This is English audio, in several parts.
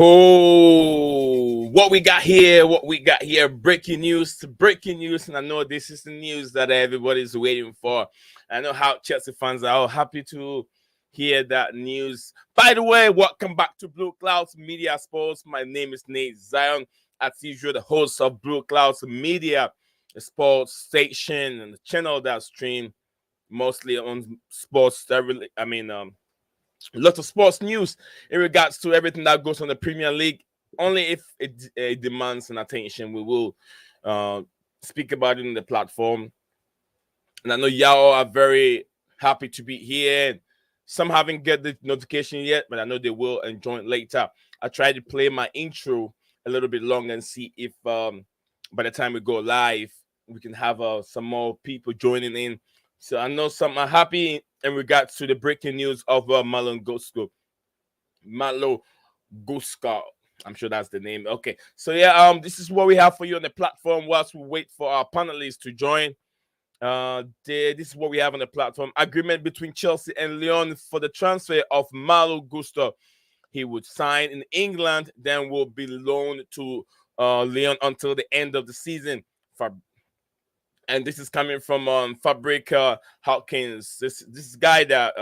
Oh, what we got here? Breaking news, and I know this is the news that everybody's waiting for. I know how Chelsea fans are all happy to hear that news. By the way, welcome back to Blue Clouds Media Sports. My name is Nate Zion, as usual, the host of Blue Clouds Media Sports Station and the channel that stream mostly on sports. Lots of sports news in regards to everything that goes on the Premier League. Only if it demands an attention, we will speak about it in the platform. And I know y'all are very happy to be here. Some haven't get the notification yet, but I know they will and join later. I tried to play my intro a little bit longer and see if by the time we go live, we can have some more people joining in. So I know some are happy in regards to the breaking news of Malo Gusto. Malo Gusto. I'm sure that's the name. Okay. So yeah, this is what we have for you on the platform whilst we wait for our panelists to join. This is what we have on the platform. Agreement between Chelsea and Lyon for the transfer of Malo Gusto. He would sign in England, then will be loaned to Lyon until the end of the season. And this is coming from Fabric Hawkins. This guy that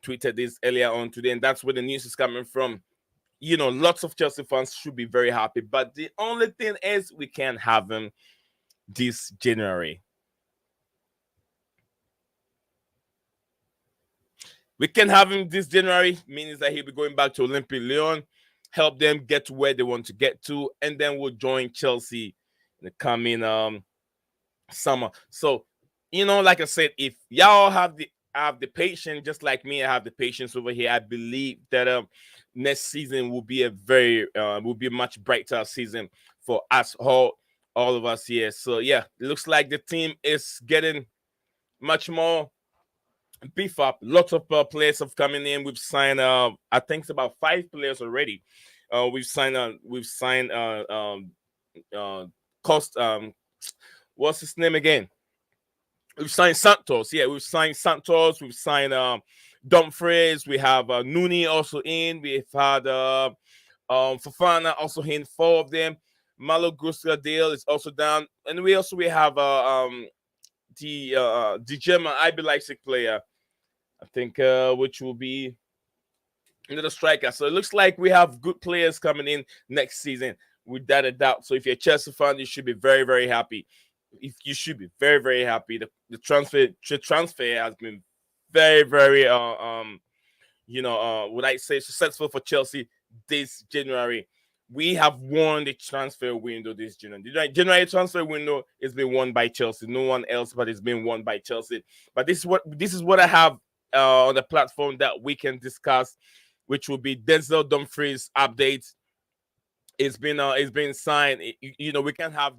tweeted this earlier on today, and that's where the news is coming from. You know, lots of Chelsea fans should be very happy, but the only thing is we can't have him this January. We can have him this January, means that he'll be going back to Olympique Lyon, help them get to where they want to get to, and then we'll join Chelsea in the coming summer. So, you know, like I said, if y'all have the patience, just like me, I have the patience over here. I believe that next season will be a much brighter season for us all of us here. So yeah, it looks like the team is getting much more beef up. Lots of players have coming in. We've signed I think it's about 5 players already. We've signed what's his name again? We've signed Santos. Yeah, we've signed Santos. We've signed Dumfries. We have Nunes also in. We've had Fofana also in, 4 of them. Malo Gusto deal is also down. And we have the German IB Leipzig player, I think, which will be another striker. So it looks like we have good players coming in next season, without a doubt. So if you're a Chelsea fan, you should be very, very happy. You should be very, very happy. The transfer has been very, very would I say successful for Chelsea this January. We have won the transfer window this January. The January transfer window has been won by Chelsea. No one else, but it's been won by Chelsea. But this is what I have on the platform that we can discuss, which will be Denzel Dumfries updates. It's been signed. We can have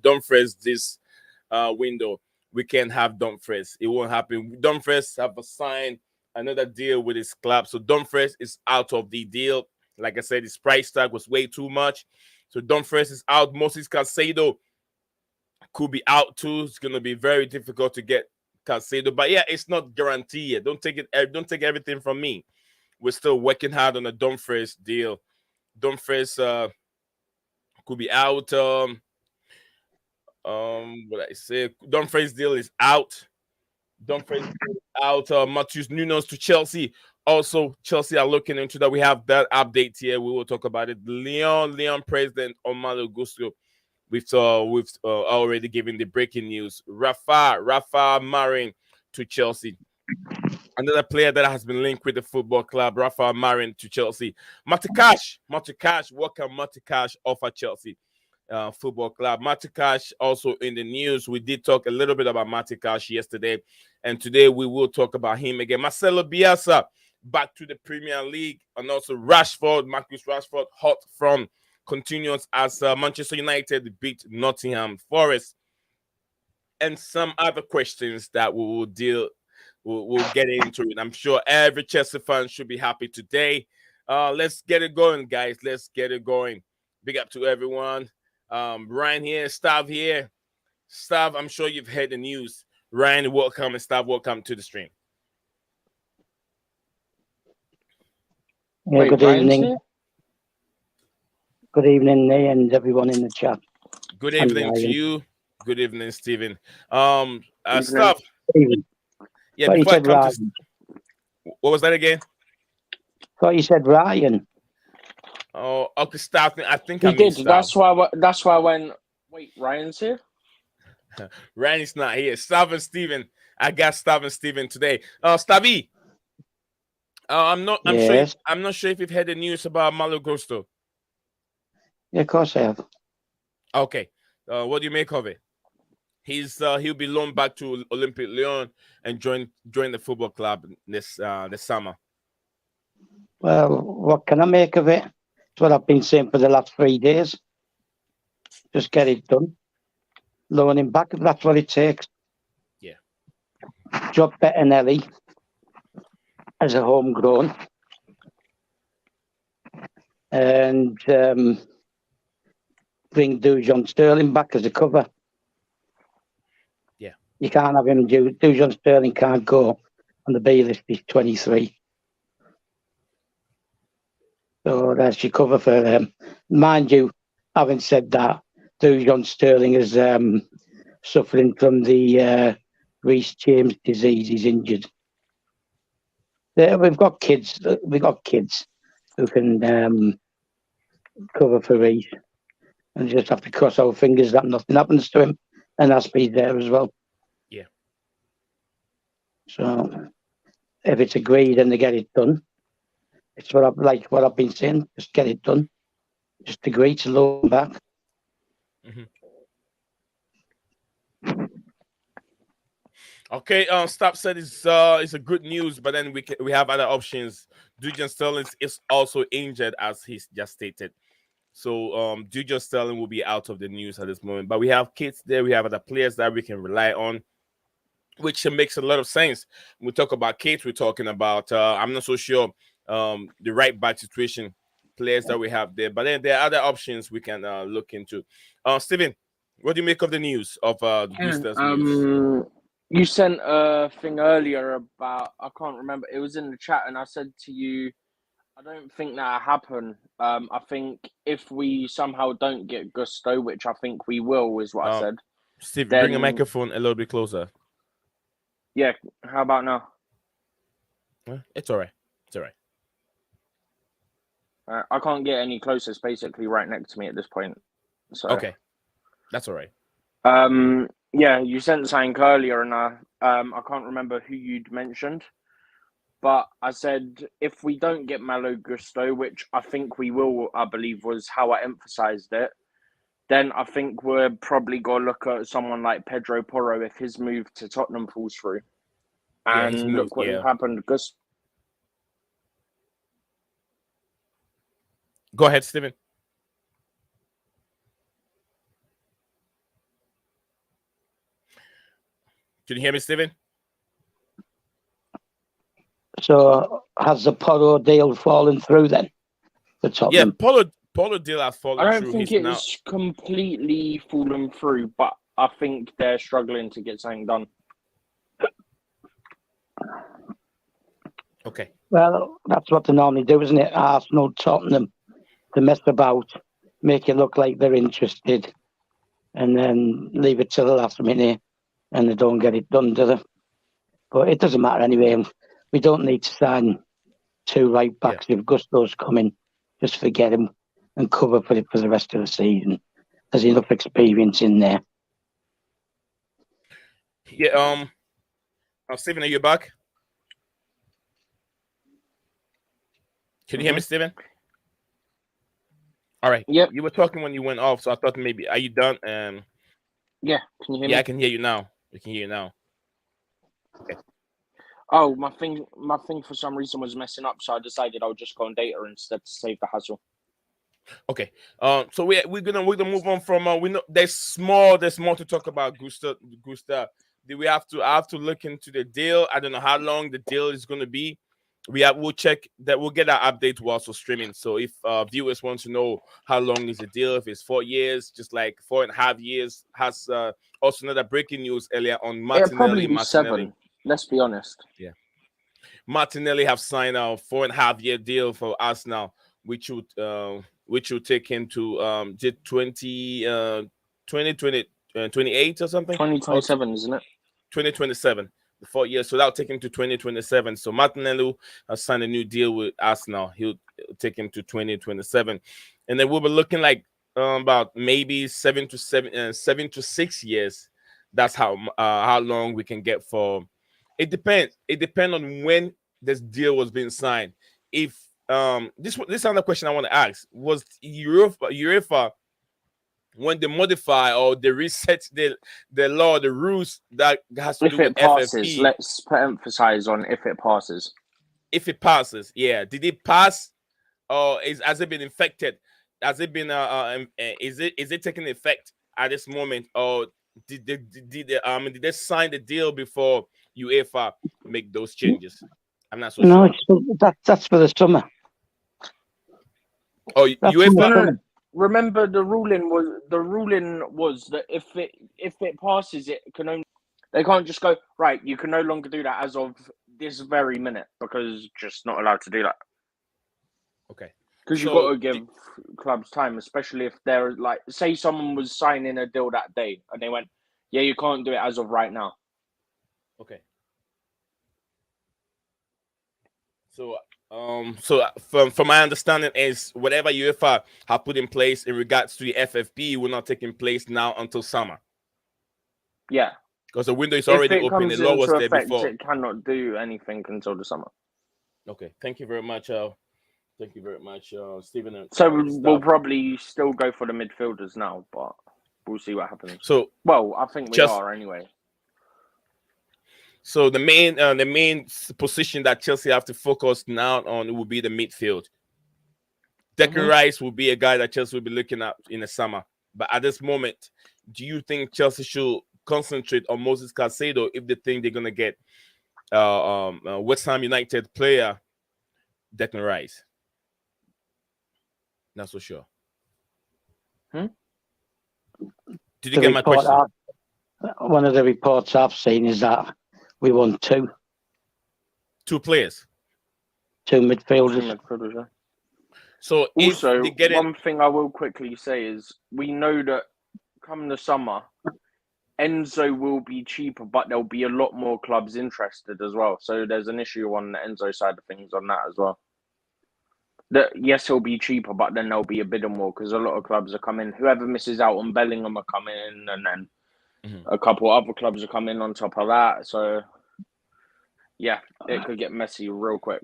Dumfries this window. We can have Dumfries. It won't happen. Dumfries have signed another deal with his club, so Dumfries is out of the deal. Like I said, his price tag was way too much, so Dumfries is out. Moises Caicedo could be out too. It's gonna be very difficult to get Caicedo, but yeah, it's not guaranteed yet. Don't take everything from me. We're still working hard on a Dumfries deal. Dumfries could be out. What I say? Dumfries deal is out. Dumfries deal is out. Matheus Nunes to Chelsea. Also, Chelsea are looking into that. We have that update here. We will talk about it. Lyon president Malo Gusto. We've already given the breaking news. Rafa Marin to Chelsea. Another player that has been linked with the football club, Rafa Marin to Chelsea. Matty Cash, welcome Matty Cash offer Chelsea football club. Matty Cash also in the news. We did talk a little bit about Matty Cash yesterday, and today we will talk about him again. Marcelo Bielsa back to the Premier League, and also Marcus Rashford, hot from continuance as Manchester United beat Nottingham Forest, and some other questions that we will deal. We'll get into it. I'm sure every Chelsea fan should be happy today. Let's get it going, guys. Let's get it going. Big up to everyone. Ryan here, Stav here. Stav, I'm sure you've heard the news. Ryan, welcome, and Stav, welcome to the stream. Yeah, good evening. Good evening, Lee, and everyone in the chat. Good evening to you. Good evening, Stephen. Stuff. Yeah, before I come to... What was that again? Thought you said Ryan. Oh, okay, Staff. I think he I mean did. That's why I went, wait, Ryan's here? Ryan's not here. Stav and Stephen. I got Stav and Stephen today. Stavi. I'm not sure if you've heard the news about Malo Gusto. Yeah, of course I have. Okay. What do you make of it? He'll be loaned back to Olympic Lyon and join the football club this summer. Well, what can I make of it? It's what I've been saying for the last 3 days. Just get it done. Loan him back if that's what it takes. Yeah. Drop Bettinelli as a homegrown. And bring Dujon Sterling back as a cover. Yeah. You can't have him. Dujon Sterling can't go on the B list. He's 23. So that's your cover for them. Mind you, having said that, Dujon Sterling is suffering from the Reece James disease. He's injured. We've got kids. Who can cover for Reece, and just have to cross our fingers that nothing happens to him, and Aspie's there as well. Yeah. So if it's agreed and they get it done, it's what I've been saying. Just get it done. Just agree to loan back. Mm-hmm. Okay, Stop said it's a good news, but then we have other options. Dujon Sterling is also injured, as he's just stated. So Dujon Sterling will be out of the news at this moment. But we have kids there, we have other players that we can rely on, which makes a lot of sense. When we talk about kids, we're talking about I'm not so sure the right back situation players that we have there, but then there are other options we can look into. Stephen, what do you make of the news of Gusto's news? You sent a thing earlier about, I can't remember, it was in the chat, and I said to you, I don't think that'll happen. I think if we somehow don't get Gusto, which I think we will, is what I said. Steve, bring a microphone a little bit closer. Yeah, how about now? It's all right. It's all right. I can't get any closer. It's basically right next to me at this point. So okay, that's all right. Yeah, you sent something earlier, and I can't remember who you'd mentioned, but I said if we don't get Malo Gusto, which I think we will, I believe was how I emphasized it, then I think we're probably going to look at someone like Pedro Porro if his move to Tottenham falls through. And look what happened. Go ahead, Stephen. Can you hear me, Stephen? So has the Porro deal fallen through then? For Tottenham? Yeah, Porro deal has fallen through. I don't think it's completely fallen through, but I think they're struggling to get something done. Okay. Well, that's what they normally do, isn't it? Arsenal, Tottenham, to mess about, make it look like they're interested, and then leave it till the last minute, and they don't get it done, do they? But it doesn't matter anyway. We don't need to sign 2 right backs if Gusto's coming. Just forget him and cover for it for the rest of the season. There's enough experience in there. Yeah. Stephen, are you back? Can you hear me, Stephen? All right. Yep. You were talking when you went off, so I thought maybe are you done? Yeah. Can you hear me? Yeah, I can hear you now. We can hear you now. Okay. Oh, my thing for some reason was messing up, so I decided I'll just go on data instead to save the hassle. Okay. So we're gonna move on from we know there's more to talk about Gusto. I have to look into the deal. I don't know how long the deal is gonna be. We'll check that. We'll get our update while also streaming. So if viewers want to know how long is the deal, if it's 4 years, just like 4.5 years, has also another breaking news earlier on Martinelli. It'll probably be 7. Let's be honest. Yeah, Martinelli have signed a 4.5 year deal for Arsenal, which would which will take him to 28 or something. 2027, isn't it? 2027, the 4 years. So that'll take him to 2027. So Martinelli has signed a new deal with Arsenal. He'll take him to 2027, and then we'll be looking like about maybe 7 to 6 years. That's how long we can get for. It depends. It depends on when this deal was being signed. If this is another question I want to ask: was UEFA when they modify or they reset the law, the rules that has to If do with it passes, FFP? let's emphasize on if it passes. If it passes, yeah. Did it pass, or has it been infected? Has it been is it taking effect at this moment, or did they sign the deal before UEFA make those changes? I'm not so No, sure. that's for the summer. Oh, That's UEFA. for the Remember, the ruling was that if it passes, it can only, they can't just go, right, you can no longer do that as of this very minute, because just not allowed to do that. Okay. Because you've got to give clubs time, especially if they're like, say someone was signing a deal that day and they went, yeah, you can't do it as of right now. Okay. So from my understanding is whatever UEFA have put in place in regards to the FFP will not take in place now until summer. Yeah. Because the window is already open. The law was there before. It cannot do anything until the summer. Okay. Thank you very much. Thank you very much, Stephen. So we'll probably still go for the midfielders now, but we'll see what happens. So, well, I think we are anyway. So the main position that Chelsea have to focus now on will be the midfield. Declan Rice will be a guy that Chelsea will be looking at in the summer. But at this moment, do you think Chelsea should concentrate on Moises Caicedo if they think they're gonna get West Ham United player Declan Rice? Not so sure. Did you get my question? One of the reports I've seen is that we want two players, two midfielders. Yeah. So also, one thing I will quickly say is we know that come the summer, Enzo will be cheaper, but there'll be a lot more clubs interested as well. So there's an issue on the Enzo side of things on that as well. That yes, he'll be cheaper, but then there'll be a bit more because a lot of clubs are coming. Whoever misses out on Bellingham are coming in, and then a couple other clubs are coming on top of that. So yeah, it could get messy real quick.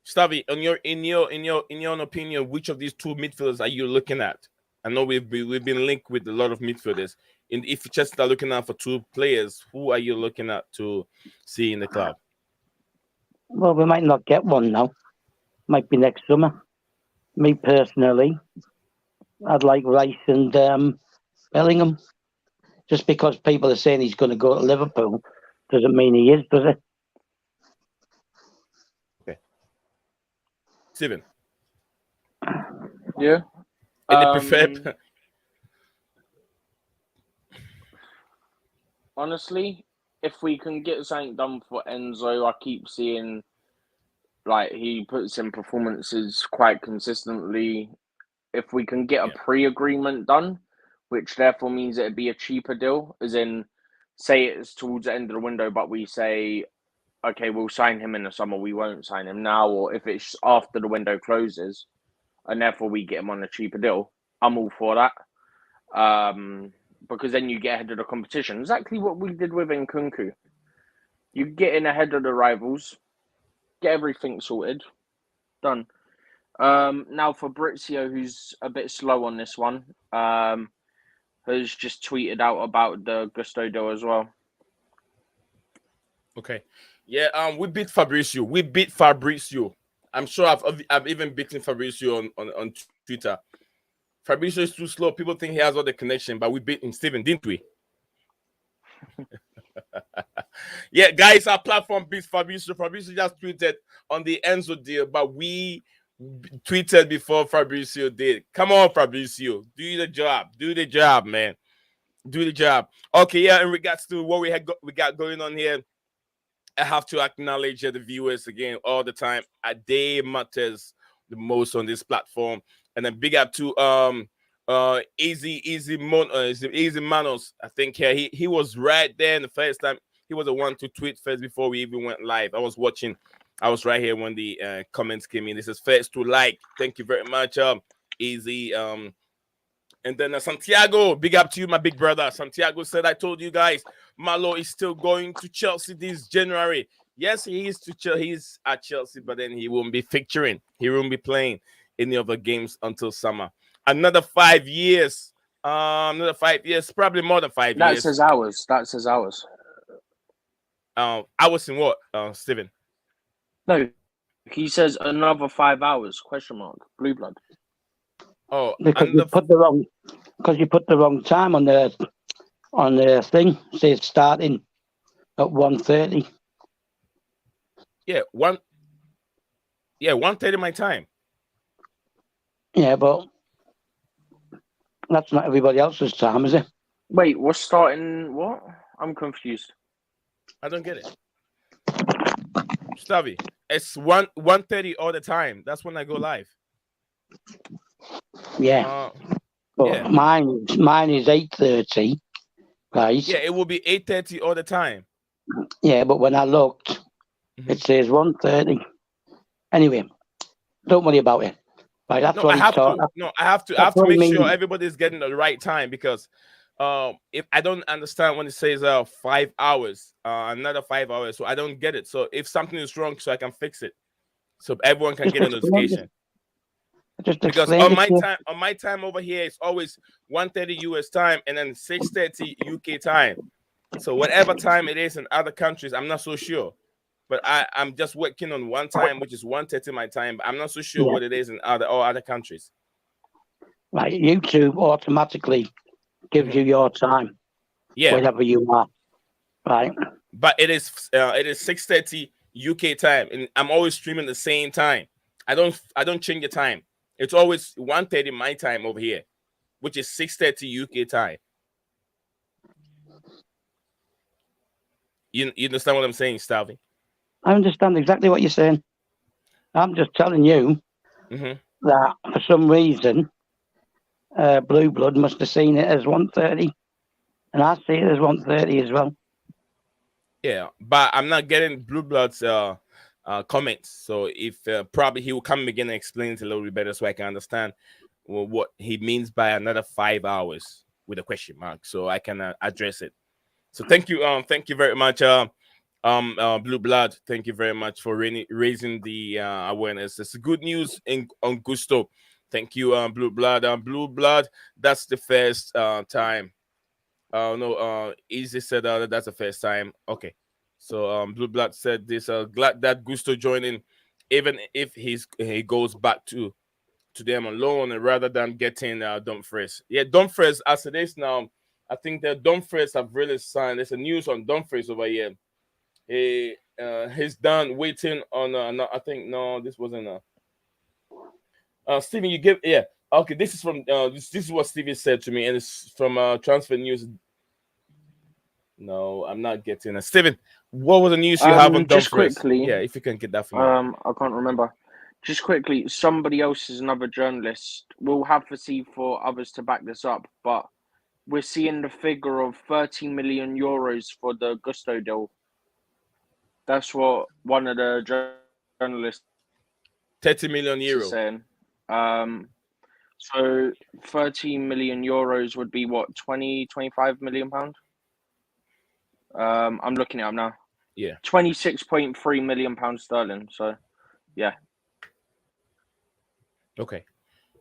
Stavi, in your opinion, which of these two midfielders are you looking at? I know we've been linked with a lot of midfielders. And if you just are looking out for two players, who are you looking at to see in the club? Well, we might not get one now. Might be next summer. Me personally, I'd like Rice and Bellingham. Just because people are saying he's going to go to Liverpool doesn't mean he is, does it? Okay. Steven. Yeah. Any preferred? Honestly, if we can get something done for Enzo, I keep seeing like he puts in performances quite consistently. If we can get a pre-agreement done, which therefore means it'd be a cheaper deal, as in, say it's towards the end of the window, but we say, okay, we'll sign him in the summer, we won't sign him now, or if it's after the window closes, and therefore we get him on a cheaper deal, I'm all for that. Because then you get ahead of the competition. Exactly what we did with Nkunku. You get in ahead of the rivals, get everything sorted, done. Now for Fabrizio, who's a bit slow on this one, has just tweeted out about the Gusto deal as well. Okay. Yeah, we beat Fabrizio. I'm sure I've even beaten Fabrizio on Twitter. Fabrizio is too slow. People think he has all the connection, but we beat him, Steven, didn't we? Yeah, guys, our platform beats Fabrizio. Fabrizio just tweeted on the Enzo deal, but we tweeted before Fabrizio did. Come on, Fabrizio. Do the job, man. Do the job. Okay, yeah, in regards to what we got going on here, I have to acknowledge the viewers again all the time. They matters the most on this platform. And then big up to Easy Manos. I think he was right there in the first time. He was the one to tweet first before we even went live. I was watching. I was right here when the comments came in. This is first to like. Thank you very much, Easy. And then Santiago, big up to you, my big brother. Santiago said, I told you guys, Malo is still going to Chelsea this January. Yes, he's at Chelsea, but then he won't be featuring. He won't be playing any of the games until summer. Another 5 years. Probably more than 5 years. That's his hours. Hours in what, Steven? No, he says another 5 hours, question mark, blue blood. Oh, because you put the wrong time on the thing. Say it's starting at 1:30. Yeah, 1:30 my time. Yeah, but that's not everybody else's time, is it? Wait, what's starting what? I'm confused. I don't get it. Stavi, it's 1:30 all the time. That's when I go live. Yeah. Mine is 8:30, right? Yeah, it will be 8:30 all the time. Yeah, but when I looked, it says 1:30. Anyway, don't worry about it. Right, that's what I have to make sure everybody's getting the right time, because if I don't understand when it says 5 hours, another 5 hours, so I don't get it. So if something is wrong, so I can fix it, so everyone can get a notification. Because on my time over here, it's always 1:30 US time and then 6:30 UK time. So whatever time it is in other countries, I'm not so sure. But I'm just working on one time, which is 1:30 my time. But I'm not so sure what it is in all other countries. Right, YouTube automatically gives you your time. Yeah, wherever you are. Right. But it is 6:30 UK time, and I'm always streaming the same time. I don't change the time. It's always 1:30 my time over here, which is 6:30 UK time. You understand what I'm saying, Stalvey? I understand exactly what you're saying. I'm just telling you that for some reason, Blue Blood must have seen it as 1:30, and I see it as 1:30 as well. Yeah, but I'm not getting Blue Blood's comments. So if probably he will come again and explain it a little bit better, so I can understand what he means by another 5 hours with a question mark, so I can address it. So thank you very much, Blue Blood. Thank you very much for raising the awareness. It's good news on Gusto. Thank you, Blue Blood. Blue Blood, that's the first time. Easy said that's the first time. Okay. So Blue Blood said this. Glad that Gusto joining, even if he goes back to them alone rather than getting Dumfries. Yeah, Dumfries as it is now. I think that Dumfries have really signed. There's a news on Dumfries over here. He's done waiting on. I think no, this wasn't Steven, you give okay. This is from this is what Steven said to me, and it's from Transfer News. No, I'm not getting it. Steven, what was the news you have on Dumfries? Just quickly, yeah, if you can get that for me. I can't remember. Just quickly, somebody else is another journalist. We'll have to see for others to back this up, but we're seeing the figure of 30 million euros for the Gusto deal. That's what one of the journalists 30 million euros. is saying. So 30 million euros would be what, 25 million pound? I'm looking it up now. Yeah. 26.3 million pounds sterling. So, yeah. Okay.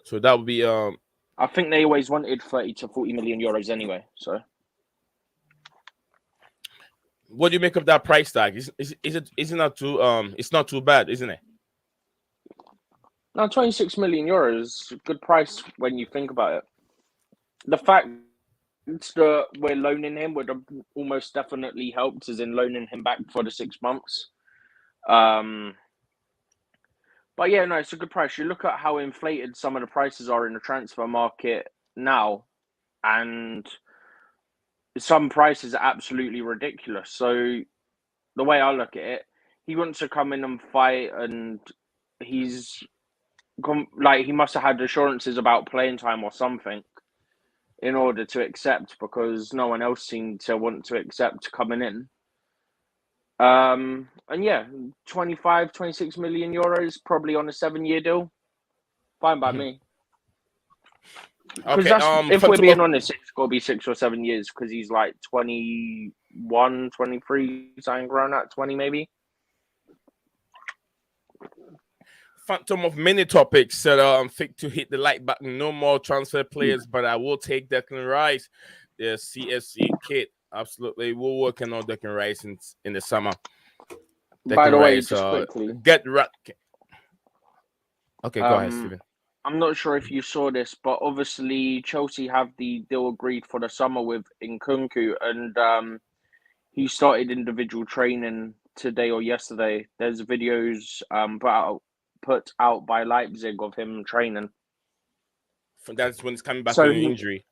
So that would be I think they always wanted 30 to 40 million euros anyway. So, what do you make of that price tag? Is it not too it's not too bad, isn't it? No, 26 million euros is a good price when you think about it. The fact that we're loaning him would have almost definitely helped, as in loaning him back for the 6 months. But yeah, no, it's a good price. You look at how inflated some of the prices are in the transfer market now, and some prices are absolutely ridiculous. So the way I look at it, he wants to come in and fight, and he's he must have had assurances about playing time or something in order to accept, because no one else seemed to want to accept coming in. And yeah, 25, 26 million euros, probably on a 7-year deal. Fine by me. Because if we're being honest, it's got to be 6 or 7 years, because he's like 21, 23, something around that, 20 maybe. Phantom of many topics said, I'm fit to hit the like button. No more transfer players, but I will take Declan Rice, the CSC kid. Absolutely. We're working on Declan Rice in the summer. By the way, just quickly. Okay, go ahead, Steven. I'm not sure if you saw this, but obviously Chelsea have the deal agreed for the summer with Nkunku, and he started individual training today or yesterday. There's videos put out by Leipzig of him training. That's when it's coming back from injury.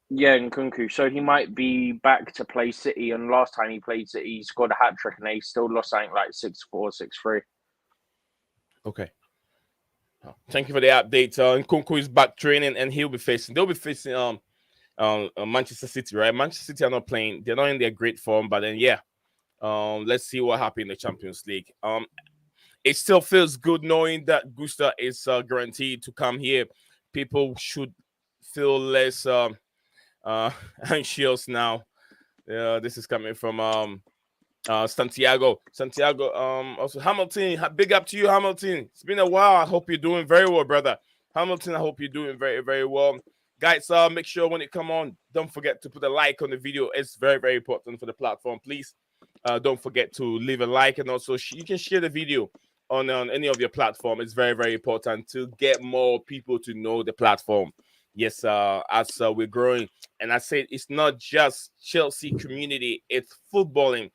Yeah, Nkunku. So he might be back to play City, and last time he played City, he scored a hat-trick, and they still lost something like 6-4, 6-3. Okay. Thank you for the update. Nkunku is back training, and they'll be facing Manchester City, right? Manchester City are not playing. They're not in their great form, but then, let's see what happens in the Champions League. It still feels good knowing that Gusto is guaranteed to come here. People should feel less anxious now. This is coming from Santiago. Also Hamilton. Big up to you, Hamilton. It's been a while. I hope you're doing very well, brother. Hamilton, I hope you're doing very, very well. Guys, make sure when you come on, don't forget to put a like on the video. It's very, very important for the platform. Please don't forget to leave a like, and also you can share the video on any of your platform. It's very, very important to get more people to know the platform. Yes, as we're growing. And I say it's not just Chelsea community, it's football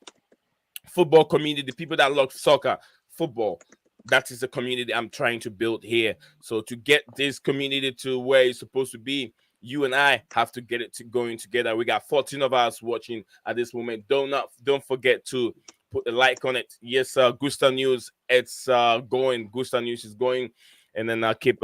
community, the people that love soccer, football. That is the community I'm trying to build here. So to get this community to where it's supposed to be, you and I have to get it going together. We got 14 of us watching at this moment. Don't forget to put a like on it. Yes, Gusto News, it's going. Gusto News is going. And then I'll keep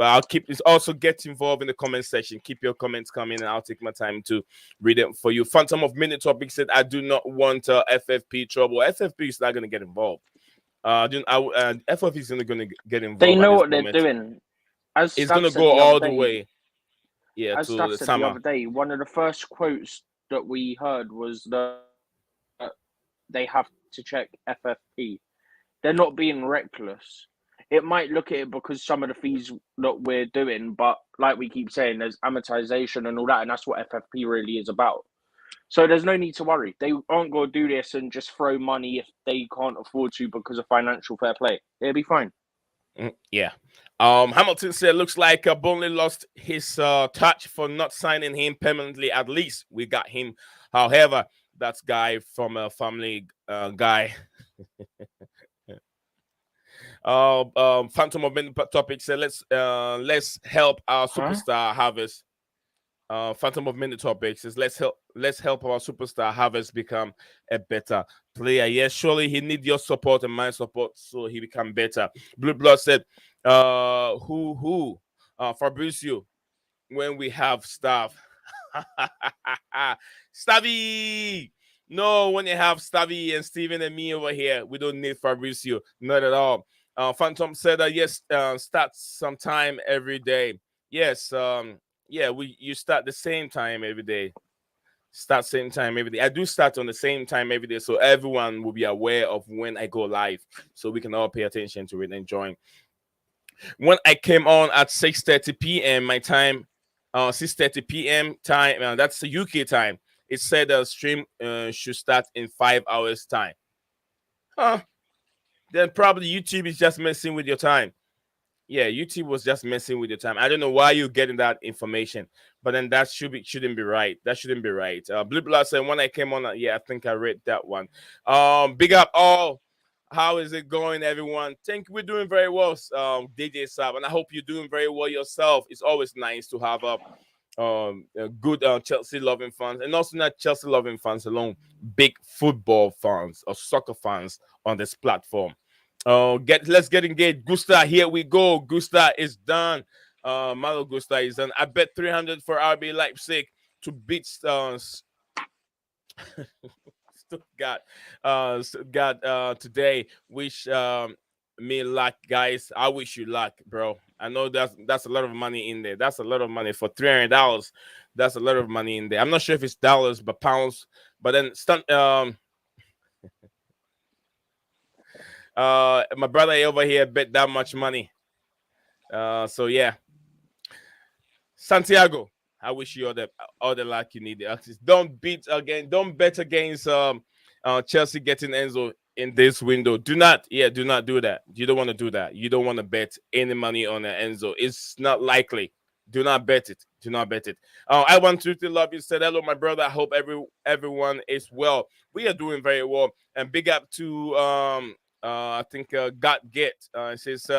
this. Also, get involved in the comment section. Keep your comments coming, and I'll take my time to read them for you. Phantom of Minute Topic said, I do not want FFP trouble. FFP is not going to get involved. FFP is going to get involved. They know what they're doing. It's going to go all the way. Yeah, as to Steph the said summer. The other day, one of the first quotes that we heard was that they have to check FFP. They're not being reckless. It might look at it because some of the fees that we're doing, but like we keep saying, there's amortization and all that, and that's what FFP really is about. So there's no need to worry. They aren't going to do this and just throw money if they can't afford to because of financial fair play. It'll be fine. Yeah. Hamilton said, looks like Burnley lost his touch for not signing him permanently. At least we got him. However, that's guy from a family guy. Phantom of Minute Topic said, let's help our superstar harvest. Phantom of Minute Topic says, let's help our superstar harvest become a better player. Yes, surely he needs your support and my support so he become better. Blue Blood said, Fabrizio, when we have staff. Stavi! No, when you have Stavi and Steven and me over here, we don't need Fabrizio. Not at all. Phantom said, yes, start sometime every day. Yes, you start the same time every day. Start same time every day. I do start on the same time every day, so everyone will be aware of when I go live, so we can all pay attention to it and join. When I came on at 6:30 p.m. my time, 6:30 p.m. time, that's the UK time. It said the stream should start in 5 hours time. Then probably YouTube is just messing with your time. Yeah, YouTube was just messing with your time. I don't know why you're getting that information, but then that shouldn't be right. That shouldn't be right. Blue Blood said, when I came on, I think I read that one. Big up all. How is it going, everyone? Think we're doing very well, DJ Sab, and I hope you're doing very well yourself. It's always nice to have good Chelsea loving fans, and also not Chelsea loving fans alone, big football fans or soccer fans on this platform. Let's get engaged. Gusta, here we go. Gusta is done. Malo Gusto is done. I bet 300 for RB Leipzig to beat Stuttgart. Today. Wish me luck, guys. I wish you luck, bro. I know that's a lot of money in there. That's a lot of money for $300. That's a lot of money in there. I'm not sure if it's dollars but pounds. But then my brother over here bet that much money. So yeah. Santiago, I wish you all the luck you need. Don't bet against Chelsea getting Enzo in this window. Do not do that. You don't want to do that. You don't want to bet any money on Enzo. It's not likely. Do not bet it. Do not bet it. I want to love you. Said hello, my brother. I hope everyone is well. We are doing very well. And big up to I think Got Get. It says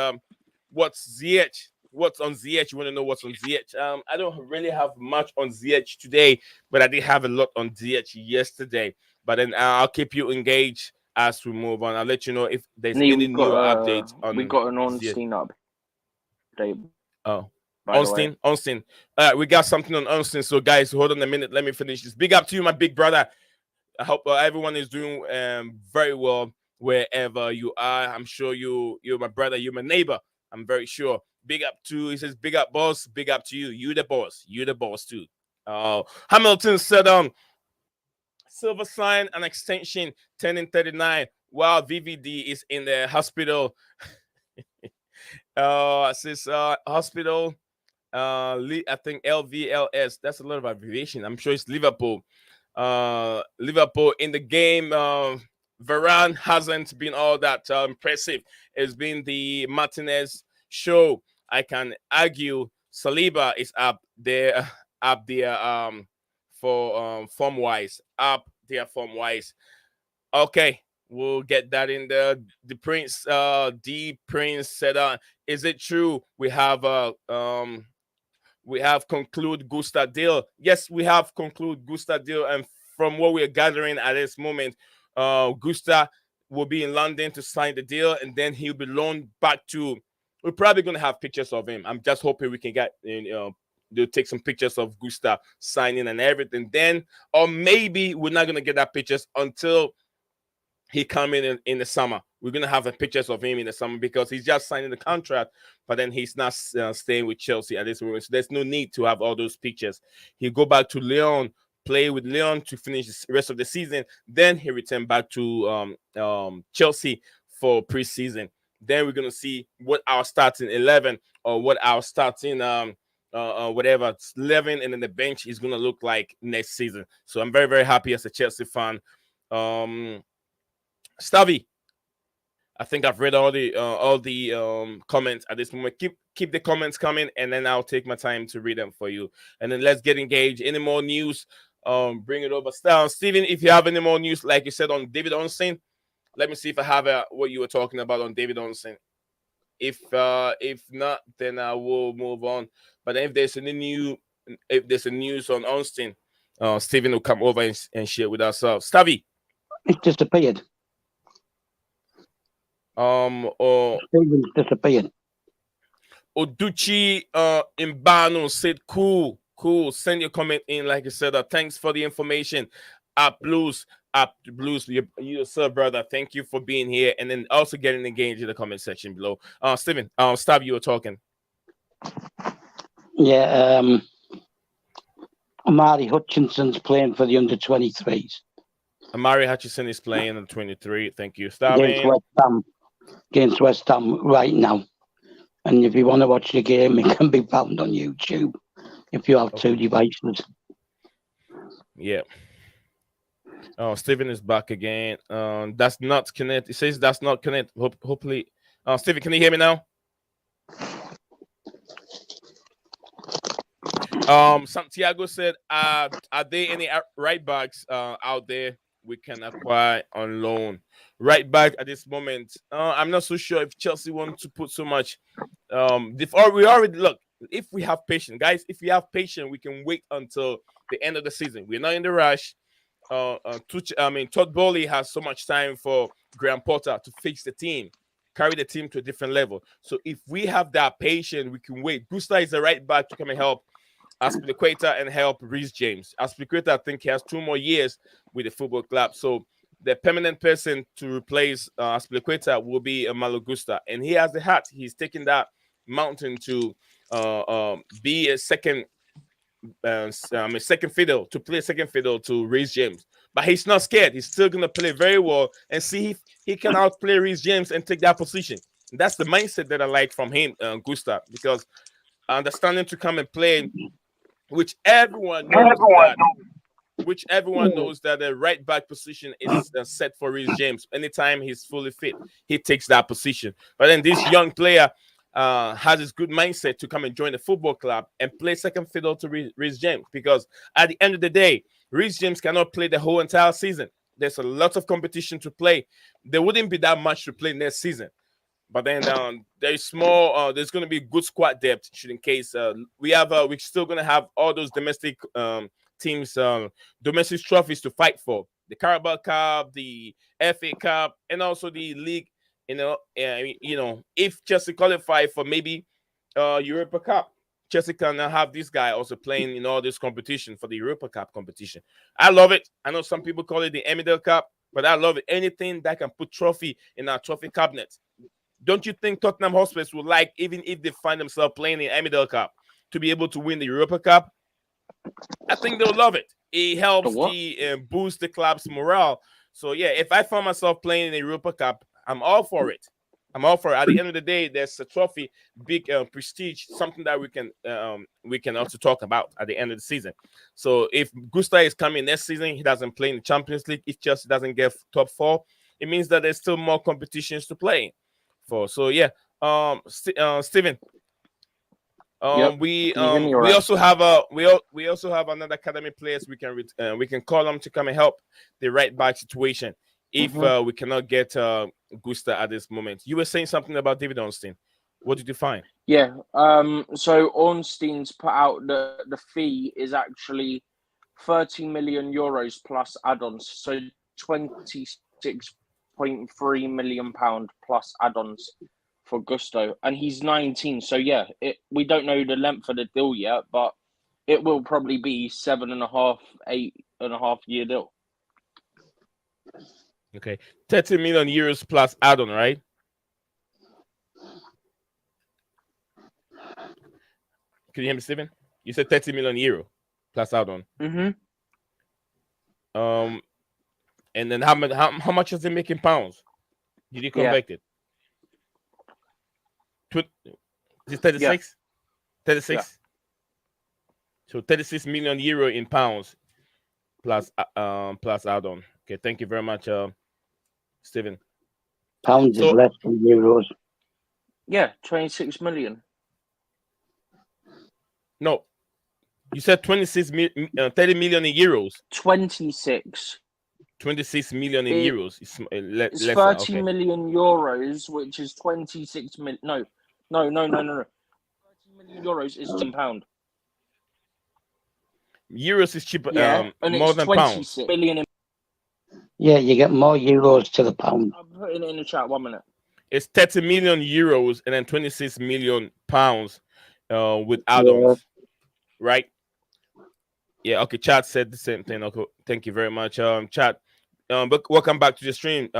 what's ZH? What's on ZH? You want to know what's on ZH? I don't really have much on ZH today, but I did have a lot on ZH yesterday. But then I'll keep you engaged as we move on. I'll let you know if there's any new updates on. We got an Ornstein update. Oh, Ornstein. We got something on Ornstein. So guys, hold on a minute. Let me finish this. Big up to you, my big brother. I hope everyone is doing very well wherever you are. I'm sure you're my brother. You're my neighbor. I'm very sure. Big up to, he says, big up, boss. Big up to you. You the boss. You the boss, too. Hamilton said, silver sign and extension 10 and 39 while VVD is in the hospital. Says hospital. I think LVLS. That's a lot of abbreviation. I'm sure it's Liverpool. Liverpool in the game. Varane hasn't been all that impressive. It's been the Martinez show. I can argue Saliba is up there for form wise. Okay, we'll get that in there. The Prince said, is it true we have conclude Gusta deal? Yes, we have conclude Gusta deal, and from what we're gathering at this moment, Gusta will be in London to sign the deal, and then he'll be loaned back to. We're probably going to have pictures of him. I'm just hoping we can get, they'll take some pictures of Gusta signing and everything. Then, or maybe we're not going to get that pictures until he come in the summer. We're going to have the pictures of him in the summer because he's just signing the contract, but then he's not staying with Chelsea at this moment. So there's no need to have all those pictures. He'll go back to Lyon, play with Lyon to finish the rest of the season. Then he return back to Chelsea for preseason. Then we're going to see what our starting 11 or what our starting whatever 11 and then the bench is going to look like next season. So I'm very, very happy as a Chelsea fan. Stavi, I think I've read all the comments at this moment. Keep the comments coming, and then I'll take my time to read them for you. And then let's get engaged. Any more news? Bring it over. Steven, if you have any more news, like you said on David Ornstein, let me see if I have what you were talking about on David Ornstein. If not, then I will move on. But if there's any news on Ornstein, Steven will come over and share with us. Stavi, it's disappeared. Or Steven's disappeared. Oduchi Imbano said, cool. Send your comment in. Like I said, thanks for the information. Up Blues, you sir, brother. Thank you for being here, and then also getting engaged in the comment section below. Steven, Stab, you were talking. Yeah, Amari Hutchinson's playing for the under-23s. Amari Hutchinson is playing on 23. Thank you, Stab. Against West Ham right now. And if you want to watch the game, it can be found on YouTube if you have two devices. Yeah. Oh, Steven is back again. That's not connect. It says that's not connect. Hopefully, Steven, can you hear me now? Santiago said, "Are there any right backs out there we can acquire on loan? Right back at this moment, I'm not so sure if Chelsea want to put so much. We already look. if we have patience, guys, if we have patience, we can wait until the end of the season. We're not in the rush. Todd Bowley has so much time for Graham Potter to fix the team, carry the team to a different level. So if we have that patience, we can wait. Gusta is the right back to come and help Aspilicueta and help Reece James. Aspilicueta, I think he has 2 more years with the football club. So the permanent person to replace Aspilicueta will be Malo Gusto. And he has the hat. He's taking that mountain to be a second fiddle, to play second fiddle to Reece James. But he's not scared. He's still going to play very well and see if he can outplay Reece James and take that position. That's the mindset that I like from him, Gusta, because understanding to come and play, which everyone knows that the right back position is set for Reece James. Anytime he's fully fit, he takes that position. But then this young player has this good mindset to come and join the football club and play second fiddle to Reece James, because at the end of the day, Reece James cannot play the whole entire season. There's a lot of competition to play. There wouldn't be that much to play next season. But then there's going to be good squad depth in case we're still going to have all those domestic teams, domestic trophies to fight for. The Carabao Cup, the FA Cup, and also the league. If Chelsea qualify for maybe Europa Cup, Chelsea can have this guy also playing in all this competition for the Europa Cup competition. I love it. I know some people call it the Emidale Cup, but I love it. Anything that can put trophy in our trophy cabinet. Don't you think Tottenham Hotspur would like, even if they find themselves playing the Emidale Cup, to be able to win the Europa Cup? I think they'll love it. It helps boost the club's morale. So yeah, if I find myself playing in the Europa Cup, I'm all for it. At the end of the day, there's a trophy, big prestige, something that we can also talk about at the end of the season. So if Gusta is coming next season, he doesn't play in the Champions League. If Chelsea doesn't get top 4, it means that there's still more competitions to play for. So yeah, Steven. We also have another academy players we can call them to come and help the right back situation if we cannot get Gusta at this moment. You were saying something about David Ornstein. What did you find? Yeah. So Ornstein's put out the fee is actually 30 million euros plus add-ons. So 26.3 million pound plus add-ons for Gusto, and he's 19. So yeah, we don't know the length of the deal yet, but it will probably be 7.5, 8.5 year deal. Okay, 30 million euros plus add-on, right? Can you hear me, Steven? You said 30 million euro plus add-on. And then how much does it make in pounds? Did you convert it? Is it 36? Yeah. 36? Yeah. So 36 million euro in pounds plus add-on. Okay, thank you very much, Steven. Pounds is less than euros. Yeah, 26 million. No, you said 30 million in euros. 26 million in euros. It's 30 million euros, which is 26 million. No. 30 million euros is £10. Euros is cheaper, more than pounds. Million yeah, you get more euros to the pound. I'm putting it in the chat. 1 minute. It's 30 million euros and then 26 million pounds with add-ons, right? Yeah, okay. Chat said the same thing. Okay, thank you very much, chat. But welcome back to the stream.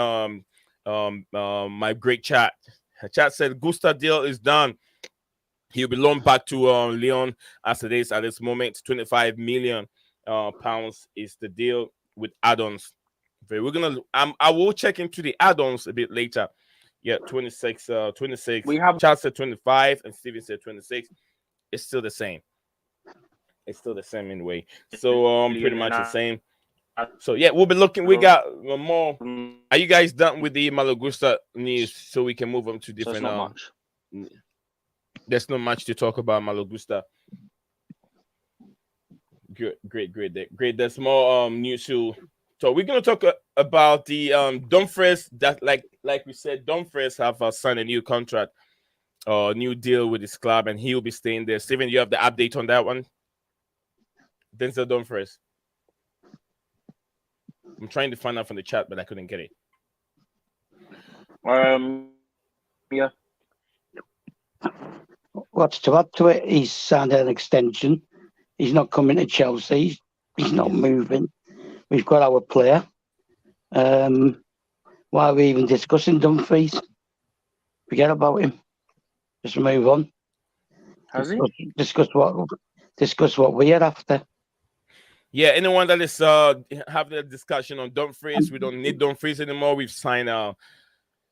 My great chat. Chat said Gusta deal is done. He'll be loaned back to Lyon as it is at this moment. 25 million pounds is the deal with add-ons. We're gonna. I will check into the add-ons a bit later. Yeah, 26. 26. We have Chat said 25, and Steven said 26. It's still the same. It's still the same in a way. So pretty much the same. So yeah, we'll be looking. We got more. Are you guys done with the Malo Gusto news? So we can move on to different. So not much. There's not much to talk about Malo Gusto. Great. There's more news too. So we're gonna talk about the Dumfries. That like we said, Dumfries have signed a new contract new deal with his club, and he'll be staying there. Steven, you have the update on that one? Denzel Dumfries. I'm trying to find out from the chat, but I couldn't get it. Yeah. What's to add to it? He's signed an extension. He's not coming to Chelsea. He's not moving. We've got our player. Why are we even discussing Dumfries? Forget about him. Just move on. Has he? Discuss what we are after. Yeah, anyone that is having a discussion on Dumfries, we don't need Dumfries anymore. We've signed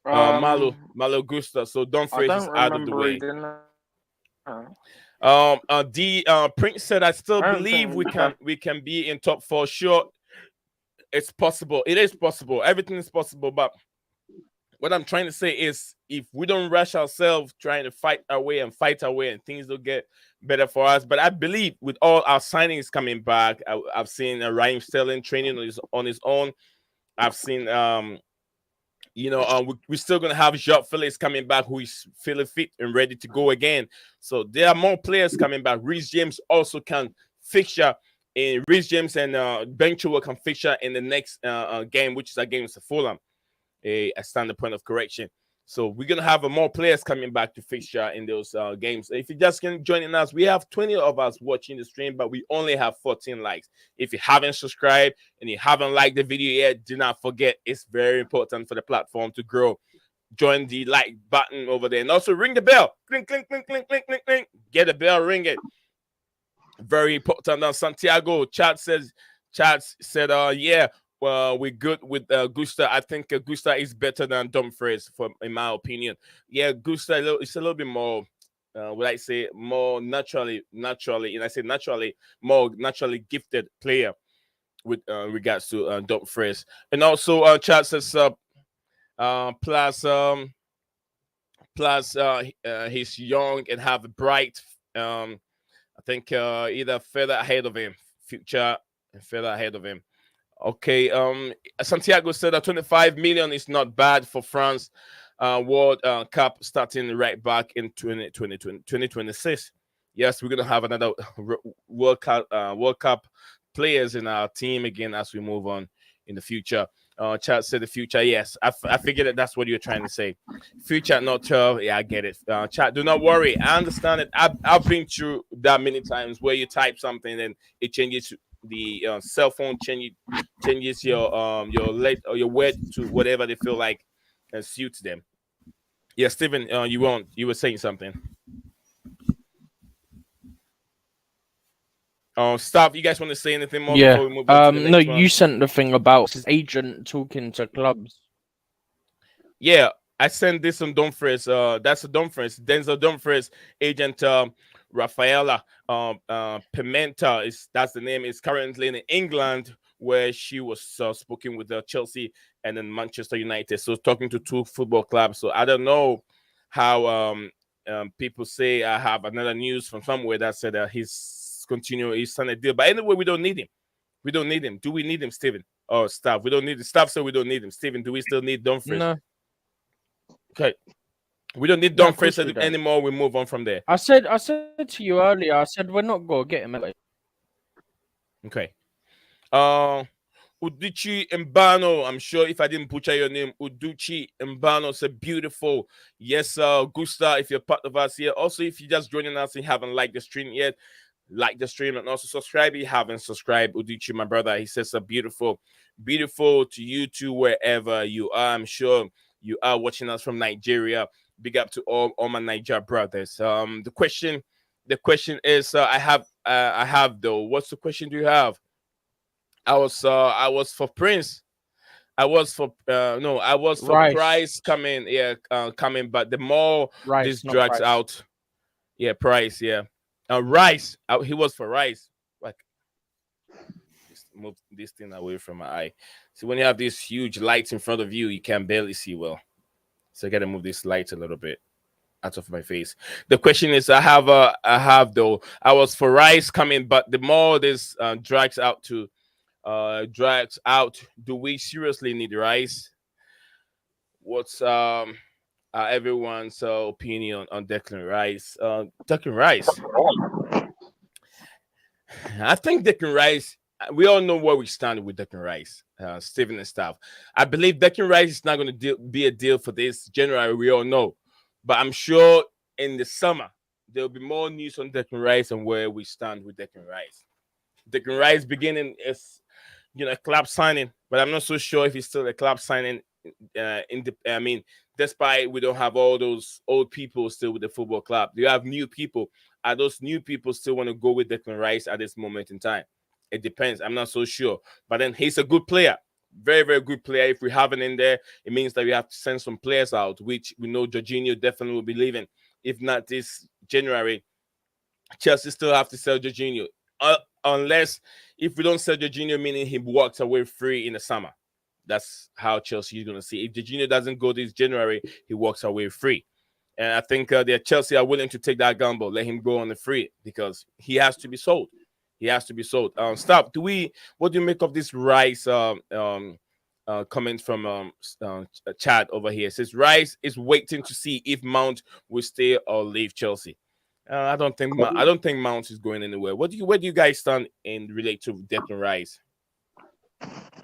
Malo Gusto, so Dumfries is out of the way. Prince said, I still believe we can be in top 4. Sure, it's possible. It is possible. Everything is possible. But what I'm trying to say is, if we don't rush ourselves trying to fight our way, and things will get better for us. But I believe with all our signings coming back, I've seen Raheem Sterling training on his own. I've seen we're still going to have Jacques Felix coming back, who is feeling fit and ready to go again. So there are more players coming back. Reece James also can fixture in. Reece James and Ben Chilwell can fixture in the next game, which is against Fulham, a standard point of correction. So we're going to have more players coming back to fixture in those games. If you just can join us, we have 20 of us watching the stream, but we only have 14 likes. If you haven't subscribed and you haven't liked the video yet, do not forget, it's very important for the platform to grow. Join the like button over there, and also ring the bell. Clink, clink, clink, clink, clink, clink, clink. Get the bell, ring it. Very important. Santiago, Chad said, yeah. Well, we're good with Gusto. I think Gusto is better than Dumfries, in my opinion. Yeah, Gusto is a little bit more, would I say, more naturally, and I say naturally, more naturally gifted player with regards to Dumfries. And also, Chad says, plus he's young and have a bright, I think either further ahead of him, future and further ahead of him. Okay, Santiago said that 25 million is not bad for France World Cup starting right back in 2026. Yes, we're going to have another World Cup players in our team again as we move on in the future. Chat said the future. Yes, I figured that's what you're trying to say. Future, not 12. Yeah, I get it. Chat, do not worry. I understand it. I've been through that many times where you type something and it changes. The cell phone changes your word to whatever they feel like suits them. Yeah, Steven, you were saying something. Stop. You guys want to say anything more before we move on to the next one? You sent the thing about his agent talking to clubs. Yeah, I sent this on Dumfries. That's a Dumfries. Denzel Dumfries agent. Rafaela Pimenta that's the name, is currently in England, where she was speaking with Chelsea and then Manchester United. So talking to 2 football clubs. So I don't know how people say. I have another news from somewhere that said that he's signed a deal. But anyway, we don't need him. We don't need him. Do we need him, Steven? Oh, staff. We don't need the staff, so we don't need him. Steven, do we still need Dumfries? No. Okay. We don't need Dumfries anymore. We move on from there. I said to you earlier, I said we're not going to get him anyway. Okay. Uduchi Mbano. I'm sure if I didn't butcher your name, Uduchi Mbano said beautiful. Yes, Gusta, if you're part of us here. Also, if you're just joining us and you haven't liked the stream yet, like the stream and also subscribe if you haven't subscribed. Uduchi, my brother, he says beautiful to you too, wherever you are. I'm sure you are watching us from Nigeria. Big up to all my Niger brothers. The question is, I have though. What's the question? Do you have? I was for Prince. I was for Price coming. Yeah, coming. But the more Rice, this drags Price. out, yeah, Price. Yeah, Rice. He was for Rice. Like, just move this thing away from my eye. So when you have these huge lights in front of you, you can barely see well. So I gotta move this light a little bit out of my face. The question is, I have though. I was for Rice coming, but the more this drags out, do we seriously need Rice? What's everyone's opinion on Declan Rice. Declan Rice. I think Declan Rice. We all know where we stand with Declan Rice, Steven and staff. I believe Declan Rice is not going to be a deal for this January. We all know, but I'm sure in the summer there will be more news on Declan Rice and where we stand with Declan Rice. Declan Rice beginning is, a club signing, but I'm not so sure if he's still a club signing. Despite we don't have all those old people still with the football club, you have new people. Are those new people still want to go with Declan Rice at this moment in time? It depends. I'm not so sure. But then he's a good player. Very, very good player. If we have him in there, it means that we have to send some players out, which we know Jorginho definitely will be leaving. If not this January, Chelsea still have to sell Jorginho. Unless if we don't sell Jorginho, meaning he walks away free in the summer. That's how Chelsea is going to see. If Jorginho doesn't go this January, he walks away free. And I think Chelsea are willing to take that gamble, let him go on the free because he has to be sold. He has to be sold. What do you make of this Rice comment from Chad over here? It says Rice is waiting to see if Mount will stay or leave Chelsea. I don't think Mount is going anywhere. Where do you guys stand in relate to Declan Rice?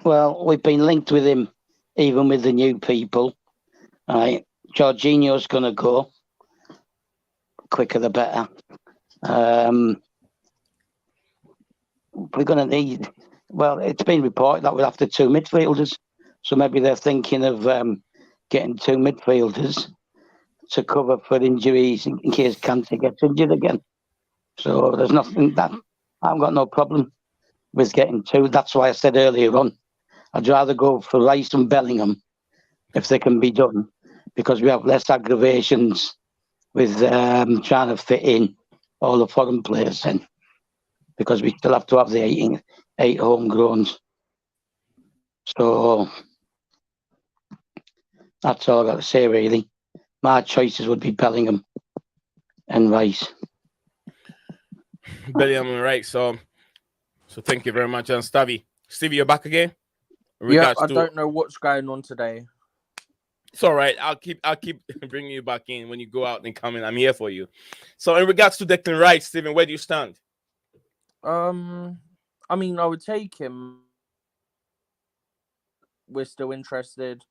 Well, we've been linked with him, even with the new people. Right, Jorginho's going to go. Quicker the better. We're going to need. Well, it's been reported that we'll have 2 midfielders, so maybe they're thinking of getting 2 midfielders to cover for injuries in case Kante gets injured again. So there's nothing that I've got no problem with getting 2. That's why I said earlier on, I'd rather go for Rice and Bellingham if they can be done, because we have less aggravations with trying to fit in all the foreign players then, because we still have to have the 8 homegrowns. So that's all I've got to say, really. My choices would be Bellingham and Rice. Bellingham and Rice. So thank you very much. And Stevie, you're back again? Yeah, I don't know what's going on today. It's all right. I'll keep bringing you back in when you go out and come in. I'm here for you. So in regards to Declan Rice, Steven, where do you stand? I would take him. We're still interested.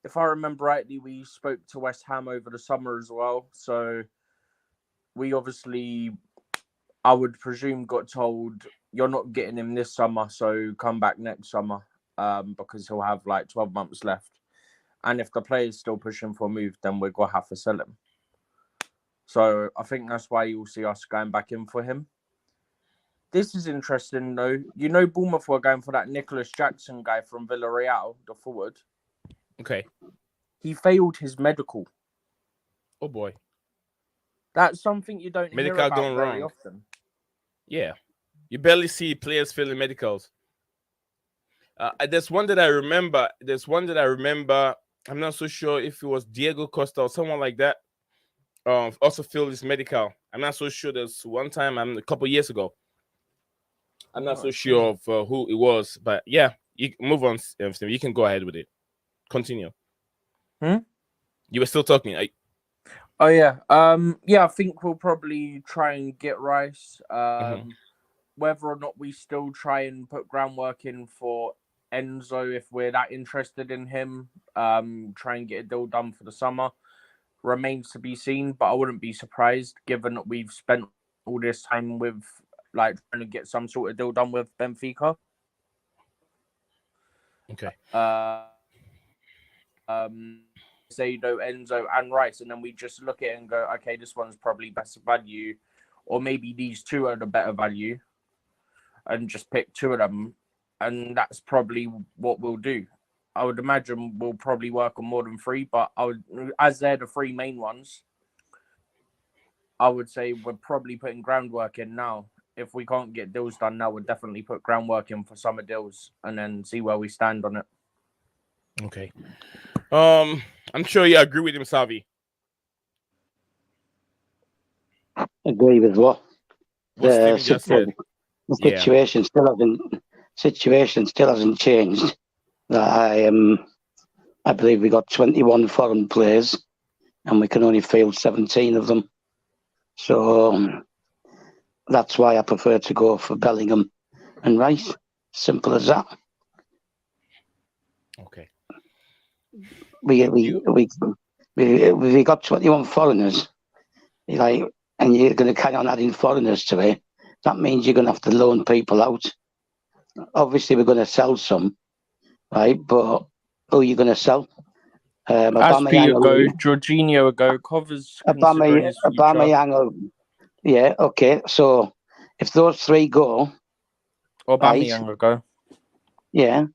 If I remember rightly, we spoke to West Ham over the summer as well. So we obviously, I would presume, got told you're not getting him this summer, so come back next summer, because he'll have like 12 months left. And if the player's still pushing for a move, then we're going to have to sell him. So I think that's why you'll see us going back in for him. This is interesting, though. Bournemouth were going for that Nicholas Jackson guy from Villarreal, the forward. Okay. He failed his medical. Oh, boy. That's something you don't hear about very often. Yeah. You barely see players failing medicals. There's one that I remember. I'm not so sure if it was Diego Costa or someone like that. Also failed his medical. I'm not so sure. There's one time, a couple years ago. I'm not so sure of who it was. But yeah, you move on. You can go ahead with it. Continue. You were still talking. Oh, yeah. I think we'll probably try and get Rice. Whether or not we still try and put groundwork in for Enzo, if we're that interested in him, try and get a deal done for the summer, remains to be seen. But I wouldn't be surprised, given that we've spent all this time with trying to get some sort of deal done with Benfica. Okay. Caicedo, Enzo, and Rice, and then we just look at it and go, okay, this one's probably best value, or maybe these 2 are the better value, and just pick 2 of them, and that's probably what we'll do. I would imagine we'll probably work on more than 3, but as they're the 3 main ones, I would say we're probably putting groundwork in now. If we can't get deals done now, we'll definitely put groundwork in for summer deals and then see where we stand on it. Okay. I'm sure you agree with him, Savi. Agree with what Steven just said. The situation still hasn't changed. I believe we got 21 foreign players and we can only field 17 of them. So that's why I prefer to go for Bellingham and Rice. Simple as that. Okay. We got 21 foreigners, like, and you're going to carry on adding foreigners to it. That means you're going to have to loan people out. Obviously, we're going to sell some, right? But who are you going to sell? Aspie will go, Jorginho will go, Covers considering his future. Aubameyang, yeah, okay. So if those three go, Aubameyang will go. Yeah,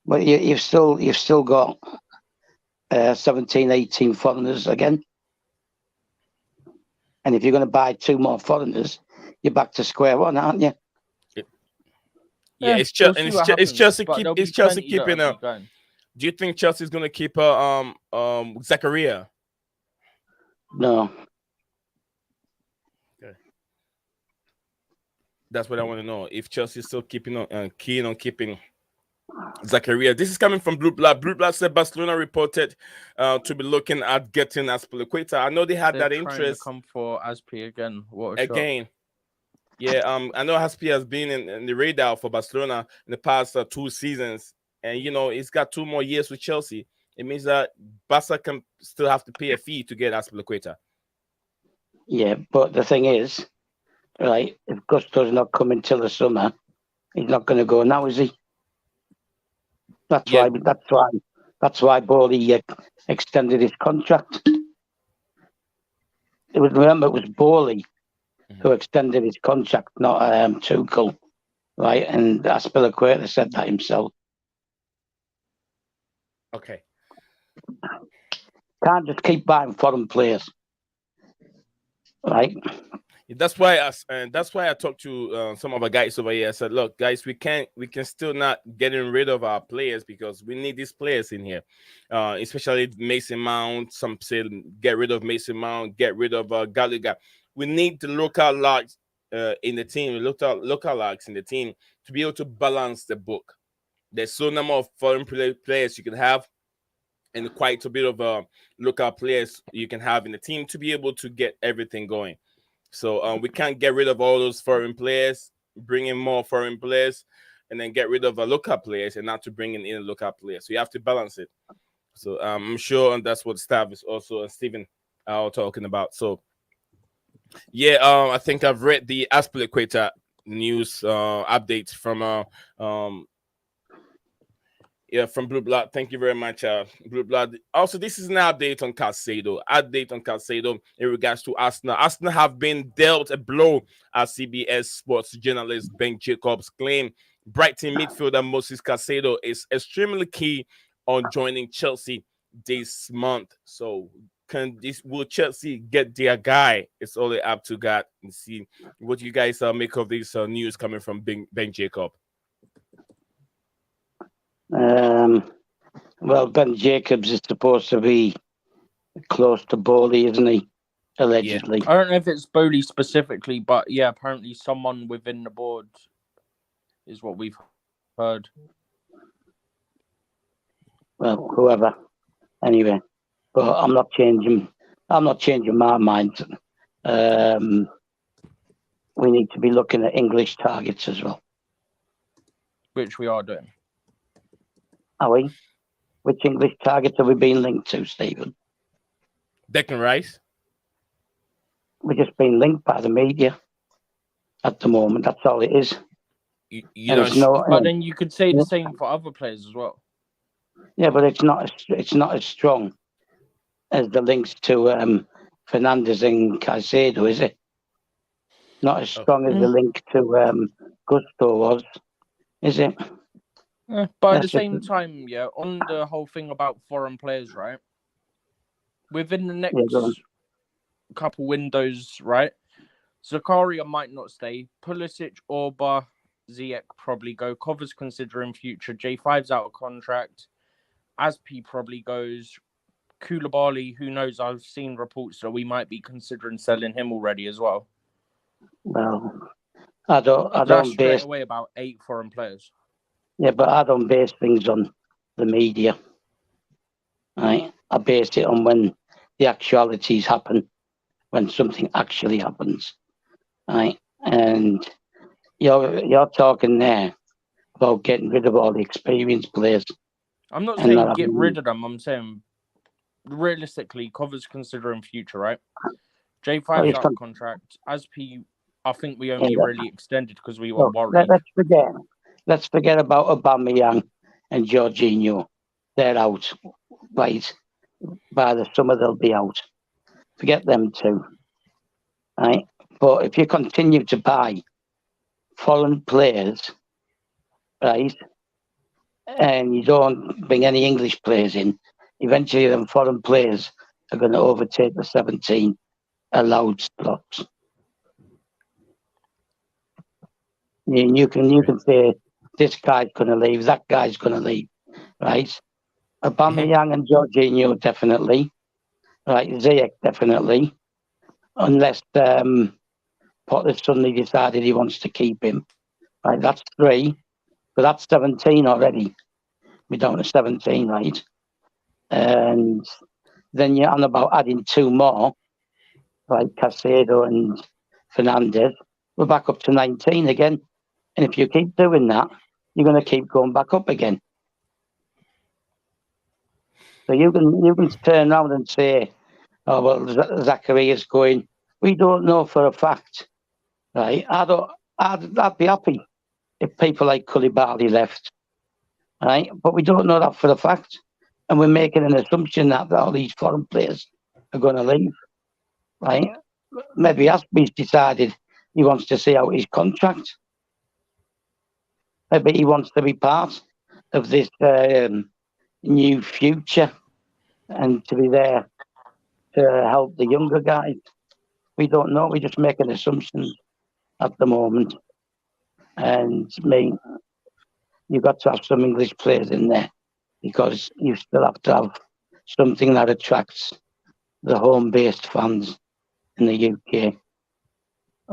but you've still got 17, 18 foreigners again. And if you're going to buy 2 more foreigners, you're back to square one, aren't you? Yeah, it's Chelsea keeping a. Do you think Chelsea's going to keep Zakaria? No. Okay. That's what I want to know. If Chelsea's still keen on keeping Zakaria. This is coming from Blue Blood. Blue Blood said Barcelona reported to be looking at getting Azpilicueta. I know they had that interest. To come for Aspie again. What a again. Shot. Yeah, I know Aspie has been in the radar for Barcelona in the past 2 seasons, and he's got 2 more years with Chelsea. It means that Barca can still have to pay a fee to get Azpilicueta. Yeah, but the thing is, right? If Gusto's not coming till the summer, he's not going to go now, is he? That's why Bowley extended his contract. It was Bowley who extended his contract, not Tuchel, right? And Azpilicueta said that himself. Okay. Can't just keep buying foreign players, right? That's why I talked to some of our guys over here. I said, look, guys, we can still not getting rid of our players because we need these players in here, especially Mason Mount. Some say get rid of Mason Mount, get rid of Gallagher. We need the local lags in the team, local lags in the team to be able to balance the book. There's so number of foreign players you can have, and quite a bit of local players you can have in the team to be able to get everything going. So we can't get rid of all those foreign players, bring in more foreign players, and then get rid of local players and not to bring in local players. So you have to balance it. So I'm sure that's what staff is also and Stephen are talking about. So yeah, I think I've read the Azpilicueta news updates from from Blue Blood. Thank you very much, Blue Blood. Also, this is an update on Caicedo. In regards to Arsenal. Arsenal have been dealt a blow, as CBS Sports journalist Ben Jacobs claimed. Brighton midfielder Moises Caicedo is extremely key on joining Chelsea this month. So, will Chelsea get their guy? It's all up to God and see what you guys make of this news coming from Ben Jacob. Well, Ben Jacobs is supposed to be close to Bowley, isn't he? Allegedly. Yeah. I don't know if it's Bowley specifically, but yeah, apparently someone within the board is what we've heard. Well, whoever. Anyway, but I'm not changing my mind. We need to be looking at English targets as well. Which we are doing. Are we? Which English targets have we been linked to, Stephen? Declan Rice. We're just being linked by the media at the moment. That's all it is. But then you could say the same for other players as well. Yeah, but it's not as strong as the links to Fernandes and Caicedo, is it? Not as strong as the link to Gusto was, is it? But at the same time, on the whole thing about foreign players, right? Within the next couple windows, right? Zakaria might not stay. Pulisic, Orba, Ziyech probably go. Covers considering future. J5's out of contract. Aspie probably goes. Koulibaly, who knows? I've seen reports that we might be considering selling him already as well. Well, I don't That's straight away about 8 foreign players. Yeah, but I don't base things on the media. Right? I base it on when the actualities happen when something actually happens, right? And you're talking there about getting rid of all the experienced players. I'm not And saying not get having- rid of them. I'm saying realistically, Cover's considering future, right? J5's he's out con- of contract. As P, I think we only Yeah. really extended because we were Look, worried. let's forget about Aubameyang and Jorginho. They're out, right? By the summer they'll be out. Forget them two, right? But if you continue to buy foreign players, right, and you don't bring any English players in, eventually them foreign players are going to overtake the 17 allowed slots. And you can say this guy's going to leave, that guy's going to leave, right? Aubameyang and Jorginho definitely, right? Ziyech definitely, unless Potter suddenly decided he wants to keep him, right? That's 3, but that's 17 already. We're down to 17, right? And then you're on about adding 2 more, like Caicedo and Fernandez. We're back up to 19 again. And if you keep doing that, you're going to keep going back up again. So you can turn around and say, "Oh well, Zachariah's going." We don't know for a fact, right? I'd be happy if people like Koulibaly left, right? But we don't know that for a fact, and we're making an assumption that all these foreign players are going to leave, right? Maybe Aspie's decided he wants to see out his contract. Maybe he wants to be part of this new future and to be there to help the younger guys. We don't know. We're just making assumptions at the moment. And you've got to have some English players in there because you still have to have something that attracts the home-based fans in the UK,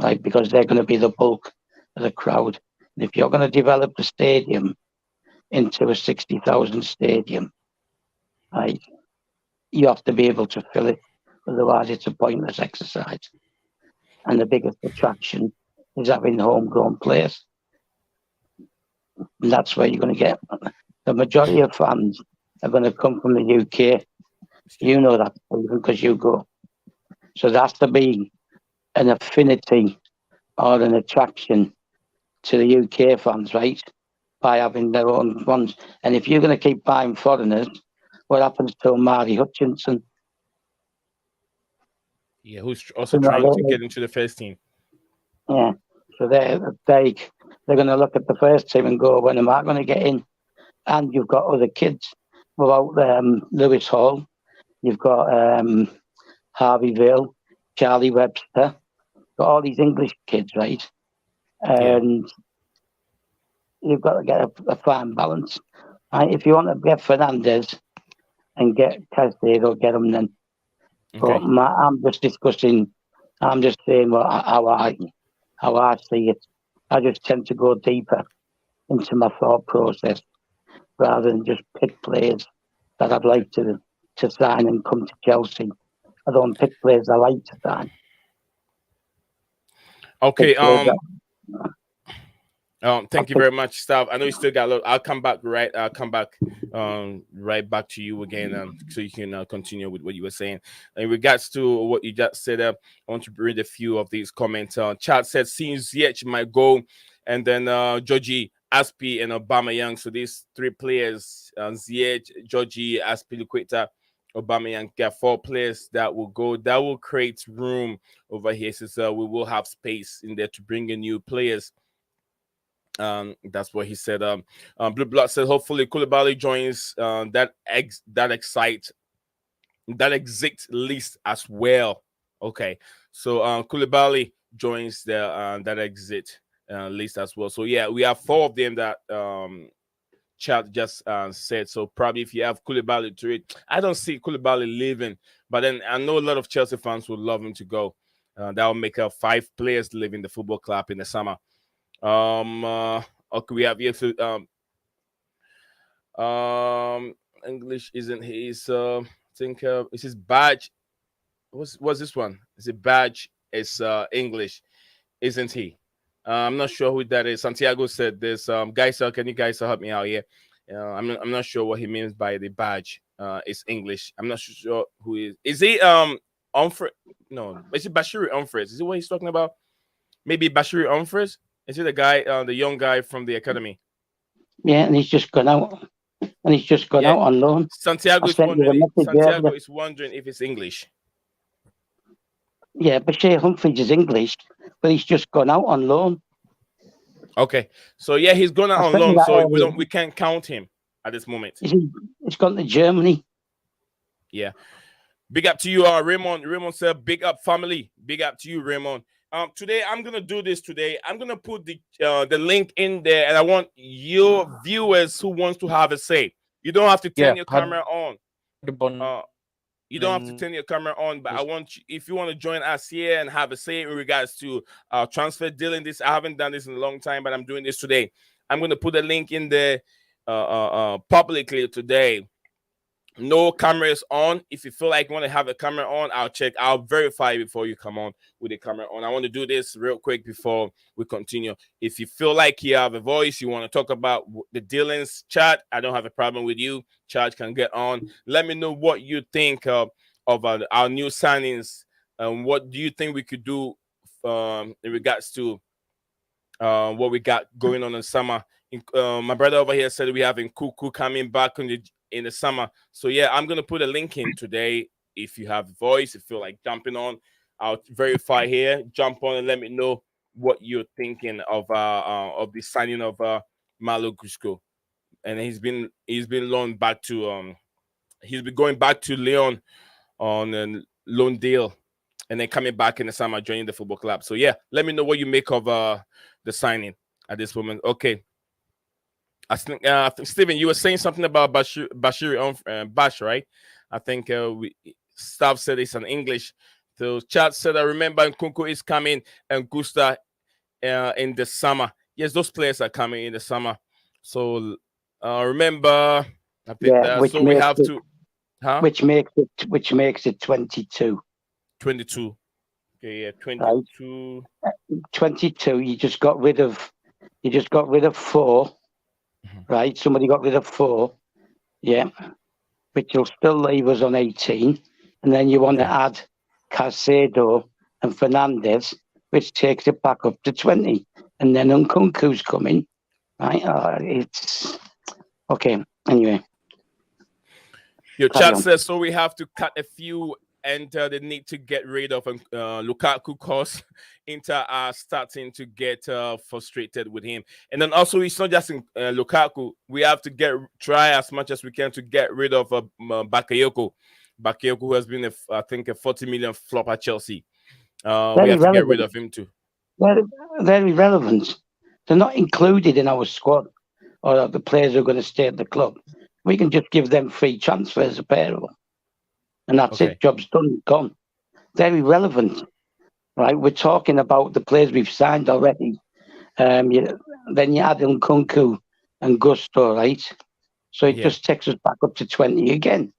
right? Because they're going to be the bulk of the crowd. And if you're going to develop the stadium into a 60,000 stadium, right, you have to be able to fill it. Otherwise, it's a pointless exercise. And the biggest attraction is having homegrown players. And that's where you're going to get the majority of fans are going to come from the UK. You know that because you go. So there has to be an affinity or an attraction to the UK fans, right? By having their own ones. And if you're going to keep buying foreigners, what happens to Mari Hutchinson? Yeah, who's also trying to get into the first team. Yeah. So they're going to look at the first team and go, when am I going to get in? And you've got other kids without Lewis Hall. You've got Harvey Vale, Charlie Webster, got all these English kids, right? And you've got to get a fine balance. Right? If you want to get Fernandez and get Caicedo, get them then. Okay. But I'm just discussing. I'm just saying how I see it. I just tend to go deeper into my thought process rather than just pick players that I'd like to sign and come to Chelsea. I don't pick players I like to sign. Okay. Thank you very much, Stav. I know you still got a lot. I'll come back right back to you again, so you can continue with what you were saying. In regards to what you just said, I want to read a few of these comments. Chad said, "Seeing Ziyech might go, and then Georgie, Aspie, and Aubameyang. So these 3 players, Ziyech, Georgie, Aspie, Luqueta, Aubameyang, get 4 players that will go. That will create room over here, so we will have space in there to bring in new players." That's what he said. Blue Blood said, hopefully Koulibaly joins that exit list as well. Okay, so Koulibaly joins that exit list as well. So yeah, we have 4 of them that Chad just said. So probably if you have Koulibaly to it, I don't see Koulibaly leaving, but then I know a lot of Chelsea fans would love him to go. That will make 5 players leaving the football club in the summer. Okay, we have here English isn't his I think it's his badge what's this one? Is it badge? It's English, isn't he? I'm not sure who that is. Santiago said this. Guys, can you guys help me out here? I'm not sure what he means by the badge. It's English. I'm not sure who is. Is he Umfred? No, is it Bashiri Umfres? Is it what he's talking about? Maybe Bashiri Umfres? Is it the guy, the young guy from the academy? Yeah, and he's just gone out. And he's just gone out on loan. Santiago is wondering if it's English. Yeah, Bashir Humphreys is English, but he's just gone out on loan. Okay, so yeah, he's gone out on loan, so we can't count him at this moment. He's gone to Germany. Yeah, big up to you, Raymond. Raymond said, "Big up, family. Big up to you, Raymond." Today I'm gonna do this. Today I'm gonna put the link in there, and I want your viewers who wants to have a say. You don't have to turn your camera on. You don't have to turn your camera on, but I want you, if you want to join us here and have a say in regards to transfer dealing this. I haven't done this in a long time, but I'm doing this today. I'm going to put a link in there publicly today. No cameras on. If you feel like you want to have a camera on, I'll verify before you come on with the camera on. I want to do this real quick before we continue. If you feel like you have a voice, you want to talk about the dealings, chat, I don't have a problem with you. Chat can get on. Let me know what you think of our new signings. What do you think we could do in regards to what we got going on in summer? My brother over here said we have Nkuku coming back in the summer. So yeah, I'm gonna put a link in today. If you have a voice, if you feel like jumping on, I'll verify here. Jump on and let me know what you're thinking of the signing of Malo Gusto. And he's been loaned back to he's been going back to Lyon on a loan deal, and then coming back in the summer joining the football club. So yeah, let me know what you make of the signing at this moment. Okay. I think Stephen, you were saying something about Bashiri Bash, right? I think staff said it's in English. So chat said, I remember Nkunku is coming and Gusta in the summer. Yes, those players are coming in the summer. So remember, I think so we have to, which makes it 22. 22. Okay, yeah, 22. Right. 22. You just got rid of 4. Right, somebody got rid of 4, yeah, which will still leave us on 18, and then you want to add Caicedo and Fernandez, which takes it back up to 20, and then Nkunku's coming, right? It's okay. Anyway, your chat says so we have to cut a few, and they need to get rid of Lukaku cause Inter are starting to get frustrated with him. And then also it's not just in Lukaku. We have to try as much as we can to get rid of Bakayoko. Bakayoko, who has been I think a 40 million flop at Chelsea. We have to get rid of him too. They're irrelevant. They're not included in our squad or the players who are going to stay at the club. We can just give them free transfers, a pair of them. And that's it. Job's done, gone. They're irrelevant, right? We're talking about the players we've signed already. Then you add Nkunku and Gusto, right? So it just takes us back up to 20 again.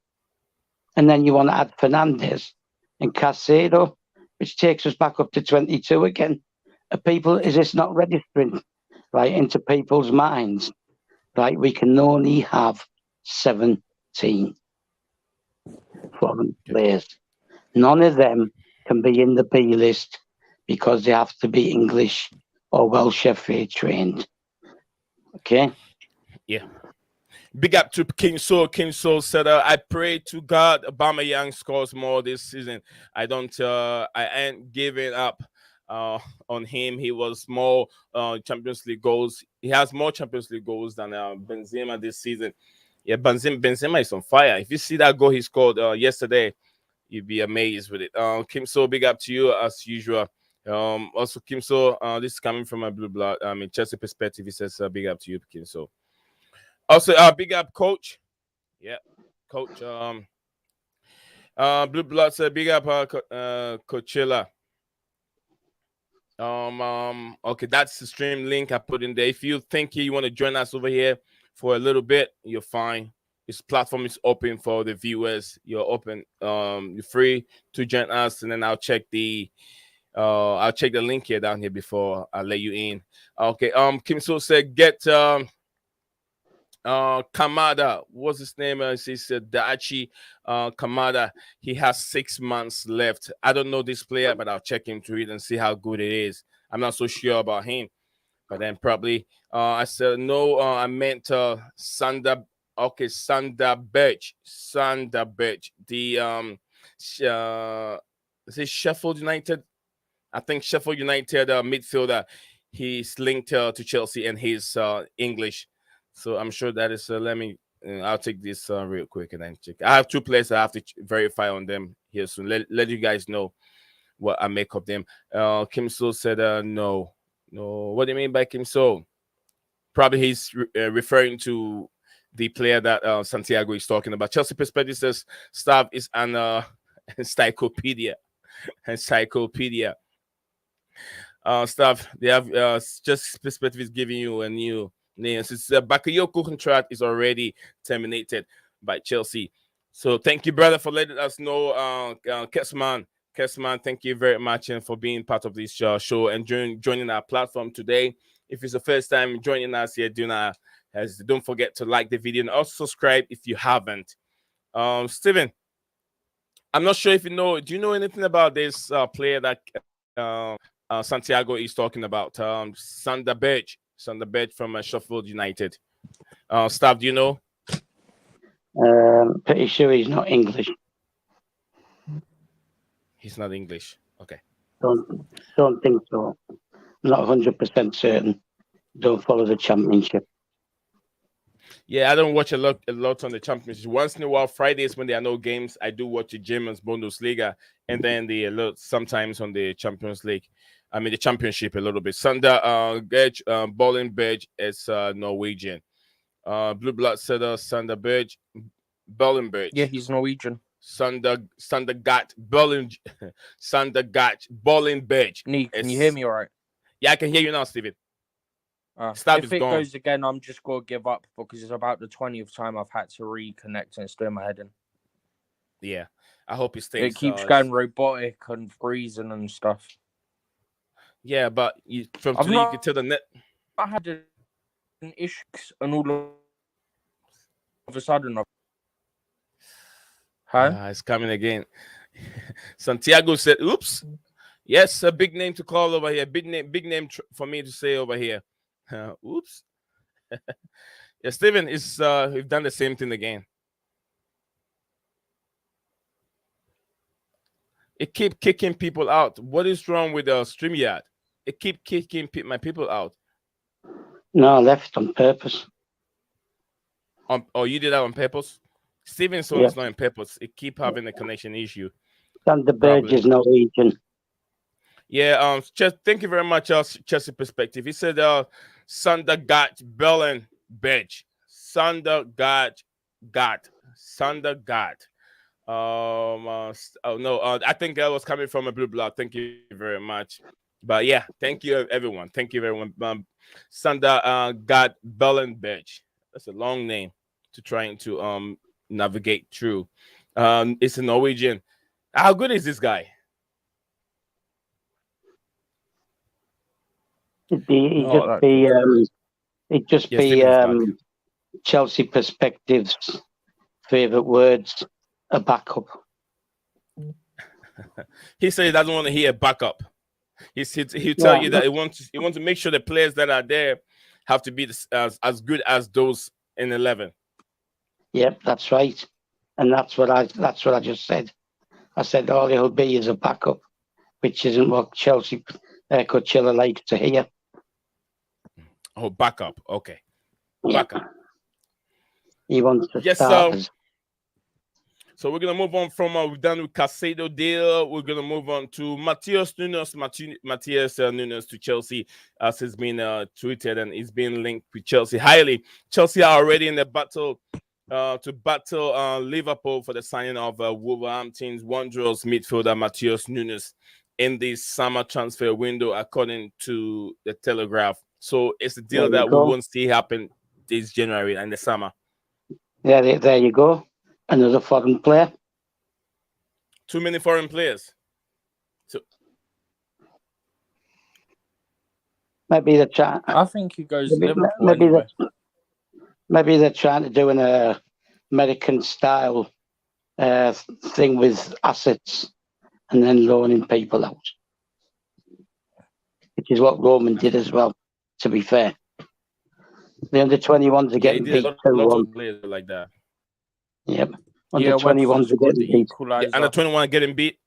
And then you want to add Fernandez and Caicedo, which takes us back up to 22 again. Is this not registering, right, into people's minds, right? We can only have 17 foreign players. None of them can be in the B list because they have to be English or Welsh FA trained. Okay? Yeah. Big up to King Soul. King Soul said, I pray to God Aubameyang scores more this season. I ain't giving up on him. He was more Champions League goals. He has more Champions League goals than Benzema this season. Yeah, Benzema is on fire. If you see that goal he scored yesterday, you'd be amazed with it. Kim So, big up to you as usual. Also, Kim So, this is coming from my blue blood. In Chelsea perspective, he says, big up to you, Kim So. Also, big up, Coach. Yeah, Coach. Blue blood said, big up, Coachella. Okay, that's the stream link I put in there. If you think you want to join us over here for a little bit, you're fine. This platform is open for the viewers. You're open. You're free to join us, and then I'll check the link here down here before I let you in. Okay. Kim So said get Kamada. What's his name? He says Daichi Kamada. He has 6 months left. I don't know this player, but I'll check him to read and see how good it is. I'm not so sure about him, but then probably I said no. I meant Sander. Okay, Sander Birch. The is it Sheffield United? I think Sheffield United midfielder. He's linked to Chelsea and he's English. So I'm sure that is. I'll take this real quick and then check. I have 2 players I have to verify on them here soon. Let you guys know what I make of them. Kim So said no. What do you mean by Kim So? Probably he's referring to the player that Santiago is talking about. Chelsea Perspective says staff is an encyclopedia. Encyclopedia. Staff, they have just Perspective is giving you a new name. Since Bakayoko contract is already terminated by Chelsea. So thank you, brother, for letting us know. Kesman, thank you very much and for being part of this show and joining our platform today. If it's the first time joining us here, don't forget to like the video and also subscribe if you haven't. Steven, I'm not sure if you know. Do you know anything about this player that Santiago is talking about? Sander Birch from Sheffield United. Staff, do you know? Pretty sure he's not English. He's not English. Okay. Don't think so. Not 100% certain. Don't follow the Championship. Yeah, I don't watch a lot on the Championship. Once in a while, Fridays when there are no games, I do watch the Germans Bundesliga, and then sometimes on the Champions League. I mean the Championship a little bit. Sander Bollenberg is Norwegian. Blue Blood said Sander Bollenberg. Yeah, he's Norwegian. Sander Gat Bollenberg. Nick, can you hear me all right? Yeah, I can hear you now, Steven. If it goes again, I'm just going to give up because it's about the 20th time I've had to reconnect and it's doing my head in. Yeah, I hope it stays. It keeps going robotic and freezing and stuff. Yeah, but from today you can tell the net. I had an issue and all of a sudden. It's coming again. Santiago said, oops. Yes, a big name to call over here. Big name for me to say over here. Oops. Yeah, Steven, we've done the same thing again. It keep kicking people out. What is wrong with StreamYard? It keep kicking my people out. No, I left on purpose. You did that on purpose? Steven's one is not on purpose. It keep having a connection issue. Sander Birch is Norwegian. Yeah, thank you very much, Chelsea Perspective. He said Sander Gat Bollenberg. Sander Gat. I think that was coming from a blue blood. Thank you very much. But yeah, thank you everyone. Thank you everyone. Sander Gat Bollenberg. That's a long name to trying to navigate through. It's a Norwegian. How good is this guy? It'd just be Chelsea Perspective's favourite words, a backup. He said he doesn't want to hear backup. He'll tell you that he wants to make sure the players that are there have to be as good as those in 11. Yep, that's right, and that's what I just said. I said all he'll be is a backup, which isn't what Chelsea Coachella likes to hear. Oh, backup. Okay. Backup. He wants to start. So we're going to move on from we're done with Caicedo deal. We're going to move on to Matheus Nunes to Chelsea, as has been tweeted, and he's been linked with Chelsea highly. Chelsea are already in the battle to battle Liverpool for the signing of Wolverhampton's Wanderers midfielder Matheus Nunes in the summer transfer window, according to the Telegraph. So it's a deal that we won't see happen this January and the summer. Yeah, there you go. Another foreign player. Too many foreign players. So Maybe they're trying. I think he goes Liverpool Maybe they're trying to do an American style thing with assets and then loaning people out, which is what Roman did as well. To be fair, the under-21s are getting beat 2-1. Of players like that. Yep, under-21s are getting beat. Under-21 getting beat.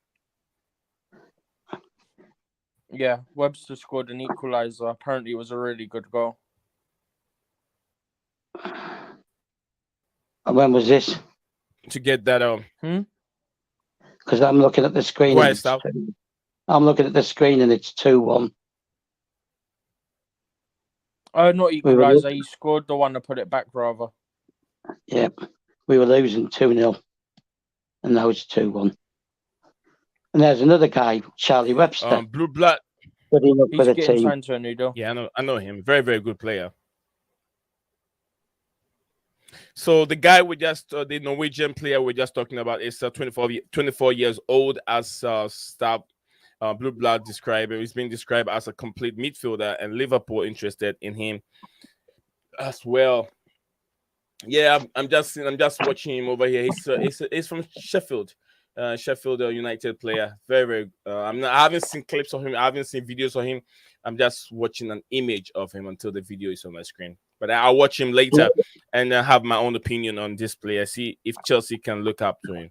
Yeah, Webster scored an equaliser. Apparently, it was a really good goal. And when was this? To get that Because I'm looking at the screen. I'm looking at the screen and it's 2-1. Not equaliser. He scored the one to put it back, rather. Yep, we were losing 2-0, and now it's 2-1. And there's another guy, Charlie Webster. Blue blood. He's getting signed to a new deal. Yeah, I know him. Very, very good player. So the guy the Norwegian player we're just talking about is 24 years old, as Stab Blue Blood described. He's been described as a complete midfielder, and Liverpool interested in him as well. Yeah, I'm just watching him over here. He's from Sheffield. Sheffield United player. Very, very. I haven't seen clips of him. I haven't seen videos of him. I'm just watching an image of him until the video is on my screen. But I'll watch him later and have my own opinion on this player. See if Chelsea can look up to him.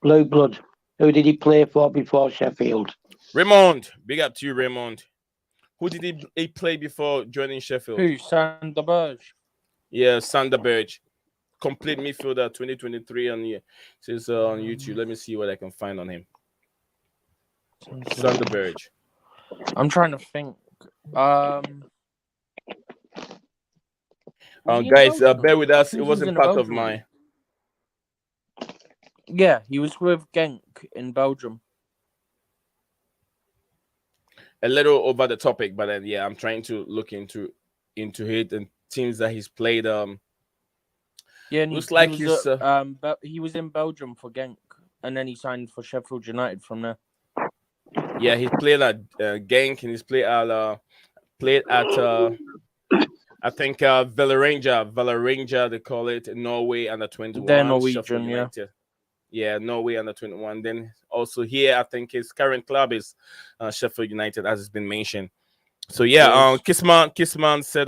Blue blood. Who did he play for before Sheffield? Raymond. Big up to you, Raymond. Who did he play before joining Sheffield? Who? Sanderberg. Yeah, Sanderberg. Complete midfielder 2023 on YouTube. Let me see what I can find on him. Sanderberg. I'm trying to think. Guys, bear with us. It wasn't part of my. Yeah, he was with Genk in Belgium. A little over the topic, but then I'm trying to look into it and teams that he's played. Yeah, and looks like he was in Belgium for Genk, and then he signed for Sheffield United from there. Yeah, he played at Genk, and he's played at I think Valerenga they call it, Norway under 21. They're Norwegian, yeah. Yeah, Norway under 21. Then also here, I think his current club is Sheffield United, as has been mentioned. So yeah, Kissman said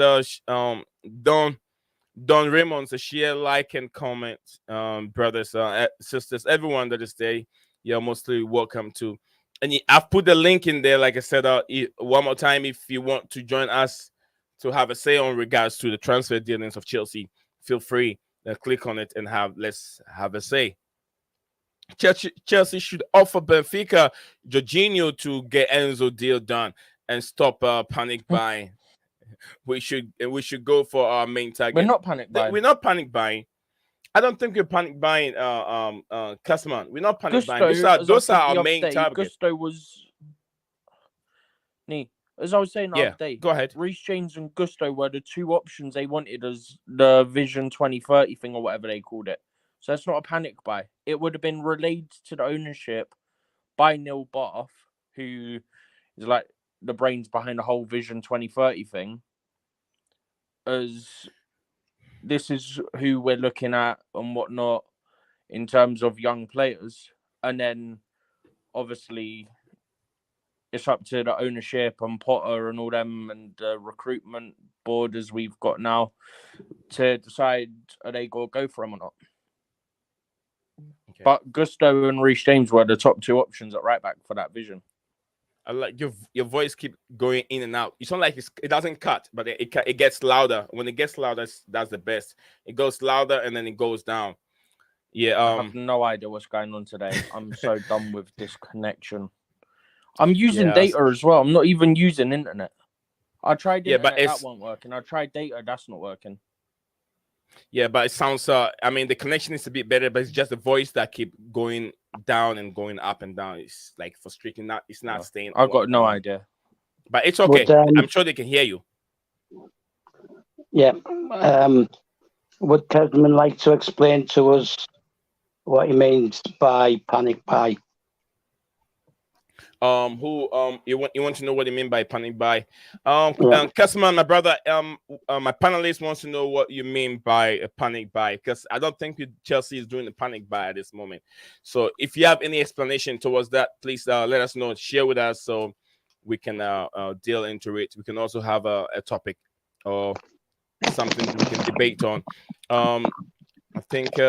Don Raymond says share, like, and comment, brothers, sisters, everyone that is there. You're mostly welcome to. And I've put the link in there, like I said, one more time, if you want to join us to have a say on regards to the transfer dealings of Chelsea, feel free to click on it and let's have a say. Chelsea should offer Benfica Jorginho to get Enzo deal done and stop panic buying. We should go for our main target. We're not panic buying. We're not panic buying. I don't think we're panic buying. Customer, we're not panic buying. Those are our main targets. Gusto was. As I was saying the other day, go ahead. Reece James and Gusto were the two options they wanted as the Vision 2030 thing or whatever they called it. So that's not a panic buy. It would have been relayed to the ownership by Neil Bath, who is like the brains behind the whole Vision 2030 thing, as this is who we're looking at and whatnot in terms of young players. And then obviously it's up to the ownership and Potter and all them and the recruitment board as we've got now to decide are they going to go for him or not. Okay. But Gusto and Reece James were the top two options at right back for that Vision. I like your voice keep going in and out. It's not like it doesn't cut, but it gets louder. When it gets louder, that's the best. It goes louder and then it goes down. Yeah. I have no idea what's going on today. I'm so done with this connection. I'm using data as well. I'm not even using internet. I tried internet, that won't work, and I tried data, that's not working. Yeah, but it sounds. I mean, the connection is a bit better, but it's just the voice that keep going down and going up and down. It's like frustrating. It's not staying. I've got no idea, but it's okay. I'm sure they can hear you. Yeah. Would Tesman like to explain to us what he means by panic buy? You want to know what you mean by panic buy? Yeah. Customer, my brother, my panelist wants to know what you mean by a panic buy, because I don't think Chelsea is doing a panic buy at this moment. So if you have any explanation towards that, please let us know, share with us, so we can deal into it. We can also have a topic or something we can debate on. I think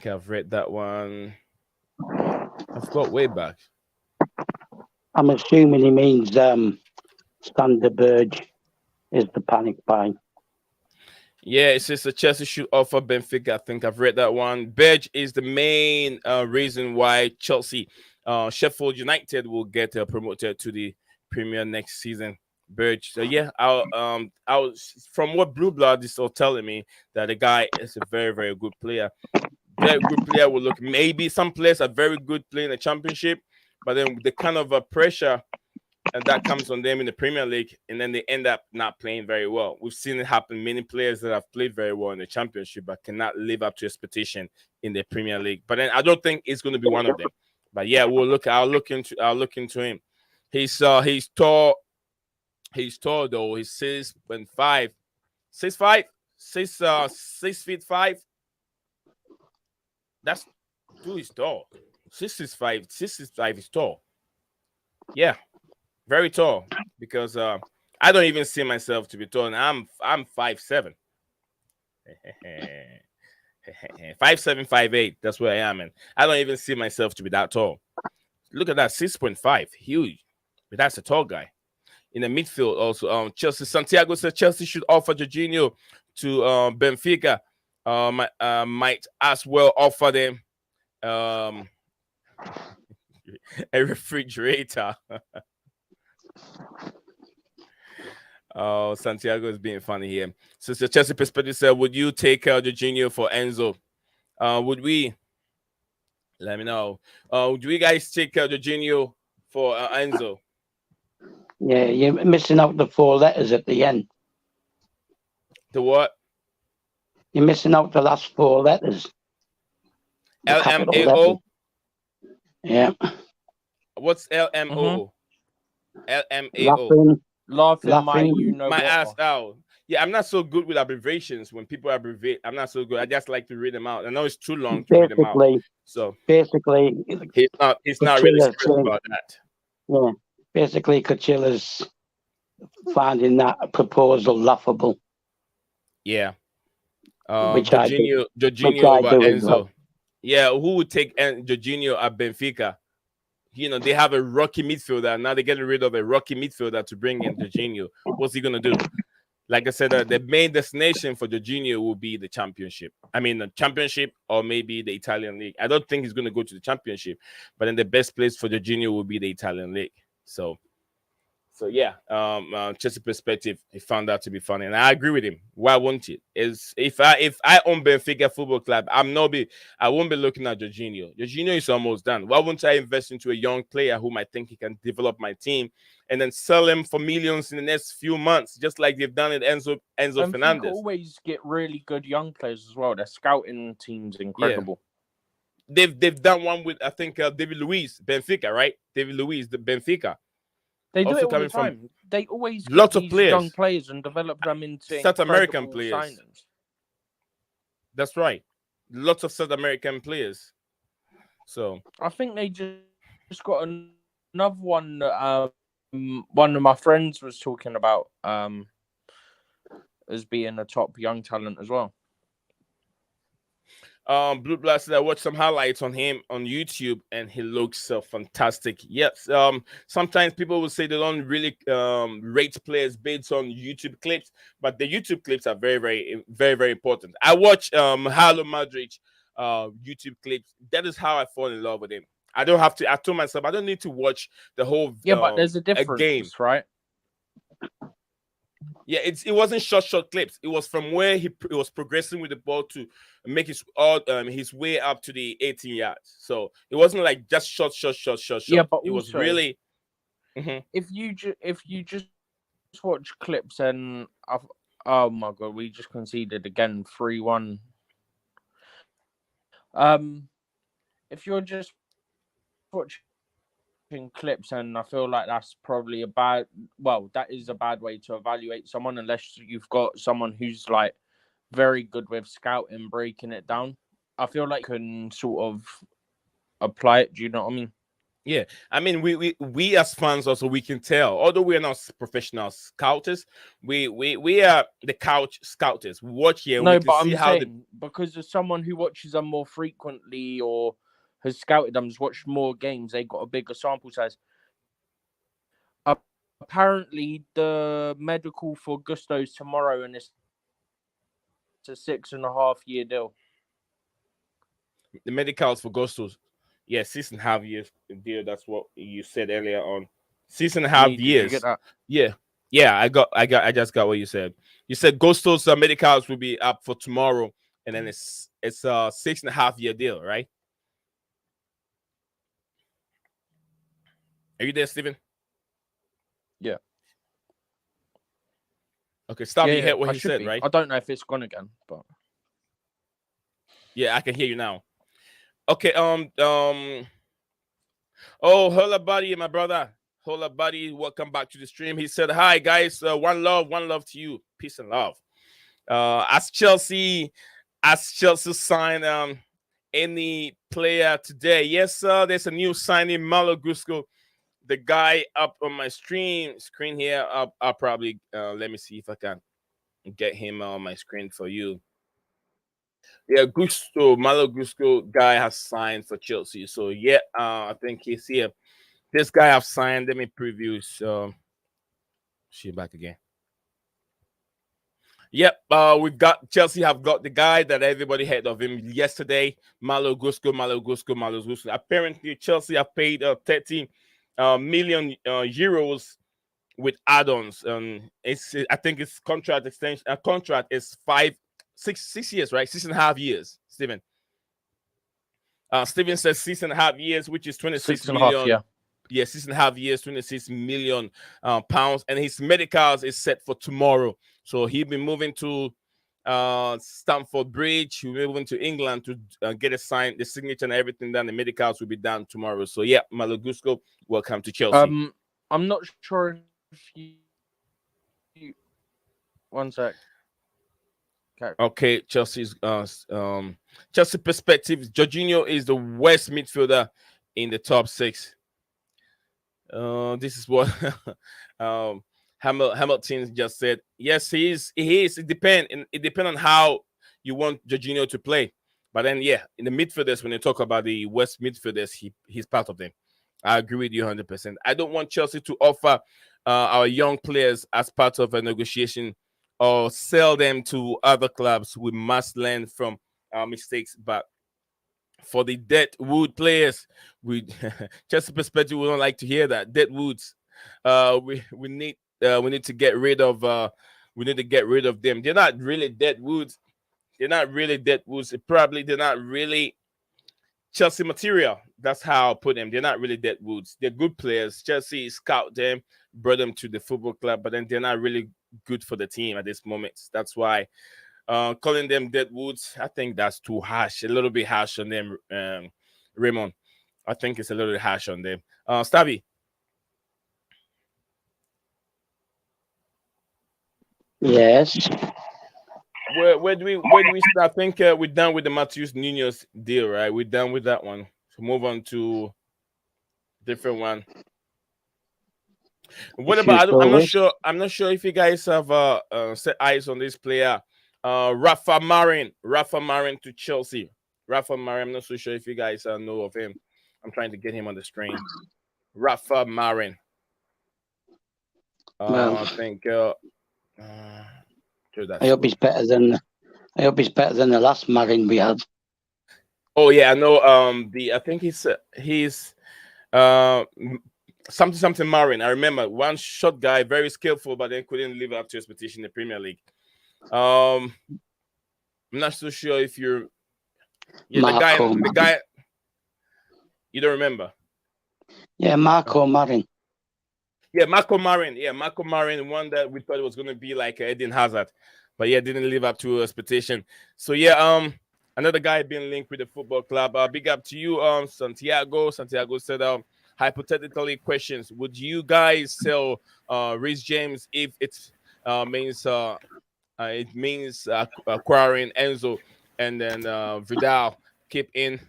I've read that one. I've got way back. I'm assuming he means Standard Burge is the panic buy. Yeah, it says the Chelsea should offer Benfica. I think I've read that one. Burge is the main reason why Chelsea, Sheffield United will get promoted to the Premier next season. Burge. So yeah, I was from what Blue Blood is all telling me, that the guy is a very, very good player. Very good player will look. Maybe some players are very good playing the Championship, but then the kind of pressure and that comes on them in the Premier League, and then they end up not playing very well. We've seen it happen. Many players that have played very well in the Championship but cannot live up to expectation in the Premier League. But then I don't think it's going to be one of them. But yeah, I'll look into him. He's tall. He's tall though. He's 6'5", 6'5". That's dude is tall. 6'5" is tall. Yeah, very tall. Because I don't even see myself to be tall. And I'm 5'7". 5'7", 5'8". That's where I am, and I don't even see myself to be that tall. Look at that, 6.5, huge. But that's a tall guy. In the midfield, also, Chelsea. Santiago says Chelsea should offer Jorginho to Benfica. Might as well offer them a refrigerator. Oh, Santiago is being funny here. So, Chelsea perspective said, would you take Jorginho for Enzo? Would we? Let me know. Do you guys take Jorginho for Enzo? Yeah, you're missing out the 4 letters at the end. The what? You're missing out the last 4 letters. LMAO? Yeah. What's LMO? LMAO. Laughing. You know My what? ass out. Yeah, I'm not so good with abbreviations. When people abbreviate, I'm not so good. I just like to read them out. I know it's too long to read them out. So basically, he's not really stressed about that. Yeah, basically, Cachilla's finding that proposal laughable. Yeah. Jorginho over Enzo. Yeah, who would take Jorginho at Benfica? You know, they have a rocky midfielder. Now they're getting rid of a rocky midfielder to bring in Jorginho. What's he going to do? Like I said, the main destination for Jorginho will be the Championship. I mean, the Championship or maybe the Italian League. I don't think he's going to go to the Championship, but then the best place for Jorginho will be the Italian League. So yeah, Chelsea perspective, he found that to be funny, and I agree with him. Why won't it? Is if I own Benfica Football Club, I won't be looking at Jorginho. Jorginho is almost done. Why won't I invest into a young player whom I think he can develop my team, and then sell him for millions in the next few months, just like they've done it Enzo Fernandez. Always get really good young players as well. Their scouting team's incredible. Yeah. They've done one with, I think, David Luiz, Benfica, right? David Luiz, the Benfica. They do it all the time. They always get lots of players, young players, and develop them into South American players. Signings. That's right. Lots of South American players. So I think they just got another one that one of my friends was talking about as being a top young talent as well. Blue Blast said I watched some highlights on him on YouTube, and he looks fantastic. Yes. Sometimes people will say they don't really rate players based on YouTube clips, but the YouTube clips are very, very, very, very important. I watch Halo Madrid YouTube clips. That is how I fall in love with him. I don't have to. I told myself I don't need to watch the whole. Yeah, but there's a difference, game, right? Yeah, it wasn't short clips. It was from where he was progressing with the ball to make his way up to the 18 yards. So it wasn't like just short. Yeah, but it was really. If you just watch clips and oh my god, we just conceded again 3-1. If you're just watching clips, and I feel like that's probably that is a bad way to evaluate someone unless you've got someone who's like very good with scouting, breaking it down. I feel like you can sort of apply it. Do you know what I mean? Yeah, I mean, we as fans also, we can tell. Although we are not professional scouters, we are the couch scouters. We watch here. No, we can but see I'm how saying because of someone who watches them more frequently or has scouted them, has watched more games, they got a bigger sample size. Apparently, the medical for Gusto's tomorrow, and it's a 6.5-year deal. the medicals for Gustos. Yeah, 6.5 years deal. That's what you said earlier on. 6.5 years. Did you get that? Yeah. I just got what you said. You said Gustos medicals will be up for tomorrow, and then it's a 6.5 year deal, right? Are you there, Steven? Yeah. Okay, stop. Yeah, You heard what he said, be. right? I don't know if it's gone again, but yeah, I can hear you now. Okay. Oh, hola, buddy, my brother. Hola, buddy. Welcome back to the stream. He said, "Hi, guys. One love to you. Peace and love." As Chelsea signed any player today? Yes, sir. There's a new signing, Malo Gusto. The guy up on my screen here. I'll probably let me see if I can get him on my screen for you. Yeah, Malo Gusto guy has signed for Chelsea. So yeah, I think he's here. This guy have signed. Let me preview. So, see you back again. Yep, we've got Chelsea have got the guy that everybody heard of him yesterday, Malo Gusto. Apparently, Chelsea have paid 30 million euros with add-ons. I think its contract extension. Contract is 6 years, right? 6.5 years. Steven. Steven says 6.5 years, which is 26 million. Yeah. Yeah, 6.5 years, 26 million pounds, and his medicals is set for tomorrow. So he'll be moving to Stamford Bridge. He'll be moving to England to get a sign, the signature and everything done. The medicals will be done tomorrow. So yeah, Malo Gusto, welcome to Chelsea. I'm not sure if you... One sec. Okay, Chelsea's Chelsea perspective. Jorginho is the worst midfielder in the top 6. This is what Hamilton just said. Yes, he is. It depends on how you want Jorginho to play. But then, yeah, in the midfielders, when you talk about the West midfielders, he's part of them. I agree with you 100%. I don't want Chelsea to offer our young players as part of a negotiation or sell them to other clubs. We must learn from our mistakes. But for the dead wood players, we Chelsea perspective, we don't like to hear that. Dead woods. We need to get rid of them. They're not really dead woods. They're not really dead woods. They're not really Chelsea material. That's how I'll put them. They're not really dead woods. They're good players. Chelsea scout them, brought them to the football club, but then they're not really good for the team at this moment. That's why calling them dead woods, I think that's too harsh. A little bit harsh on them, Raymond. I think it's a little bit harsh on them. Stabby. Yes. Where do we start? I think we're done with the Matheus Nunes deal, right? We're done with that one. So move on to different one. What about? I'm not sure if you guys have set eyes on this player, Rafa Marin. Rafa Marin to Chelsea. Rafa Marin. I'm not so sure if you guys know of him. I'm trying to get him on the screen. Rafa Marin. I think. I hope he's better than the last Marin we had. Oh yeah, I know. I think he's something Marin. I remember one shot guy, very skillful, but then couldn't live up to expectation in the Premier League. I'm not so sure if you're the guy. You don't remember? Yeah, Marco Marin. Yeah, Marin. Yeah, Marin, one that we thought it was going to be like Eden Hazard, but yeah, didn't live up to expectation. So yeah, another guy being linked with the football club. Big up to you, Santiago. Santiago said, hypothetically questions: would you guys sell Reece James if it means acquiring Enzo and then Vidal keep in?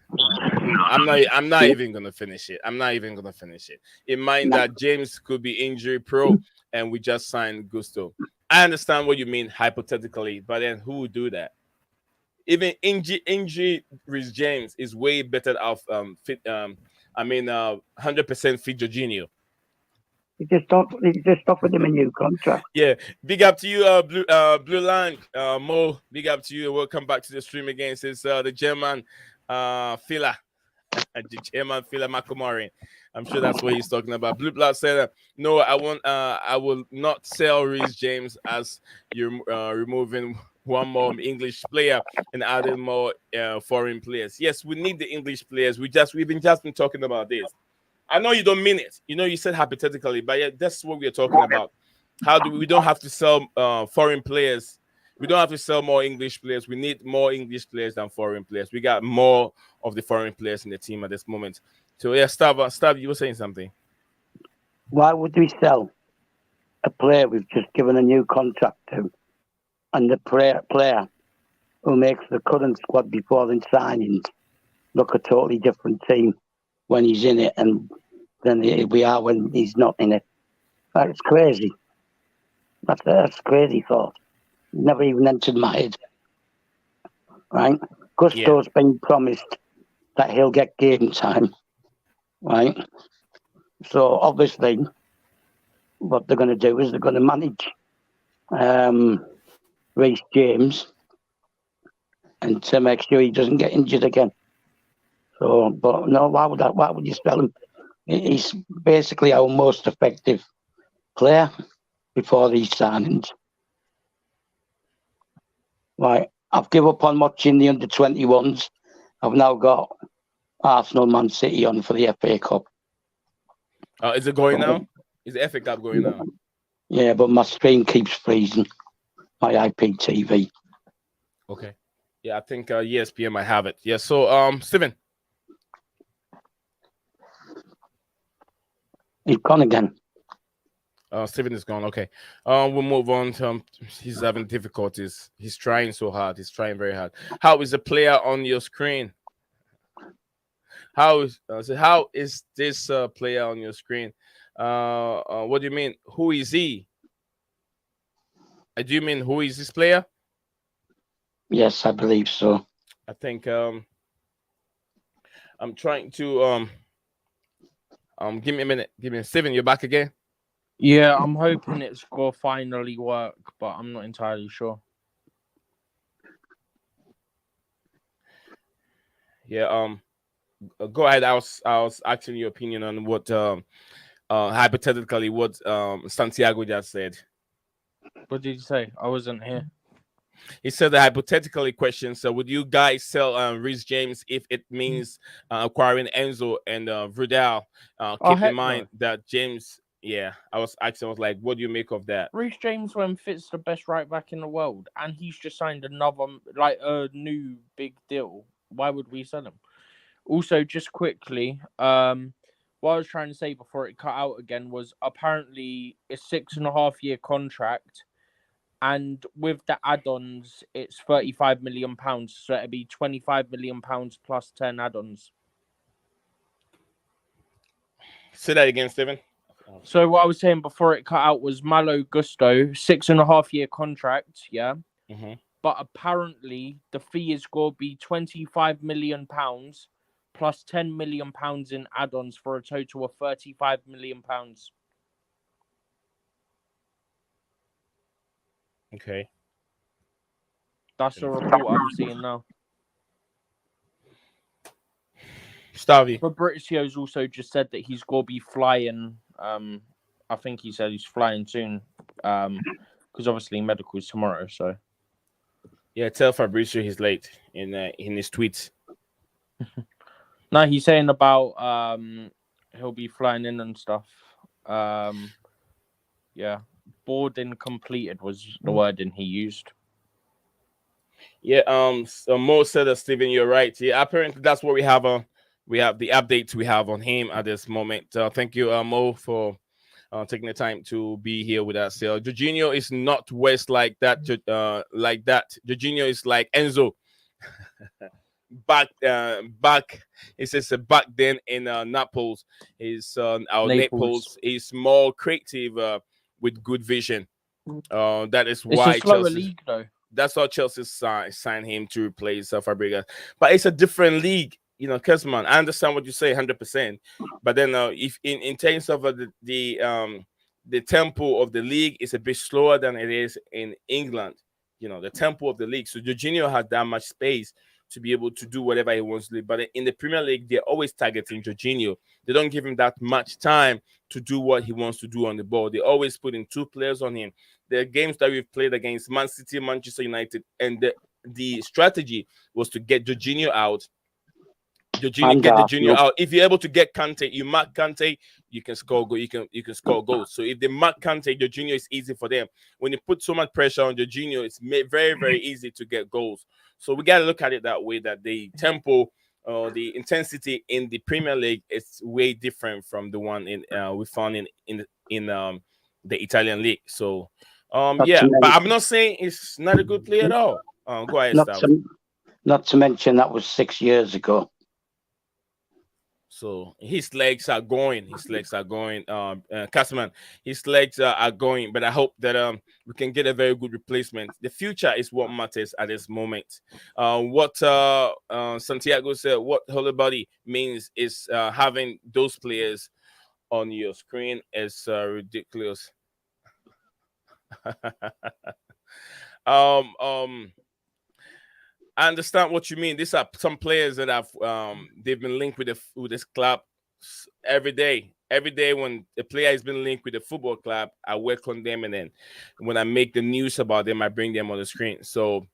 I'm not even gonna finish it. I'm not even gonna finish it. In mind that James could be injury pro and we just signed Gusto. I understand what you mean hypothetically, but then who would do that? Even injury Reece James is way better off fit 100% fit Jorginho. You just offered him a new contract. Yeah, big up to you, Blue Line, Mo. Big up to you. Welcome back to the stream again. Since the German filler, the German filler Makomari. I'm sure that's what he's talking about. Blue Blood said, "No, I will not sell Reece James as you're removing one more English player and adding more foreign players. Yes, we need the English players. We've been talking about this. I know you don't mean it. You know, you said hypothetically, but yeah, that's what we're talking about. We don't have to sell foreign players. We don't have to sell more English players. We need more English players than foreign players. We got more of the foreign players in the team at this moment. So yeah, Stav, you were saying something. Why would we sell a player we've just given a new contract to, and the player who makes the current squad before the signings look a totally different team when he's in it and than we are when he's not in it? That's crazy. That's crazy thought. Never even entered my head. Right? Gusto's been promised that he'll get game time. Right? So obviously, what they're going to do is they're going to manage Reece James and to make sure he doesn't get injured again. So, but no, why would you sell him? He's basically our most effective player before these signings. Right, I've given up on watching the under-21s. I've now got Arsenal, Man City on for the FA Cup. Is it going now? Is the FA Cup going now? Yeah, but my screen keeps freezing. My IPTV. Okay. Yeah, I think ESPN might have it. Yeah. So, Steven. He's gone again. Steven is gone. Okay. We'll move on to he's having difficulties. He's trying so hard. He's trying very hard. How is the player on your screen? How is this player on your screen? What do you mean? Who is he? Do you mean who is this player? Yes, I believe so. I think I'm trying to give me a minute. Steven, you're back again? Yeah, I'm hoping it's going to finally work, but I'm not entirely sure. Yeah, go ahead. I was asking your opinion on what hypothetically what Santiago just said. What did you say? I wasn't here. He said the hypothetically question. So, would you guys sell Reece James if it means acquiring Enzo and Vidal? Keep in mind that James. Yeah, I was like, what do you make of that? Reece James, when fits the best right back in the world, and he's just signed a new big deal. Why would we sell him? Also, just quickly, what I was trying to say before it cut out again was apparently a 6.5-year contract. And with the add-ons, it's £35 million. So it'd be £25 million plus 10 add-ons. Say that again, Steven. So what I was saying before it cut out was Malo Gusto, 6.5-year contract, yeah? Mm-hmm. But apparently the fee is going to be £25 million plus £10 million in add-ons for a total of £35 million. Okay. That's the report I'm seeing now. Stavi. Fabrizio's also just said that he's going to be flying. I think he said he's flying soon. Because obviously medical is tomorrow. So yeah, tell Fabrizio he's late in his tweets. No, he's saying about he'll be flying in and stuff. Yeah, boarding completed was the wording he used. Yeah, so Mo said that Steven, you're right. Yeah, apparently that's what we have on. We have the updates we have on him at this moment. Thank you, Mo, for taking the time to be here with us. Jorginho is not West like that. Like that. Jorginho is like Enzo. Back. It says back then in Naples. Is our Naples is more creative with good vision. That is It's why a slower Chelsea. league, though. That's why Chelsea signed him to replace Fabregas. But it's a different league, you know. Kesman, I understand what you say, 100%. But then, if in terms of the tempo of the league is a bit slower than it is in England, you know, the tempo of the league. So Jorginho has that much space to be able to do whatever he wants to do. But in the Premier League, they're always targeting Jorginho. They don't give him that much time to do what he wants to do on the ball. They always put in 2 players on him. The games that we've played against Man City, Manchester United, and the strategy was to get Jorginho out. Get Jorginho out. If you're able to get Kante, you mark Kante, you can score goal. You can score goals. So if they mark Kante, Jorginho is easy for them. When you put so much pressure on Jorginho, it's very, very easy to get goals. So we got to look at it that way. That the tempo, the intensity in the Premier League is way different from the one we found in the Italian league. So yeah, but I'm not saying it's not a good player at all. Go ahead, not to mention that was 6 years ago. So his legs are going. Castman, his legs are going. But I hope that we can get a very good replacement. The future is what matters at this moment. What Santiago said, what Holy Body means is having those players on your screen is ridiculous. I understand what you mean. These are some players that have they've been linked with this club every day. Every day when a player has been linked with a football club, I work on them, and then when I make the news about them, I bring them on the screen. So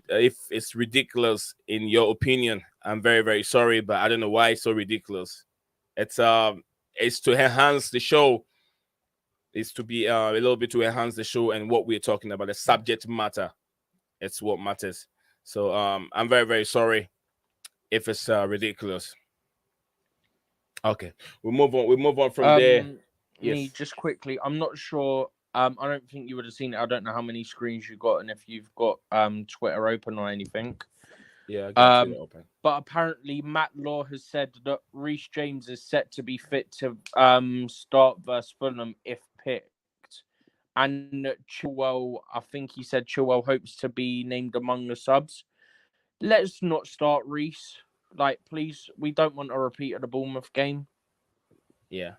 if it's ridiculous in your opinion, I'm very, very sorry, but I don't know why it's so ridiculous. It's to enhance the show. It's to be a little bit to enhance the show and what we're talking about, the subject matter. It's what matters. So I'm very, very sorry if it's ridiculous. Okay, we'll move on from there. Me, just quickly, I'm not sure. I don't think you would have seen it. I don't know how many screens you got and if you've got Twitter open or anything. Yeah, I got Twitter open. But apparently Matt Law has said that Reece James is set to be fit to start versus Fulham if picked. And Chilwell, I think he said Chilwell hopes to be named among the subs. Let's not start Reece. Like, please, we don't want a repeat of the Bournemouth game. Yeah.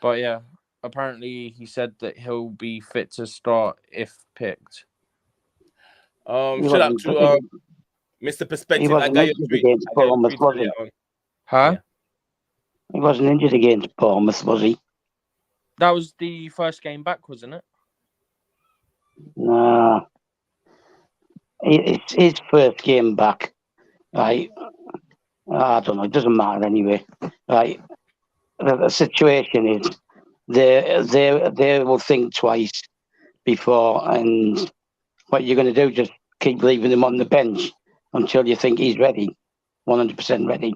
But yeah, apparently he said that he'll be fit to start if picked. Shout out to Mr. Perspective. I got your tweet. Huh? Yeah. He wasn't injured against Bournemouth, was he? That was the first game back, wasn't it? No. It's his first game back. Right. I don't know. It doesn't matter anyway. Right. The situation is they will think twice before, and what you're going to do, just keep leaving him on the bench until you think he's ready, 100% ready.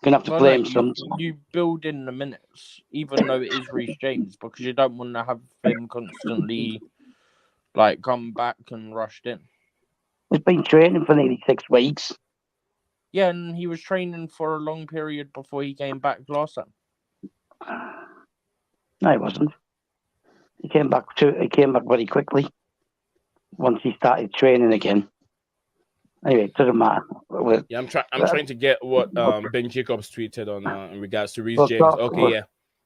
You're going to have to play him some. You build in the minutes, even though it is Reece James, because you don't want to have him constantly come back and rushed in. He's been training for nearly 6 weeks. Yeah, and he was training for a long period before he came back last time. No, he wasn't. He came back very quickly once he started training again. Anyway, it doesn't matter. Yeah, I'm trying to get what Ben Jacobs tweeted on in regards to Reece James.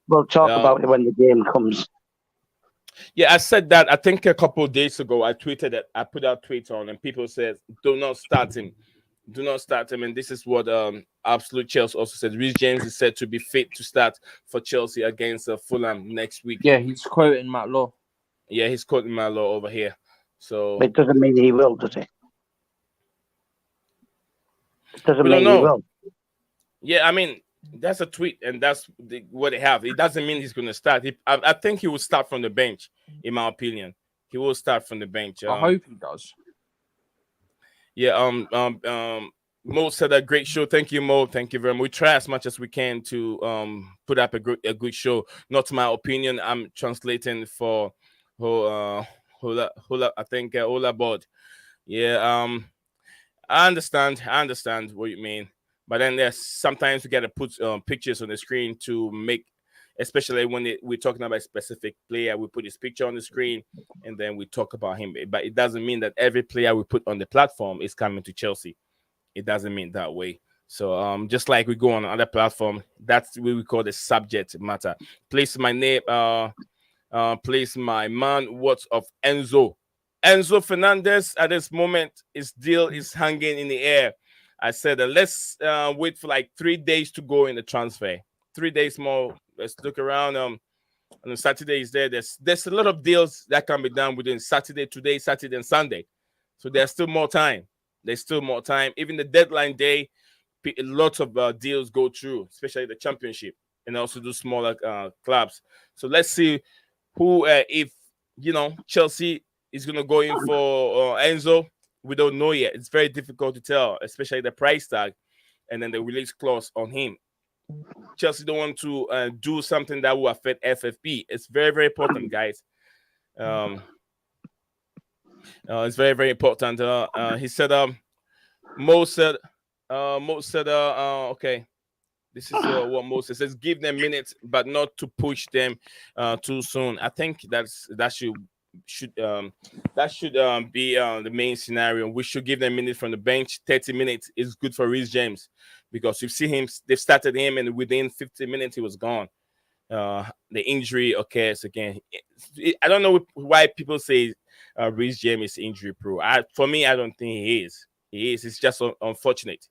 We'll talk about it when the game comes. Yeah, I said that I think a couple of days ago. I tweeted it. I put out tweets on, and people said, "Do not start him. Do not start him." And this is what Absolute Chelsea also said. Reece James is said to be fit to start for Chelsea against Fulham next week. Yeah, he's quoting Matt Law. Yeah, he's quoting Matt Law over here. So it doesn't mean he will, does it? It doesn't mean he will. Yeah, I mean, That's a tweet, and that's what they have. It doesn't mean he's going to start. I think he will start from the bench, in my opinion. He will start from the bench. I hope he does. Yeah. Mo said a great show. Thank you, Mo. Thank you very much. We try as much as we can to put up a good show. Not my opinion. I'm translating for Hula. I think Ola Bod. Yeah. I understand what you mean. But then there's sometimes we gotta put pictures on the screen to make, especially when we're talking about a specific player, we put his picture on the screen and then we talk about him. But it doesn't mean that every player we put on the platform is coming to Chelsea. It doesn't mean that way. So just like we go on other platform, that's what we call the subject matter. Place my name, place my man. What's of Enzo? Enzo Fernandez at this moment, his deal is hanging in the air. I said, let's wait for like 3 days to go in the transfer. 3 days more. Let's look around. On the Saturday is there. There's a lot of deals that can be done within Saturday, today, Saturday, and Sunday. So there's still more time. There's still more time. Even the deadline day, a lot of deals go through, especially the championship, and also do smaller clubs. So let's see who, if Chelsea is going to go in for Enzo. We don't know yet. It's very difficult to tell, especially the price tag and then the release clause on him. Chelsea don't want to do something that will affect FFP. It's very, very important, guys. It's very, very important. He said, Mo said, okay. This is what Moses says. Give them minutes, but not to push them too soon. I think that should be the main scenario. We should give them minutes from the bench. 30 minutes is good for Reece James because you see him. They've started him, and within 50 minutes he was gone. The injury occurs again. I don't know why people say Reece James is injury proof. For me, I don't think he is. It's just unfortunate.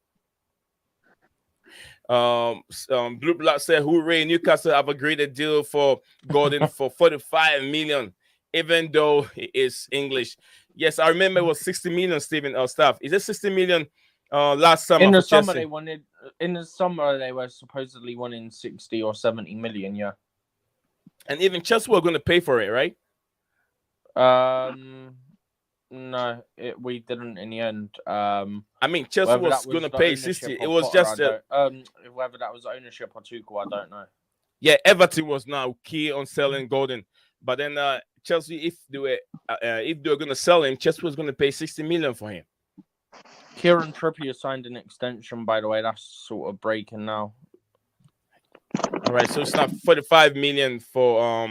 Blue Blood said, "Hooray! Newcastle have agreed a deal for Gordon for 45 million, even though it is English." Yes, I remember it was 60 million. Stephen, staff. Is it 60 million? Last summer in the for summer Chelsea? they wanted. In the summer they were supposedly wanting 60 or 70 million. Yeah, and even Chelsea were going to pay for it, right? No, we didn't in the end. I mean, Chelsea was going to pay 60. It was just whether that was ownership or Tuchel, I don't know. Yeah, Everton was now key on selling Gordon, but then Chelsea, if they were going to sell him, Chelsea was going to pay 60 million for him. Kieran Trippier signed an extension, by the way. That's sort of breaking now. All right, so it's not 45 million for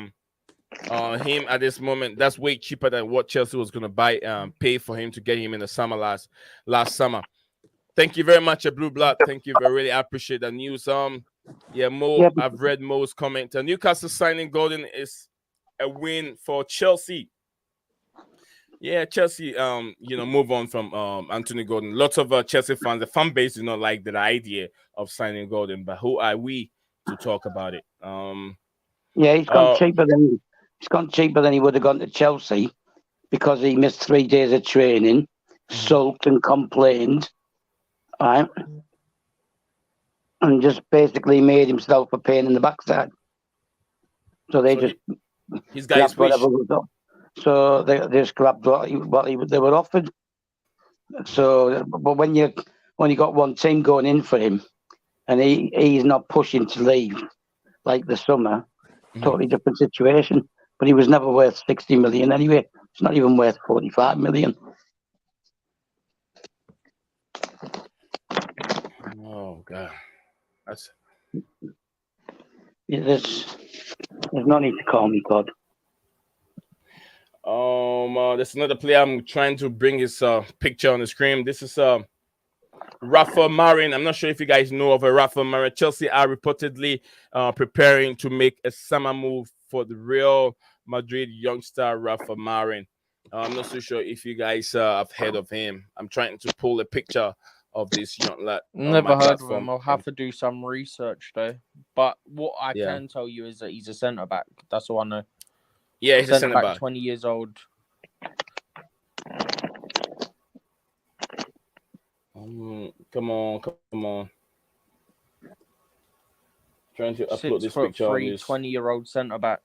him at this moment. That's way cheaper than what Chelsea was going to pay for him to get him in the summer last summer. Thank you very much, Blue Blood. Thank you. I really appreciate the news. Yeah, Mo. Yeah, I've read Mo's comment. Newcastle signing Gordon is a win for Chelsea. Yeah, Chelsea. Move on from Anthony Gordon. Lots of Chelsea fans, the fan base, do not like the idea of signing Gordon. But who are we to talk about it? Yeah, he's gone cheaper than. He's gone cheaper than he would have gone to Chelsea because he missed 3 days of training, sulked and complained, right? And just basically made himself a pain in the backside. So he's got his whatever was up. So they just grabbed what they were offered. So, but when you got one team going in for him, and he's not pushing to leave like the summer, totally different situation. But he was never worth 60 million anyway. It's not even worth 45 million. Oh God, there's no need to call me God. There's another player. I'm trying to bring his picture on the screen. This is Rafa Marin. I'm not sure if you guys know of a Rafa Marin. Chelsea are reportedly preparing to make a summer move for the Real Madrid youngster Rafa Marin. I'm not so sure if you guys have heard of him. I'm trying to pull a picture of this young lad. Never heard of him. I'll have to do some research though. But what I can tell you is that he's a centre back. That's all I know. Yeah, he's a centre back. 20 years old. Come on. Trying to upload this 6'3", picture on this. 20-year-old centre back.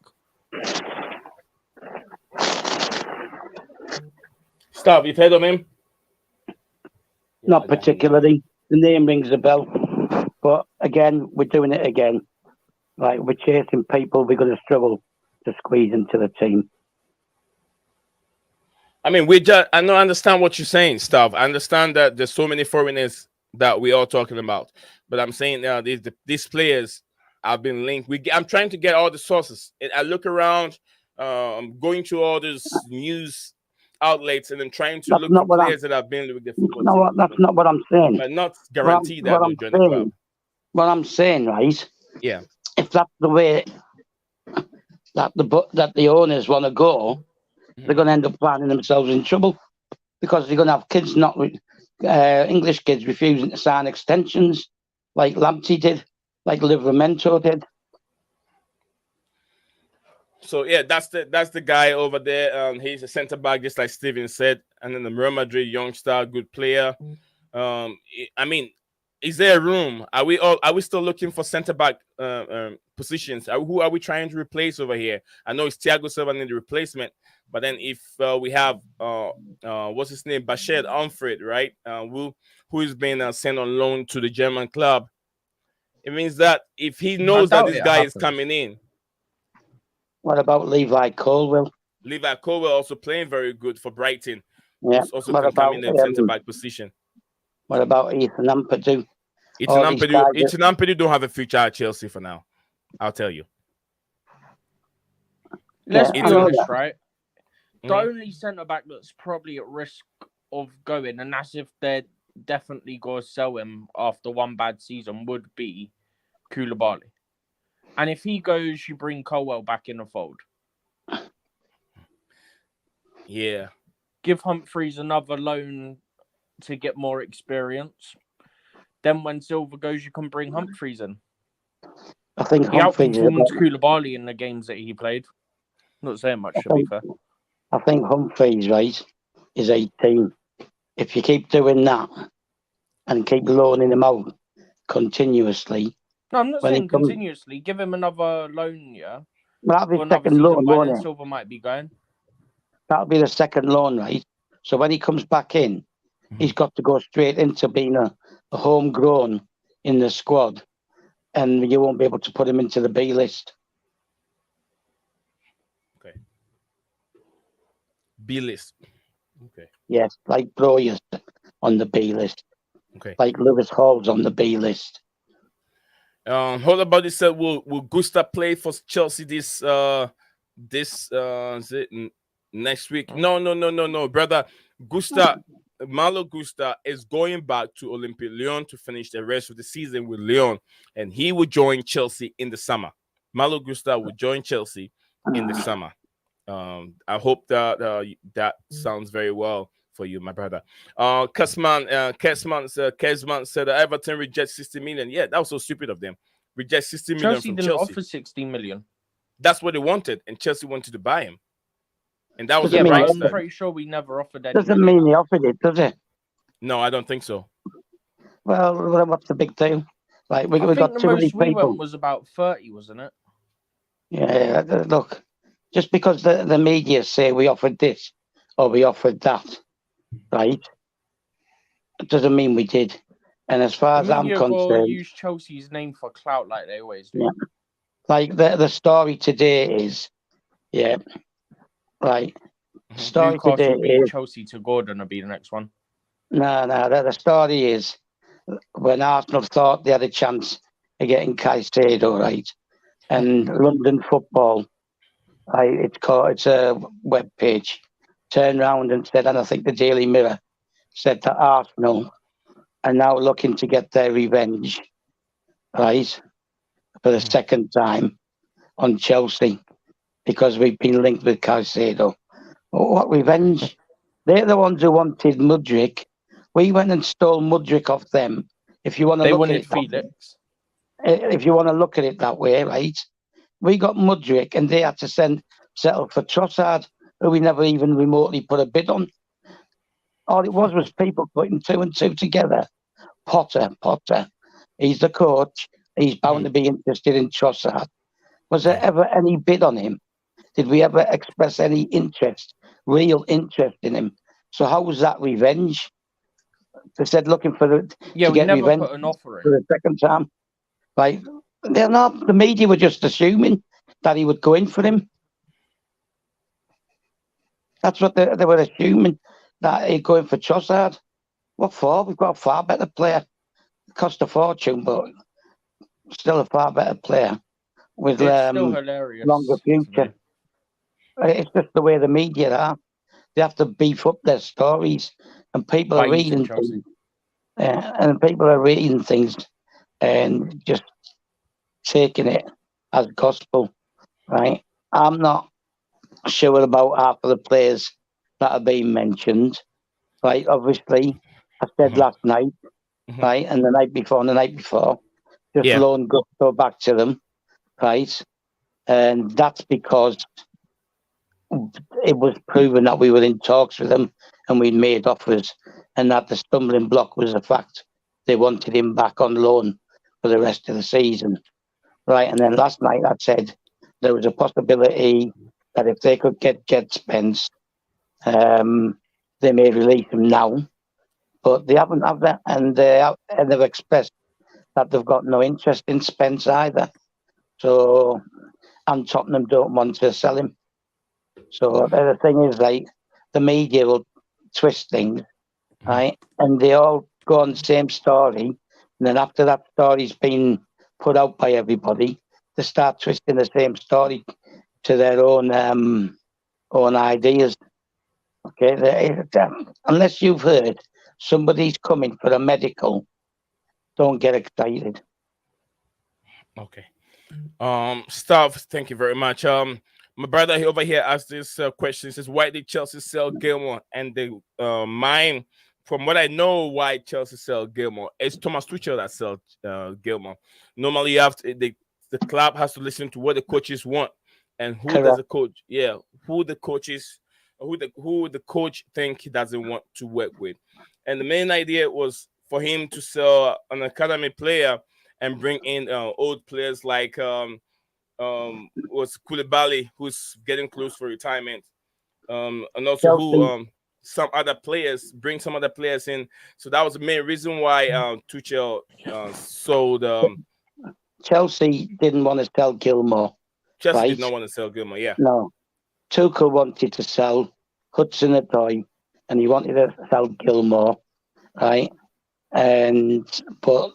Stop, you've heard of him? Not particularly. The name rings a bell. But again, we're doing it again. Like, we're chasing people, we're going to struggle to squeeze into the team. I mean, I understand what you're saying, Stav. I understand that there's so many foreigners that we are talking about. But I'm saying now, these players have been linked. I'm trying to get all the sources. I look around, I'm going to all these news outlets and then trying to look for players that have been with the football team. That's not what I'm saying. But not guaranteed that they'll join the club. What I'm saying, right? Yeah. If that's the way that the owners want to go, they're going to end up finding themselves in trouble because they're going to have kids English kids refusing to sign extensions, like Lamptey did, like Livramento did. So yeah, that's the guy over there. He's a centre back, just like Steven said, and then the Real Madrid youngster, good player. I mean, is there a room? Are we still looking for centre back positions? Who are we trying to replace over here? I know it's Thiago Silva in the replacement, but then if we have what's his name, Bashir Umfred, right? Who's been sent on loan to the German club? It means that if he knows that this guy is coming in. What about Levi Colwill? Levi Colwill also playing very good for Brighton. Yeah. He's also can come in the centre back position. What about Ethan Ampadu? Ethan Ampadu don't have a future at Chelsea for now. I'll tell you. Let's be honest, right? The only centre back that's probably at risk of going, and that's if they're definitely going to sell him after one bad season, would be Koulibaly. And if he goes, you bring Colwell back in the fold. Yeah. Give Humphries another loan to get more experience. Then when Silva goes, you can bring Humphries in. I think he outperformed Koulibaly in the games that he played. Not saying much, to be fair. I think Humphries, right, is 18. If you keep doing that and keep loaning him out continuously. No, I'm not saying continuously. Give him another loan, yeah. Well, that'll be second loan, won't it? Silva might be going. That'll be the second loan, right? So when he comes back in, he's got to go straight into being a homegrown in the squad, and you won't be able to put him into the B list. Okay. B list. Okay. Yes, like Broyers on the B list. Okay. Like Lewis Hall's on the B list. What about this? Will Gusta play for Chelsea this next week? No, brother. Malo Gusto is going back to Olympique Lyon to finish the rest of the season with Lyon, and he will join Chelsea in the summer. Malo Gusto will join Chelsea in the summer. I hope that that sounds very well for you, my brother. Kesman said that Everton reject 60 million. Yeah, that was so stupid of them. Reject 60 million Chelsea from didn't Chelsea. offer 60 million. That's what they wanted, and Chelsea wanted to buy him. And that was I'm price. pretty sure we never offered that. Doesn't mean they offered it, does it? No, I don't think so. Well, what's the big deal? Like we got too many people. We went was about 30, wasn't it? Yeah, look, just because the media say we offered this or we offered that, right? It doesn't mean we did. And as far as I'm concerned, use Chelsea's name for clout like they always do. Yeah. Like the story today is, yeah, right. The story Newcastle today is Chelsea to Gordon will be the next one. No. The story is when Arsenal thought they had a chance of getting Caicedo, right, and London Football, it's a web page, turned around and said, and I think the Daily Mirror said that Arsenal are now looking to get their revenge, right, for the second time on Chelsea because we've been linked with Caicedo. What revenge? They're the ones who wanted Mudryk. We went and stole Mudryk off them. If you want to look at it, Felix. If you want to look at it that way, right? We got Mudryk, and they had to settle for Trossard, who we never even remotely put a bid on. All it was people putting two and two together. Potter, he's the coach. he's bound to be interested in Trossard. Was there ever any bid on him? Did we ever express any interest, real interest in him? So how was that revenge? They said looking for to we get never revenge put an offer for in. the second time. Right? They're not. The media were just assuming that he would go in for him. That's what they were assuming, that he'd go in for Trossard. What for? We've got a far better player. It cost a fortune, but still a far better player with It's still hilarious. longer future. It's just the way the media are. They have to beef up their stories, and people are reading things. And people are reading things and just taking it as gospel, right? I'm not sure about half of the players that are being mentioned, right? Obviously, I said last night, right, and the night before, and the night before, just loan Gusto back to them, right? And that's because it was proven that we were in talks with them and we'd made offers, and that the stumbling block was the fact they wanted him back on loan for the rest of the season, right? And then last night I said there was a possibility that if they could get Spence, they may release him now, but they haven't have that, and they've expressed that they've got no interest in Spence either. So, and Tottenham don't want to sell him. So the thing is, like, the media will twist things, right? And they all go on the same story. And then after that story's been put out by everybody, they start twisting the same story to their own ideas. Okay, unless you've heard somebody's coming for a medical, don't get excited. Okay. Stav, thank you very much. My brother over here asked this question. He says, why did Chelsea sell Gilmore? And mine, from what I know, why Chelsea sell Gilmore, it's Thomas Tuchel that sells Gilmore. Normally, the club has to listen to what the coaches want, and who does the coach? Yeah, who the coach think he doesn't want to work with. And the main idea was for him to sell an academy player and bring in old players like was Koulibaly, who's getting close for retirement, and also bring some other players in. So that was the main reason why Tuchel sold. Chelsea didn't want to sell Gilmore. Chelsea did not want to sell Gilmore. Yeah. No, Tuchel wanted to sell Hudson-Odoi, and he wanted to sell Gilmore, right? But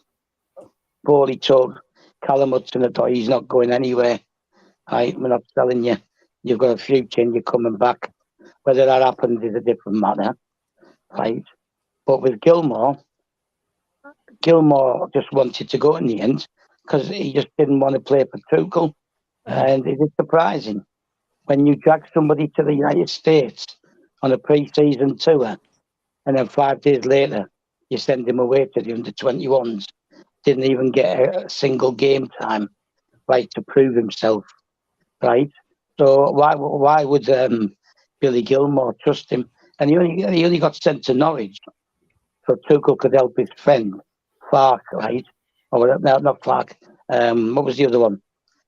Bowley told Callum Hudson-Odoi, he's not going anywhere. Right? We're not selling you. You've got a future and you're coming back. Whether that happens is a different matter, right? But with Gilmore just wanted to go in the end because he just didn't want to play for Tuchel. And it is surprising when you drag somebody to the United States on a pre-season tour and then 5 days later you send him away to the under-21s. Didn't even get a single game time, right, to prove himself, right? So why would Billy Gilmore trust him? And he only got sent to Norwich so Tuchel could help his friend Fark, right? Or no, not Fark. What was the other one?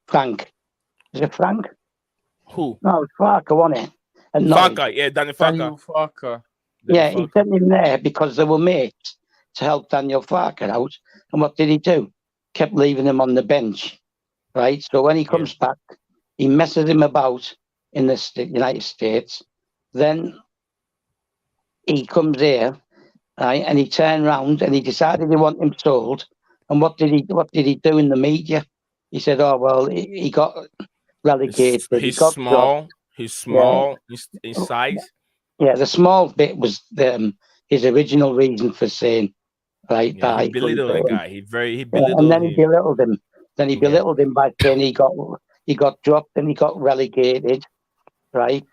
Frank. Is it Frank? Who? No, it's Farker, wasn't it? Farker, yeah, Daniel Farker. Yeah, he sent him there because they were mates to help Daniel Farker out. And what did he do? Kept leaving him on the bench, right? So when he comes back, he messes him about in the United States. Then he comes here, right? And he turned round and he decided he wanted him sold. And what did he do in the media? He said, "Oh well, he got relegated. He's small. He's small in size." Yeah, the small bit was his original reason for saying, right? Yeah, he belittled the guy. He belittled and then him. he belittled him. Then he belittled him by saying he got dropped and he got relegated, right?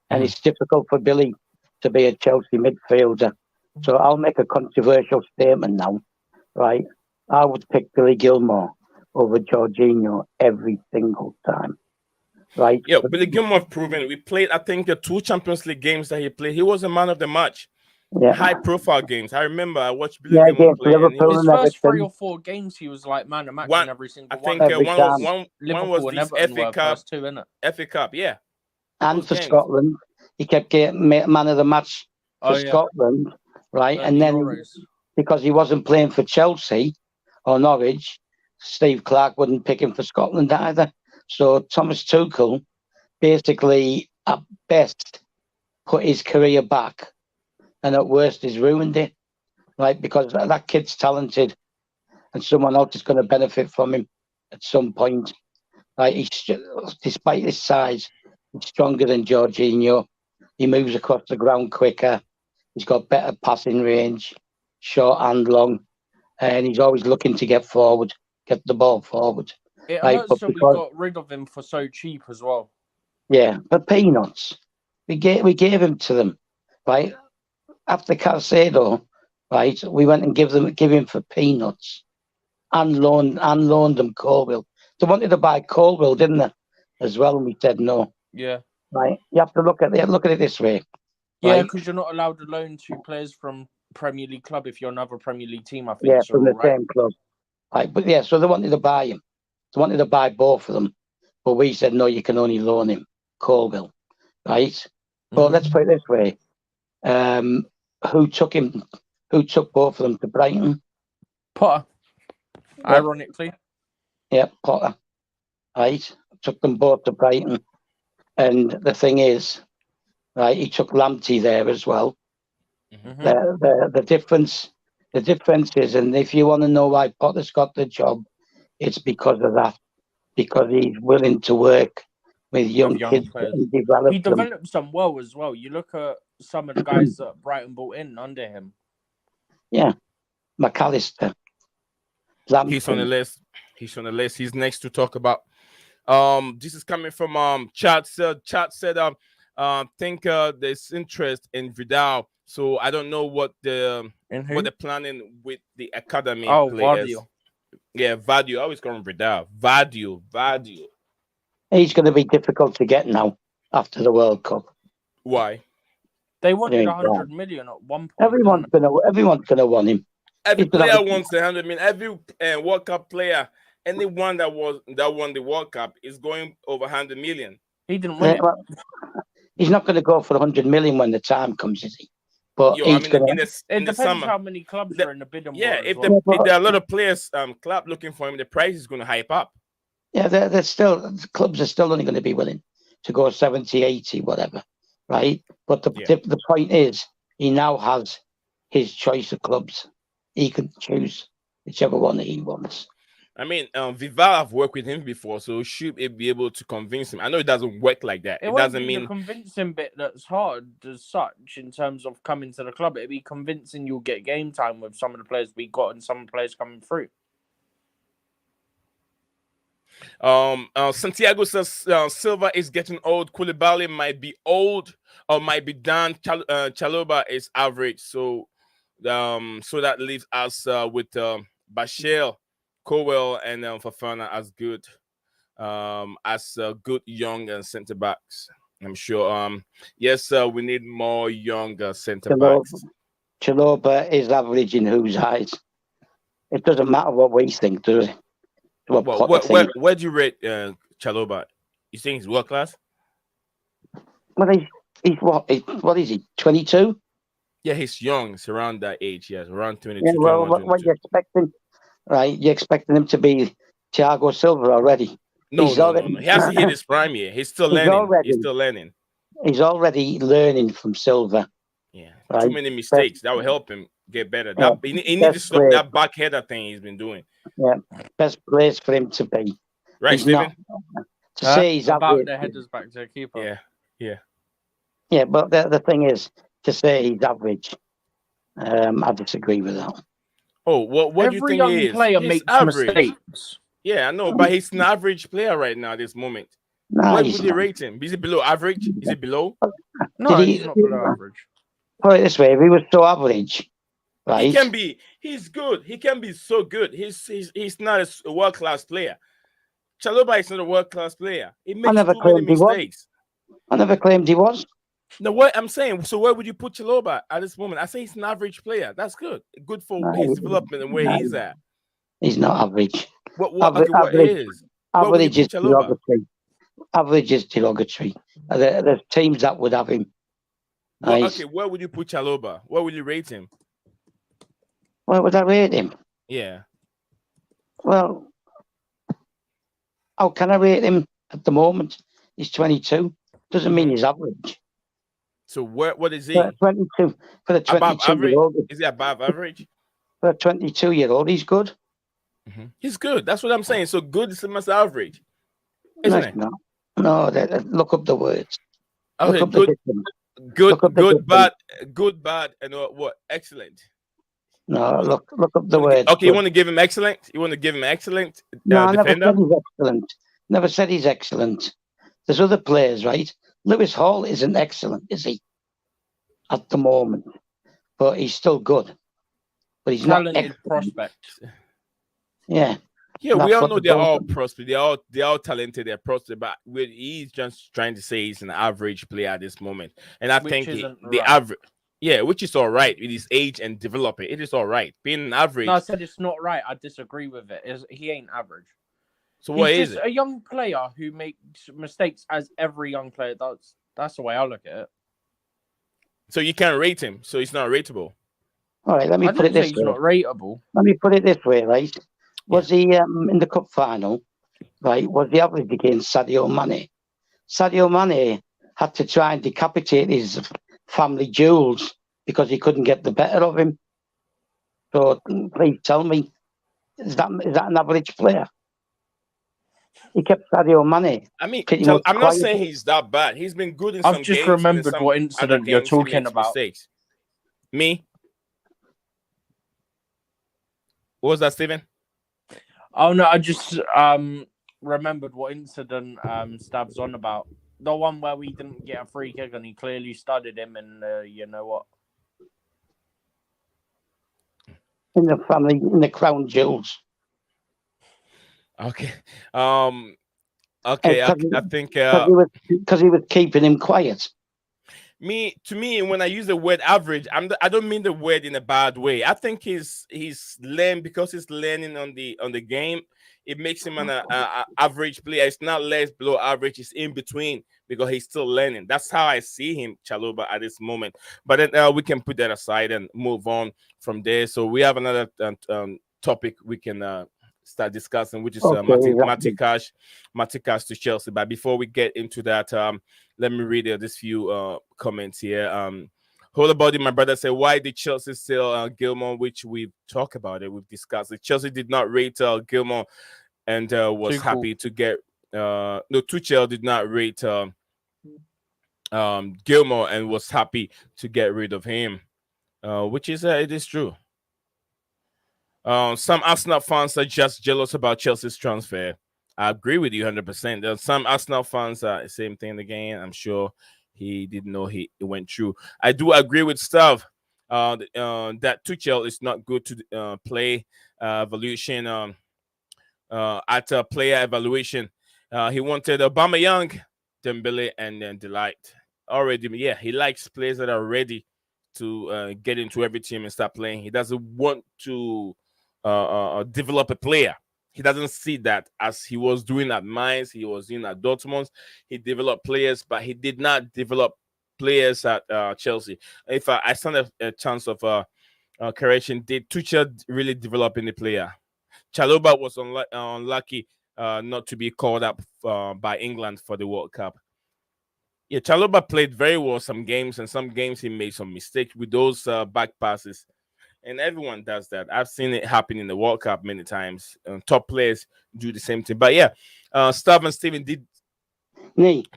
And it's difficult for Billy to be a Chelsea midfielder. So I'll make a controversial statement now, right? I would pick Billy Gilmore over Jorginho every single time. Right. Yeah, Billy Gilmore proven. We played, I think, the 2 Champions League games that he played. He was a man of the match. high-profile games. I remember I watched Billy Yeah, Gilmore against play, and Liverpool His and first 3 Everton. or 4 games, he was like man of match one, in every single I one. think Every one time. was Liverpool and this Everton FA were Cup, first 2, innit? FA Cup, yeah. And Those for games. Scotland, he kept getting man of the match for Scotland, right? At And the then Euros. because he wasn't playing for Chelsea or Norwich, Steve Clarke wouldn't pick him for Scotland either. So Thomas Tuchel basically, at best, put his career back, and at worst, he's ruined it, right? Because that kid's talented, and someone else is going to benefit from him at some point. Right? Despite his size, he's stronger than Jorginho. He moves across the ground quicker. He's got better passing range, short and long, and he's always looking to get forward, get the ball forward. It Right? hurts that we got rid of him for so cheap as well. Yeah, for peanuts. We gave him to them, right? After Caicedo, right? We went and give him for peanuts, and loaned them Colville. They wanted to buy Colville, didn't they? As well, and we said no. Yeah. Right? You have to look at it this way. Yeah, right? because you're not allowed to loan 2 players from Premier League club if you're another Premier League team. I think. Yeah, so, from the right? same club. Right, but yeah, so they wanted to buy him. They wanted to buy both of them, but we said no. You can only loan him Colville, right? But let's put it this way: who took him? Who took both of them to Brighton? Potter. Ironically. Yeah, Potter. Right, took them both to Brighton, and the thing is, right, he took Lamptey there as well. The difference is, and if you want to know why Potter's got the job, it's because of that. Because he's willing to work with young kids players. and develop He them. developed them well as well. You look at some of the guys that Brighton brought in under him. Yeah, McAllister. Lamptey. He's on the list. He's next to talk about. This is coming from Chat said think there's interest in Vidal. So I don't know what they're planning with the academy players. Vadio. Yeah, Vadio. I always call him Vidal. Vadio. He's going to be difficult to get now after the World Cup. Why? They wanted 100 million at one point. Everyone's gonna want him. Every player wants 100 million. Every World Cup player, anyone that won the World Cup is going over 100 million. He didn't win it. Well, he's not going to go for 100 million when the time comes, is he? But It depends summer, how many clubs are in the bidding war. If there are a lot of players, club looking for him, the price is going to hype up. Yeah, the clubs are still only going to be willing to go 70, 80, whatever, right? But the point is, he now has his choice of clubs. He can choose whichever one he wants. I mean, Vival, I've worked with him before, so should be able to convince him. I know it doesn't work like that. It doesn't mean the convincing bit that's hard as such in terms of coming to the club. It'd be convincing you'll get game time with some of the players we got and some players coming through. Santiago says Silva is getting old. Koulibaly might be old or might be done. Chalobah is average. So that leaves us with Bashir, Cowell, and Fofana as good young centre backs. I'm sure. Yes, we need more young centre backs. Chalobah is average in whose eyes? It doesn't matter what we think, does it? Where do you rate Chalobah? You think he's world class? Well, he's what? What is he? 22? Yeah, he's young. He's around that age. Yes, around 22. Yeah, well, what are you expecting? Right, you're expecting him to be Thiago Silva already? No. He hasn't hit his prime yet. He's still learning. He's already learning from Silva. Yeah, right? Too many mistakes. That will help him get better. He needs to stop that backheader thing he's been doing. Yeah, best place for him to be. Right, Stephen? To say he's about the headers back to the keeper. Yeah, but the thing is, to say he's average, I disagree with that. Oh, what do you think he is? Every young player makes mistakes. Yeah, I know, but he's an average player right now at this moment. No, what would you rate him? Is he below average? Is he below? No, he's not below average. Put it this way, if he was so average, right? He can be. He's good. He can be so good. He's not a world-class player. Chalobah is not a world-class player. He makes too many mistakes. I never claimed he was. No, what I'm saying. So where would you put Chalobah at this moment? I say he's an average player. That's good. Good for his development and where he's at. He's not average. What Average is? Where would you is put Chalobah? derogatory. Average is derogatory. There's teams that would have him. Well, okay, where would you put Chalobah? Where would you rate him? Where would I rate him? Yeah. Well, how can I rate him at the moment? He's 22. Doesn't mean he's average. So what is he? 22 for the 22-year-old. Is he above average? For a 22-year-old, he's good. He's good. That's what I'm saying. So good is almost average, isn't it? No. Look up the words. Okay, good, bad, and what? Excellent. No, look up the words. Okay, you want to give him excellent? You want to give him excellent? No, I never defender? said he's excellent. Never said he's excellent. There's other players, right? Lewis Hall isn't excellent, is he? At the moment, but he's still good. But he's not excellent. Prospect. Yeah. Yeah, we all know they're all prospect. They're all talented. They're prospect, but he's just trying to say he's an average player at this moment. And I think the average, which is all right with his age and developing. It is all right being an average. No, I said it's not right. I disagree with it. He ain't average. So what is it? He's a young player who makes mistakes as every young player does. That's the way I look at it. So you can't rate him. So he's not rateable. All right, let me put it this way. He's not rateable. Let me put it this way, right? Was he in the cup final? Right? Was he average against Sadio Mane? Sadio Mane had to try and decapitate his family jewels because he couldn't get the better of him. So please tell me, is that an average player? He kept Sadio Mane. I mean, I'm not saying he's that bad. He's been good in some games. I've just remembered what incident you're talking about. Mistakes. Me? What was that, Stephen? Oh no, I just remembered what incident Stab's on about. The one where we didn't get a free kick and he clearly studied him, and you know what? In the crown jewels. Okay. Okay. I think because he was keeping him quiet. To me, when I use the word average, I don't mean the word in a bad way. I think he's learned because he's learning on the game. It makes him an average player. It's not less below average. It's in between because he's still learning. That's how I see him, Chalobah, at this moment. But then we can put that aside and move on from there. So we have another topic we can start discussing, which is Matty Cash to Chelsea. But before we get into that, let me read this few comments here. Whole about it, my brother said, why did Chelsea sell Gilmore? Which we've talked about it, we've discussed it. Chelsea did not rate Gilmore and was happy to get Tuchel did not rate Gilmore and was happy to get rid of him, which is it is true. Some Arsenal fans are just jealous about Chelsea's transfer. I agree with you 100%. Some Arsenal fans are the same thing again. I'm sure he didn't know it went through. I do agree with Stav that Tuchel is not good to play evaluation at player evaluation. He wanted Aubameyang, Dembele, and then Delight. Already, yeah, he likes players that are ready to get into every team and start playing. He doesn't want to develop a player. He doesn't see that as he was doing at Mainz, he was doing at Dortmund. He developed players, but he did not develop players at Chelsea. If I stand a chance of correction, did Tuchel really develop any player? Chalobah was unlucky not to be called up by England for the World Cup. Yeah, Chalobah played very well some games, and some games he made some mistakes with those back passes. And everyone does that. I've seen it happen in the World Cup many times. Top players do the same thing. But yeah, Stav and Steven, did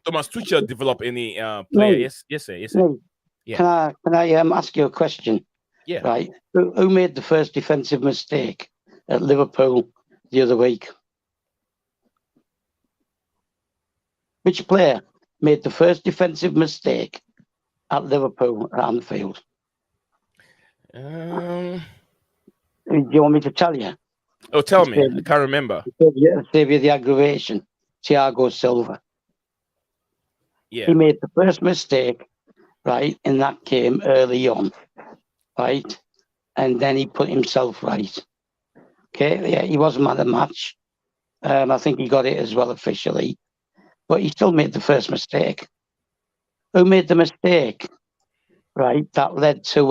Thomas Tuchel develop any player? Yes, sir. Yeah. Can I ask you a question? Yeah. Right. Who made the first defensive mistake at Liverpool the other week? Which player made the first defensive mistake at Liverpool at Anfield? Do you want me to tell you? Oh, tell me. I can't remember. Save you the aggravation. Thiago Silva. Yeah. He made the first mistake right, in that game early on, right, and then he put himself right. Okay, yeah, he wasn't man of the match. I think he got it as well officially, but he still made the first mistake. Who made the mistake? Right, that led to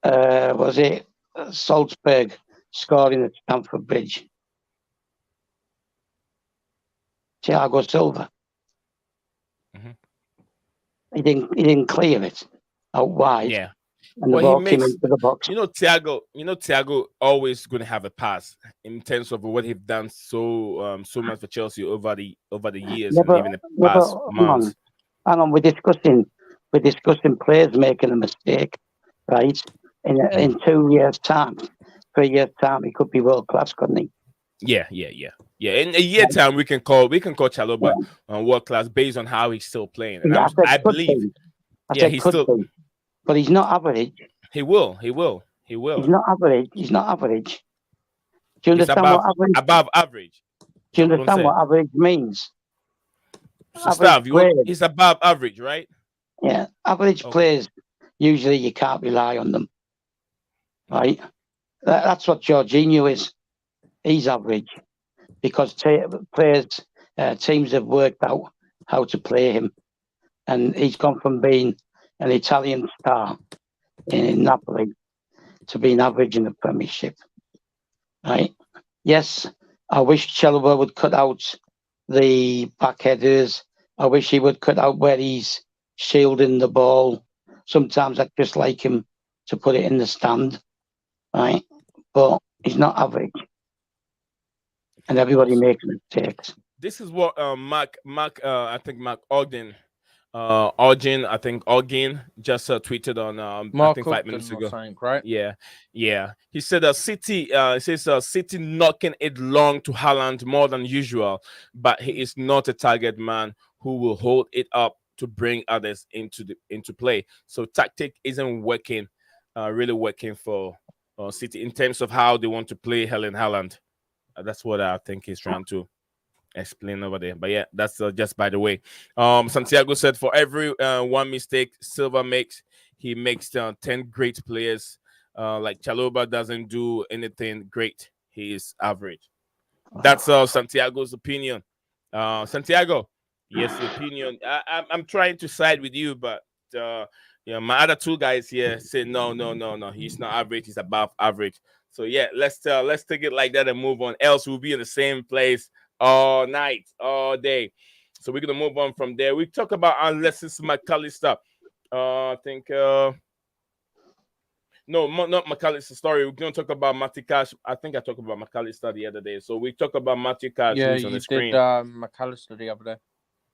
was it Salzburg scoring at Stamford Bridge? Thiago Silva. Mhm. He didn't clear it out wide. Yeah. And the Well, ball came into the box. Thiago always going to have a pass in terms of what he's done so much for Chelsea over the years and even the past months. Hang on, we're discussing players making a mistake, right? In 2 years' time, 3 years' time, he could be world class, couldn't he? Yeah. In a year time, we can call Chalobah world class based on how he's still playing. And I believe, he's still, but he's not average. He will. He's not average. Do you understand what average? Above average. Do you understand what average means? So he's above average, right? Yeah, average players, usually you can't rely on them, right? That's what Jorginho is. He's average because teams have worked out how to play him, and he's gone from being an Italian star in Napoli to being average in the Premiership, right? Yes, I wish Chalobah would cut out the back headers. I wish he would cut out where he's shielding the ball. Sometimes I'd just like him to put it in the stand, right? But he's not average. And everybody makes mistakes. This is what Mark Ogden just tweeted on I think 5 minutes ago. Right? Yeah. He said City City knocking it long to Haaland more than usual, but he is not a target man who will hold it up to bring others into play. So tactic isn't working, really working for City in terms of how they want to play Erling Haaland. That's what I think he's trying to explain over there. But yeah, that's just by the way. Santiago said for every one mistake Silva makes, he makes 10 great players. Like Chalobah doesn't do anything great. He is average. That's Santiago's opinion. Santiago, yes, your opinion. I'm trying to side with you, but my other two guys here say no. He's not average. He's above average. So yeah, let's take it like that and move on. Else we'll be in the same place all night, all day. So we're gonna move on from there. We talk about Alexis McAllister. I think no, not McAllister. Sorry, we're gonna talk about Matty Cash. I think I talked about McAllister the other day. So we talk about Matty Cash. Yeah, who's on the screen. Did McAllister the other day.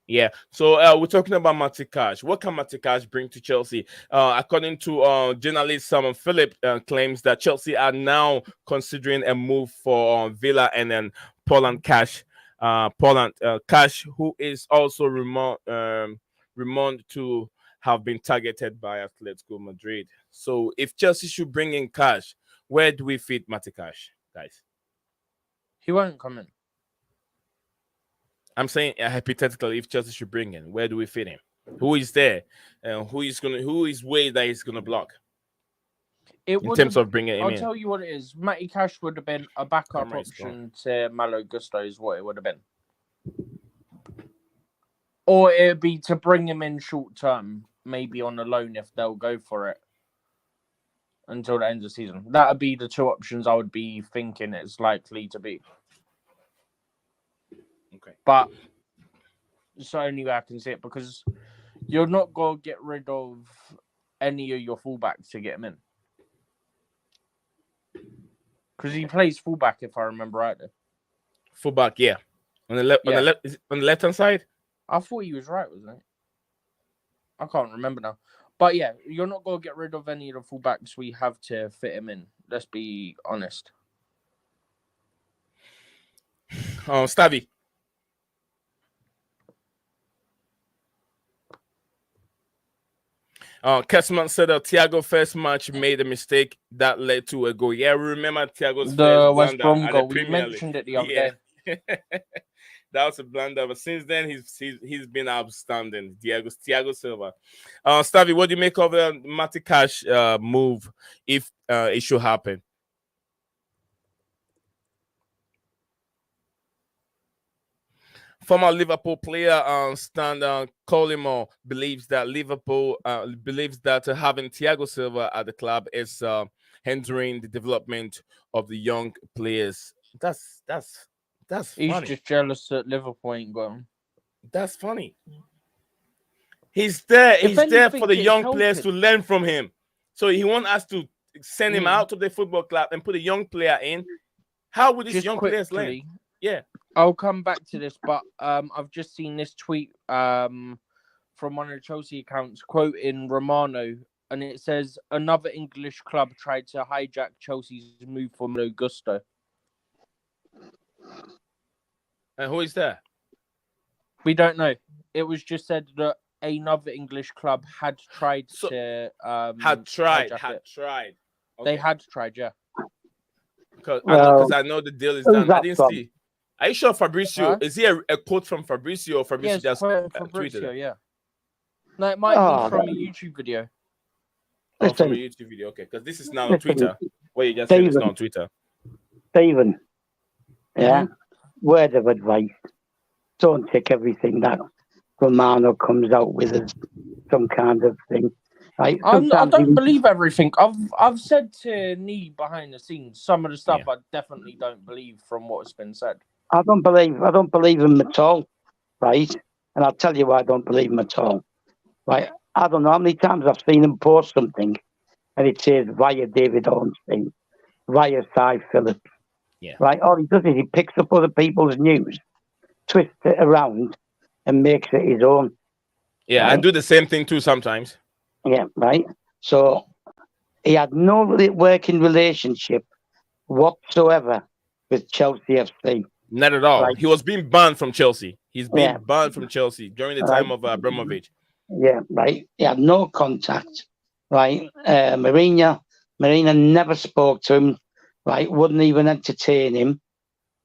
Yeah, so we're talking about Matty Cash. What can Matty Cash bring to Chelsea? According to journalist Simon Philip, claims that Chelsea are now considering a move for Villa and then Poland Cash, Cash, who is also rumored to have been targeted by Atletico Madrid. So if Chelsea should bring in Cash, where do we fit Matty Cash, guys? He won't come in. I'm saying hypothetically, if Chelsea should bring in, where do we fit him? Who is there? Who is way that he's gonna block? In terms of bringing him in. I'll tell you what it is. Matty Cash would have been a backup option to Malo Gusto is what it would have been. Or it would be to bring him in short term, maybe on a loan if they'll go for it until the end of the season. That would be the two options I would be thinking it's likely to be. Okay. But it's the only way I can see it because you're not going to get rid of any of your fullbacks to get him in. Because he plays fullback, if I remember rightly. Fullback, yeah. On the left hand side? I thought he was right, wasn't he? I can't remember now. But yeah, you're not going to get rid of any of the fullbacks we have to fit him in. Let's be honest. Stavi. Kessman said that Thiago first match made a mistake that led to a goal. Yeah, we remember Thiago's the first West Brom at goal. the We Premier mentioned League. it the other day. That was a blunder, but since then he's been outstanding. Thiago Silva. Stavi, what do you make of the Matty Cash move if it should happen? Former Liverpool player Stan Collymore believes that Liverpool believes that having Thiago Silva at the club is hindering the development of the young players. That's He's funny. just jealous that Liverpool ain't got him. That's funny. He's there. If He's there anything, for the it's young players to helping. learn from him. So he wants us to send him out to the football club and put a young player in. How would these Just young players learn? quickly, Yeah. I'll come back to this, but I've just seen this tweet from one of the Chelsea accounts quoting Romano, and it says another English club tried to hijack Chelsea's move for Malo Gusto. And who is that? We don't know. It was just said that another English club had tried to Had tried. Okay. Okay. They had tried, yeah. Because Well, I know the deal is who's done. I that didn't from? see. Are you sure Fabrizio? Huh? Is he a quote from Fabrizio or Fabrizio Yes, just Fabrizio, tweeted it? yeah. No, it might Oh, be from a YouTube video. Oh, from a Listen, YouTube video. Okay, because this is now on listen, Twitter. What you just said is Stephen, not on Twitter. Stephen, yeah, Mm-hmm. word of advice. Don't take everything that Romano comes out with as some kind of thing. Right? I Sometimes don't believe everything. I've said to Nee behind the scenes some of the stuff Yeah. I definitely don't believe from what's been said. I don't believe him at all, right? And I'll tell you why I don't believe him at all. Right? I don't know how many times I've seen him post something and it says via David Ornstein, via Cy Phillips. Yeah. Right? All he does is he picks up other people's news, twists it around, and makes it his own. Yeah, Right? I do the same thing too sometimes. Yeah, right. So he had no working relationship whatsoever with Chelsea FC. Not at all. Right. He was being banned from Chelsea. He's been Yeah. banned from Chelsea during the Right. time of Abramovich. Yeah, right. He had no contact. Right. Marina never spoke to him. Right. Wouldn't even entertain him.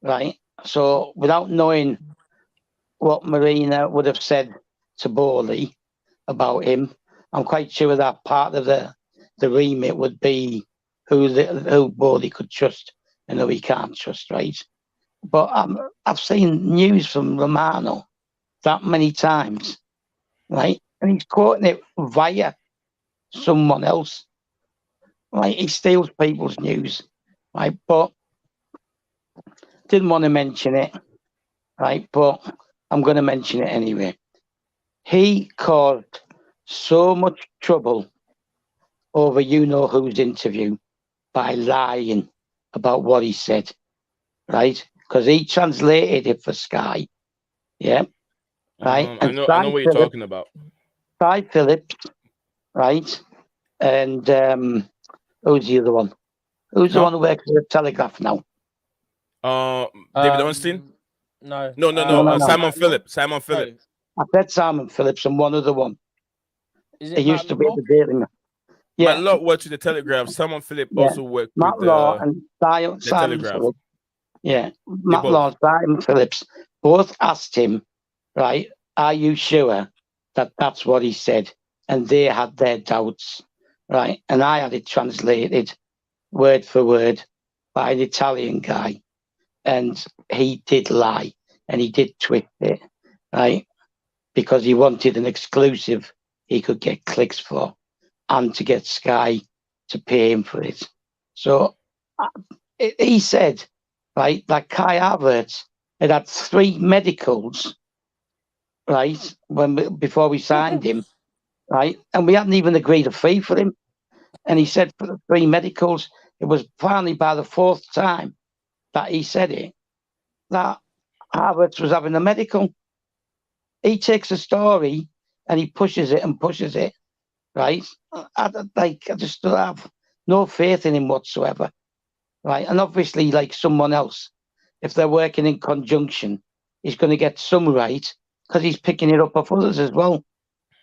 Right. So without knowing what Marina would have said to Bowley about him, I'm quite sure that part of the remit would be who Bowley could trust and who he can't trust, right? But I've seen news from Romano that many times, right? And he's quoting it via someone else. Right? He steals people's news, right? But didn't want to mention it, right? But I'm going to mention it anyway. He caused so much trouble over you-know-whose interview by lying about what he said, right? Because he translated it for Sky, yeah, right? I know what you're talking about. Cy Phillips, right? And who's the other one? Who's the one who works at the Telegraph now? David Ornstein? No. No. Simon Phillips. Simon Phillips. I said Simon Phillips and one other one. Is He it used to be Matt at the Daily Mail. Yeah, Matt Law worked with the Telegraph. Simon Phillips Yeah. also worked Matt with Law and Simon Telegraph. Phillips. Yeah, Matt both. Law and Simon Phillips both asked him, right, are you sure that that's what he said? And they had their doubts, right? And I had it translated word for word by an Italian guy. And he did lie and he did twist it, right? Because he wanted an exclusive he could get clicks for and to get Sky to pay him for it. So he said, right, that Kai Havertz had 3 medicals, right, before we signed him, right? And we hadn't even agreed a fee for him. And he said for the 3 medicals, it was finally by the 4th time that he said it, that Havertz was having a medical. He takes a story and he pushes it, right? I just have no faith in him whatsoever, right? And obviously, like someone else, if they're working in conjunction, he's going to get some right because he's picking it up off others as well.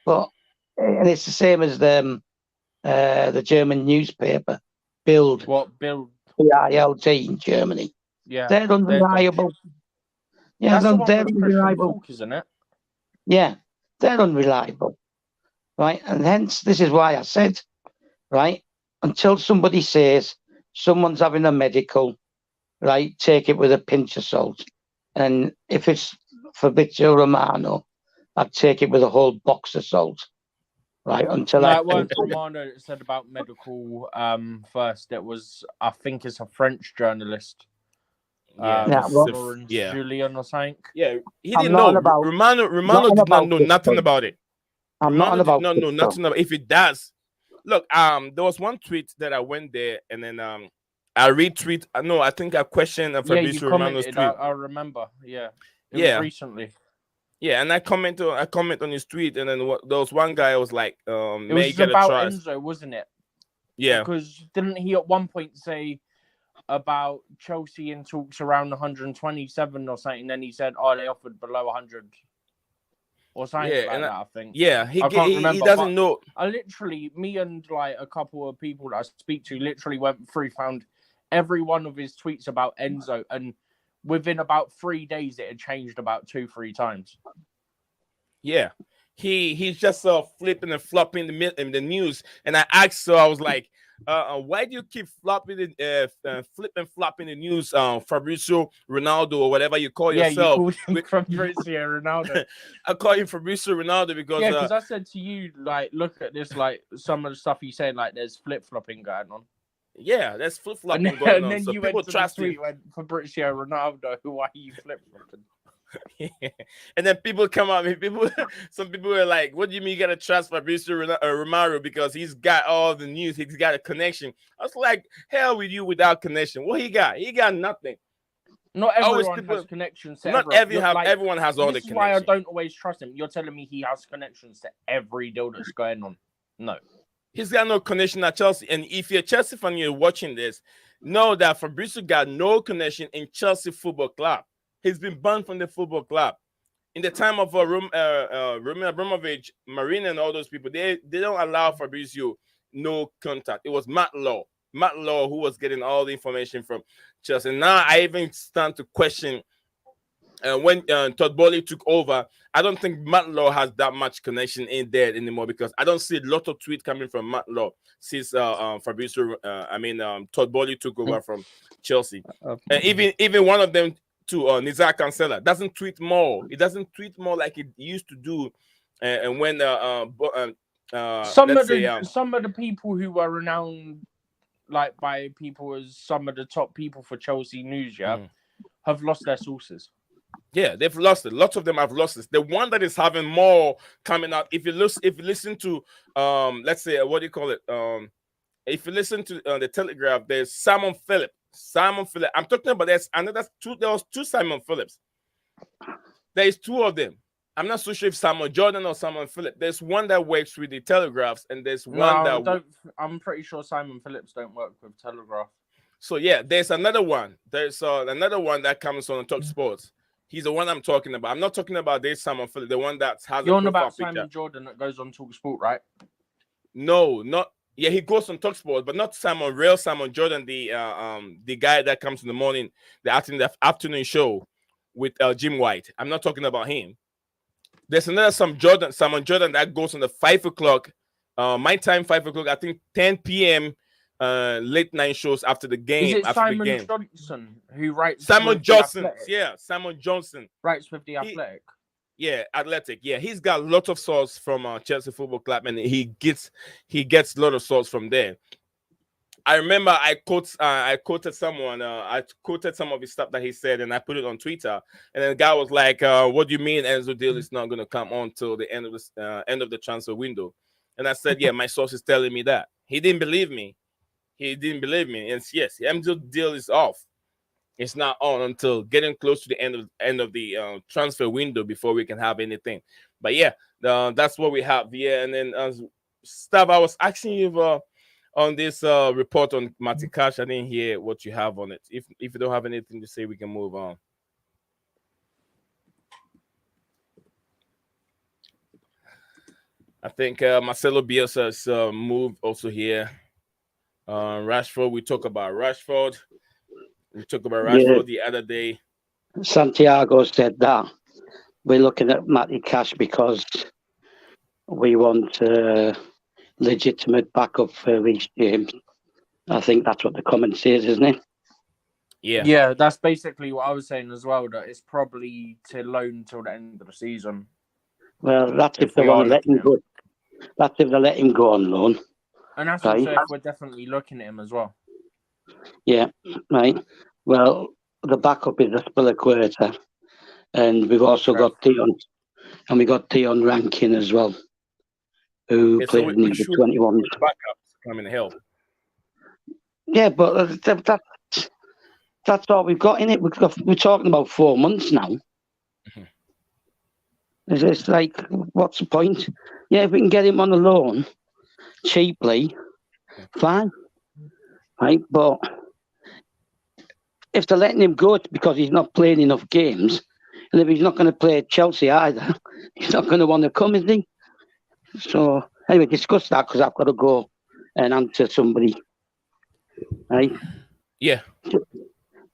But and it's the same as the German newspaper, Bild, What Bild? BILD in Germany. Yeah, They're undeniable. Yeah, That's the one they're with Christian unreliable. Falk, isn't it? Yeah, they're unreliable, right? And hence, this is why I said, right, until somebody says someone's having a medical, right, take it with a pinch of salt. And if it's Fabrizio Romano, I'd take it with a whole box of salt, right, until No, I it weren't think. Romano that said about medical first. It was, I think it's a French journalist. Lawrence Julien or something. Yeah, he I'm didn't not on know. about- Romano did not know nothing Gusto. about it. I'm not on Romano did about not know Gusto. nothing about. If it does, look, there was one tweet that I went there and then I retweet. No, I think I questioned Yeah, Fabrizio you Romano's commented. tweet. I remember. Yeah, it Yeah. was recently. Yeah, and I comment on his tweet, and then there was one guy was like, It "May was get about a trust." Enzo, wasn't it? Yeah, Because didn't he at one point say about Chelsea in talks around 127 or something? Then he said, "Oh, they offered below 100 or something Yeah, like and that." I think. yeah, I can't remember. he doesn't know. I literally, me and like a couple of people that I speak to, literally went through, found every one of his tweets about Enzo, and within about 3 days, it had changed about 2-3 times. Yeah, he's just flipping and flopping in the news, and I asked, so I was like, why do you keep flopping flipping flopping the news, Fabrizio Ronaldo or whatever you call yourself? Yeah, you called him Fabrizio Ronaldo. I call him Fabrizio Ronaldo because because I said to you, like, look at this, like some of the stuff he said, like there's flip flopping going on. Yeah, there's flip flopping going on. And then so you people went to trust the him. tweet, went Fabrizio Ronaldo. Why are you flip flopping? Yeah. And then people come up and some people are like, what do you mean you got to trust Fabrizio Romano because he's got all the news, he's got a connection? I was like, hell with you without connection. What he got? He got nothing. Not everyone has connections to everyone has all the connections. This is why I don't always trust him. You're telling me he has connections to every deal that's going on. No. He's got no connection at Chelsea. And if you're a Chelsea fan and you're watching this, know that Fabrizio got no connection in Chelsea Football Club. He's been banned from the football club. In the time of Roman Abramovich, Marin, and all those people, they don't allow Fabrizio no contact. It was Matt Law who was getting all the information from Chelsea. And now I even stand to question when Todd Bowley took over. I don't think Matt Law has that much connection in there anymore because I don't see a lot of tweets coming from Matt Law since Todd Bowley took over from Chelsea. And even one of them to Nizar Cancela doesn't tweet more. It doesn't tweet more like it used to do. And when some of the people who were renowned like by people as some of the top people for Chelsea news, have lost their sources. Yeah, they've lost it. Lots of them have lost it. The one that is having more coming out, if you listen to let's say what do you call it? If you listen to the Telegraph, there's Simon Phillips. I'm talking about there was two Simon Phillips. There is two of them. I'm not so sure if Simon Jordan or Simon Phillips. There's one that works with the Telegraphs, and there's one I'm pretty sure Simon Phillips don't work with Telegraph. So yeah, there's another one. There's another one that comes on Talk Sports. He's the one I'm talking about. I'm not talking about this Simon Phillips, the one that has. You're on about Simon Jordan that goes on Talk Sport, right? No, not. Yeah, he goes on Talksport, but not Simon Jordan, the guy that comes in the morning, the afternoon show with Jim White. I'm not talking about him. There's another Simon Jordan that goes on the 5 o'clock, my time 5 o'clock. I think 10 p.m. Late night shows after the game. Is it Simon Johnson who writes? Simon Johnson, yeah, Simon Johnson writes with the Athletic. Yeah, Athletic. Yeah, he's got a lot of source from Chelsea Football Club, and he gets a lot of source from there. I remember I quoted someone. I quoted some of his stuff that he said, and I put it on Twitter. And then the guy was like, "What do you mean Enzo deal is not going to come on till the end of the transfer window?" And I said, "Yeah, my source is telling me that." He didn't believe me. And yes, Enzo deal is off. It's not on until getting close to the end of the transfer window before we can have anything. But yeah, that's what we have here. And then Stav, I was asking you on this report on Matty Cash. I didn't hear what you have on it. If you don't have anything to say, we can move on. I think Marcelo Bielsa's moved also here. Rashford, we talked about Rashford. We talked about Rashford the other day. Santiago said that we're looking at Matty Cash because we want a legitimate backup for Reece James. I think that's what the comment says, isn't it? Yeah, that's basically what I was saying as well, that it's probably to loan till the end of the season. Well, that's if they want to let him go. That's if they let him go on loan. And that's right? also if we're definitely looking at him as well. Yeah, right. Well, the backup is Aspilicueta, and we've also got Theon, and we got Theon Rankin as well, who plays in the 21. Backups coming to help. Yeah, but that's all we've got in it. We're talking about 4 months now. Mm-hmm. It's like, what's the point? Yeah, if we can get him on a loan cheaply, fine. Right, but if they're letting him go, it's because he's not playing enough games. And if he's not going to play at Chelsea either, he's not going to want to come, is he? So, anyway, discuss that because I've got to go and answer somebody. Right? Yeah.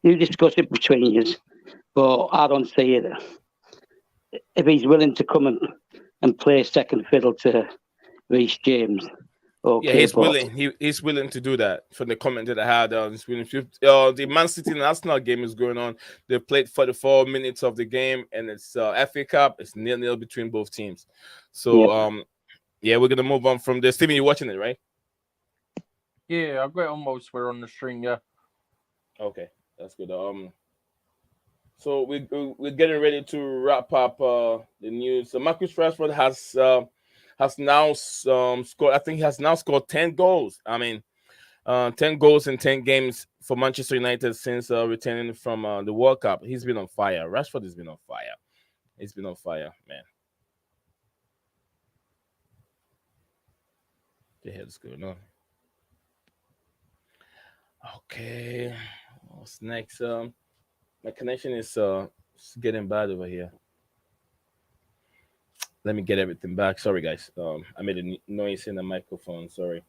You discuss it between you, but I don't see it. If he's willing to come and play second fiddle to Reece James, okay. Yeah, he's willing. He's willing to do that. From the comment that I had, the Man City and Arsenal game is going on. They played 44 minutes of the game, and it's FA Cup. It's 0-0 between both teams. So, yeah, we're gonna move on from this. Steven, you're watching it, right? Yeah, I've got it almost. We're on the string. Yeah. Okay, that's good. So we're getting ready to wrap up the news. So Marcus Rashford has now scored. I think he has now scored 10 goals. I mean, 10 goals in 10 games for Manchester United since returning from the World Cup. He's been on fire. Rashford has been on fire. He's been on fire, man. The hell's going on? Okay, what's next? My connection is getting bad over here. Let me get everything back. Sorry, guys. I made a noise in the microphone. Sorry.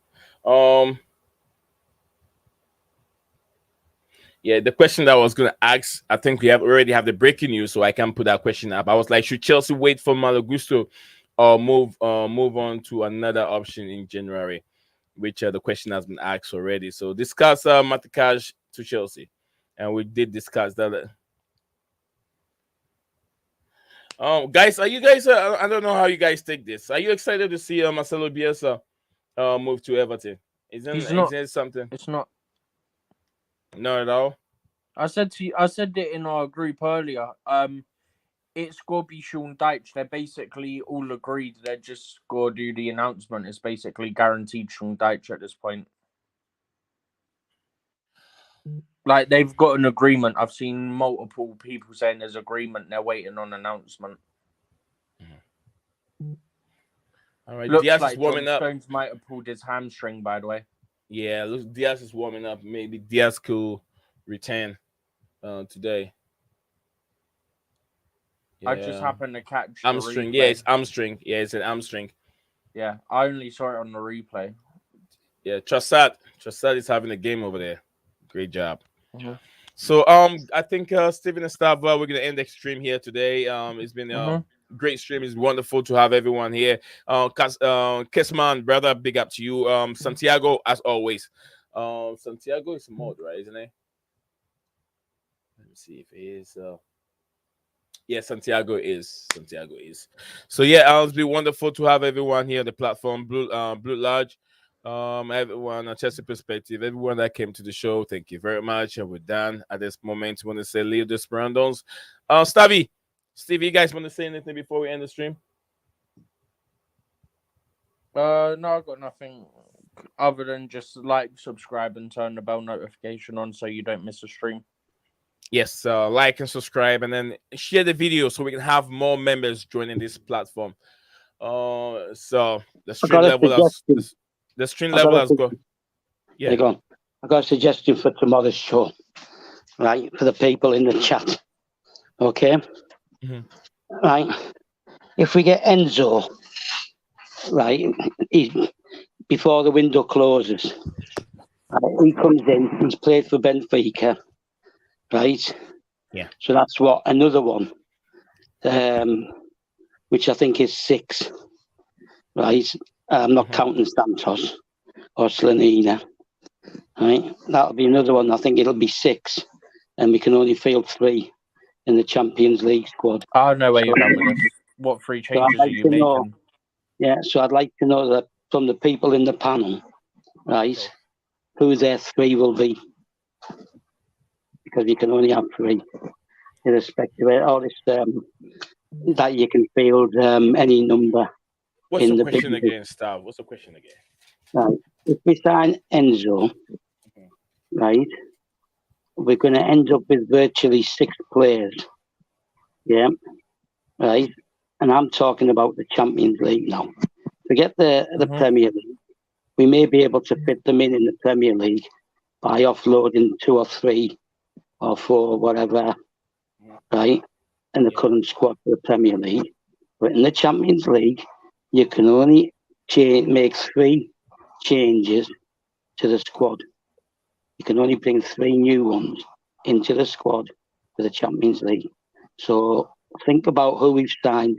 Yeah, the question that I was going to ask, I think we already have the breaking news, so I can put that question up. I was like, should Chelsea wait for Malo Gusto or move on to another option in January? Which the question has been asked already. So discuss Matheus to Chelsea, and we did discuss that. Guys, are you guys? I don't know how you guys take this. Are you excited to see Marcelo Bielsa move to Everton? Isn't something? It's not. Not at all. I said it in our group earlier. It's got to be Sean Dyche. They're basically all agreed. They're just going to do the announcement. It's basically guaranteed Sean Dyche at this point. Like, they've got an agreement. I've seen multiple people saying there's agreement. They're waiting on announcement. All right, Looks Diaz like is warming up. Stones might have pulled his hamstring, by the way. Yeah, looks Diaz is warming up. Maybe Diaz could return today. Yeah. I just happened to catch hamstring. Yeah, it's hamstring. Yeah, it's an hamstring. Yeah, I only saw it on the replay. Yeah, Trossard is having a game over there. Great job. Yeah. So I think Steven and Stav, we're gonna end the stream here today. It's been a great stream. It's wonderful to have everyone here. Kissman, brother, big up to you. Santiago, as always. Santiago is a mod, right? Isn't he? Let me see if he is. Yeah, Santiago is. So yeah, it's been wonderful to have everyone here on the platform. Blue Lodge, everyone on Chelsea Perspective, everyone that came to the show. Thank you very much. And we're done at this moment. I want to say Leo Desperandos. Stevie, you guys want to say anything before we end the stream? No, I've got nothing other than just like, subscribe, and turn the bell notification on so you don't miss a stream. Yes, like and subscribe, and then share the video so we can have more members joining this platform. So the stream level has gone. Yeah, I got a suggestion for tomorrow's show, right? For the people in the chat, okay? Right. If we get Enzo, right, before the window closes, right, he comes in. He's played for Benfica. Right? Yeah. So that's what another one, which I think is 6. Right. I'm not counting Santos or Slanina. Right. That'll be another one. I think it'll be 6, and we can only field 3 in the Champions League squad. I don't know where you're going with this. What 3 changes are you making? So I'd like to know that from the people in the panel, right, who their 3 will be. Because you can only have 3, irrespective of all this, that you can field any number. What's the question again, Stav? What's the question again? Right. If we sign Enzo, right, we're going to end up with virtually 6 players. Yeah. Right. And I'm talking about the Champions League now. Forget the Premier League. We may be able to fit them in the Premier League by offloading 2 or 3 or 4, whatever, right, in the current squad for the Premier League. But in the Champions League, you can only make 3 changes to the squad. You can only bring 3 new ones into the squad for the Champions League. So think about who we've signed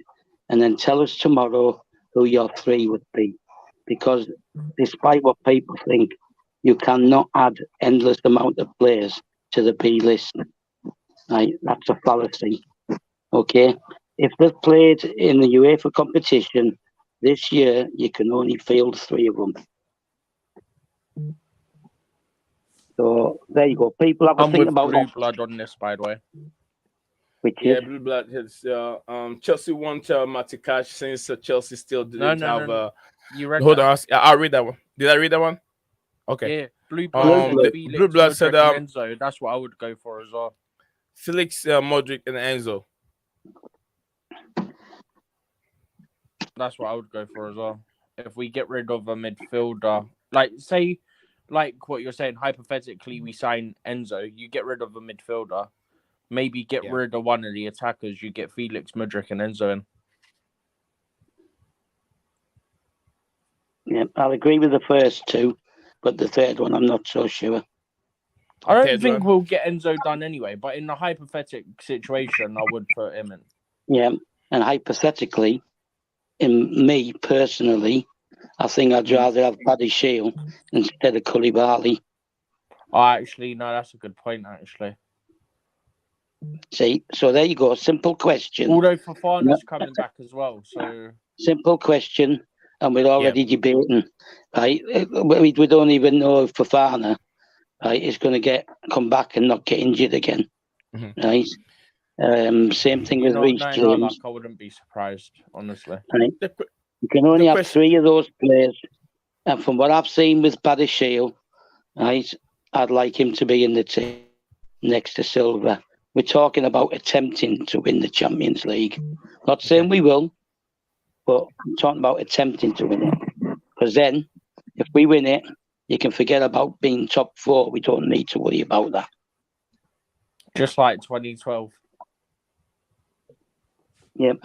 and then tell us tomorrow who your 3 would be. Because despite what people think, you cannot add endless amount of players to the B list. Right? That's a fallacy. Okay? If they've played in the UEFA competition this year, you can only field 3 of them. So there you go. People have to think about Blue Blood on this, by the way. Blue Blood has Chelsea won't Matty Cash since Chelsea still didn't have. No. You read Hold that? on, I'll read that one. Did I read that one? Okay. Yeah, Blue Blood. Blue Blood said Enzo. That's what I would go for as well. Felix, Modric, and Enzo. That's what I would go for as well. If we get rid of a midfielder, like what you're saying, hypothetically, we sign Enzo, you get rid of a midfielder, maybe get rid of one of the attackers, you get Felix, Modric, and Enzo in. Yeah, I'll agree with the first 2, but the third one, I'm not so sure. I don't think we'll get Enzo done anyway, but in a hypothetical situation, I would put him in. Yeah, and hypothetically, in me personally, I think I'd rather have Paddy Shield instead of Koulibaly. Oh, actually, no, that's a good point, actually. See, so there you go. Simple question. Although Fofana's coming back as well, so... Simple question, and we're already debating, right? We don't even know if Fofana, right, is going to come back and not get injured again, right? Same thing with Reece James. I wouldn't be surprised, honestly. Right? You can only have 3 of those players, and from what I've seen with Paddy Shield, right, I'd like him to be in the team next to Silva. We're talking about attempting to win the Champions League. Not saying we will, but I'm talking about attempting to win it. Because then, if we win it, you can forget about being top 4. We don't need to worry about that. Just like 2012. Yep.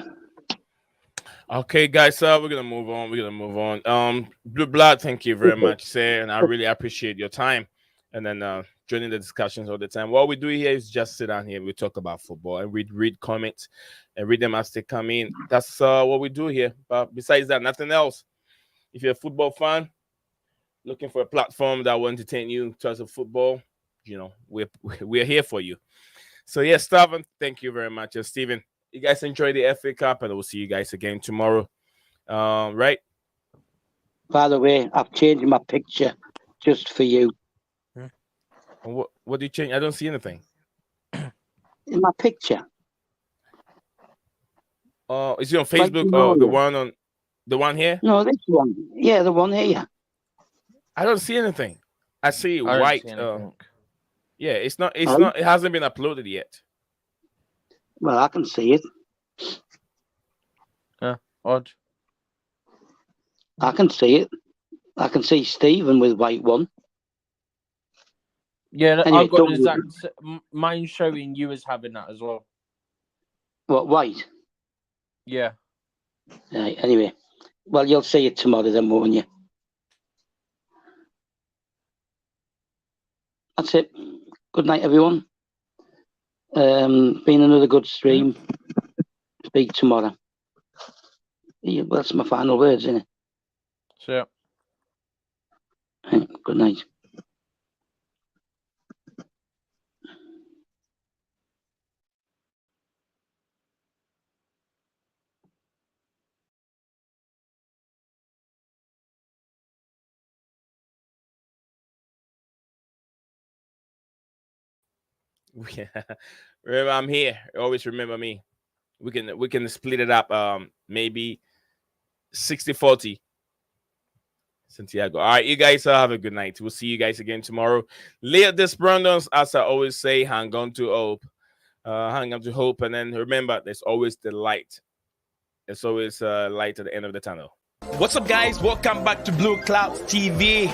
Okay, guys, we're gonna move on. Blue Blood, thank you very much, sir, and I really appreciate your time and then joining the discussions all the time. What we do here is just sit down here, we talk about football, and we read comments and read them as they come in. That's what we do here. But besides that, nothing else. If you're a football fan looking for a platform that will entertain you in terms of football, we're here for you. So yes, Steven, thank you very much, Steven. You guys enjoy the FA Cup, and we'll see you guys again tomorrow. Right? By the way, I've changed my picture just for you. What do you change? I don't see anything. In my picture. Is it on Facebook or the one here? No, this one. Yeah, the one here. I don't see anything. I see white. Yeah, it's not. It hasn't been uploaded yet. Well, I can see it. Yeah, odd. I can see it. I can see Stephen with white one. Yeah, anyway, I've got the exact. Mine showing you as having that as well. What, white? Yeah. Right, anyway. Well, you'll see it tomorrow then, won't you? That's it. Good night, everyone. Been another good stream. Speak tomorrow. Yeah, well, that's my final words, isn't it? So, Good night. Remember, I'm here. Always remember me. We can split it up. Maybe 60-40. Santiago. All right, you guys have a good night. We'll see you guys again tomorrow. Lea Desprandos, as I always say, hang on to hope. Hang on to hope. And then remember, there's always the light. There's always light at the end of the tunnel. What's up, guys? Welcome back to Blue Clouds TV.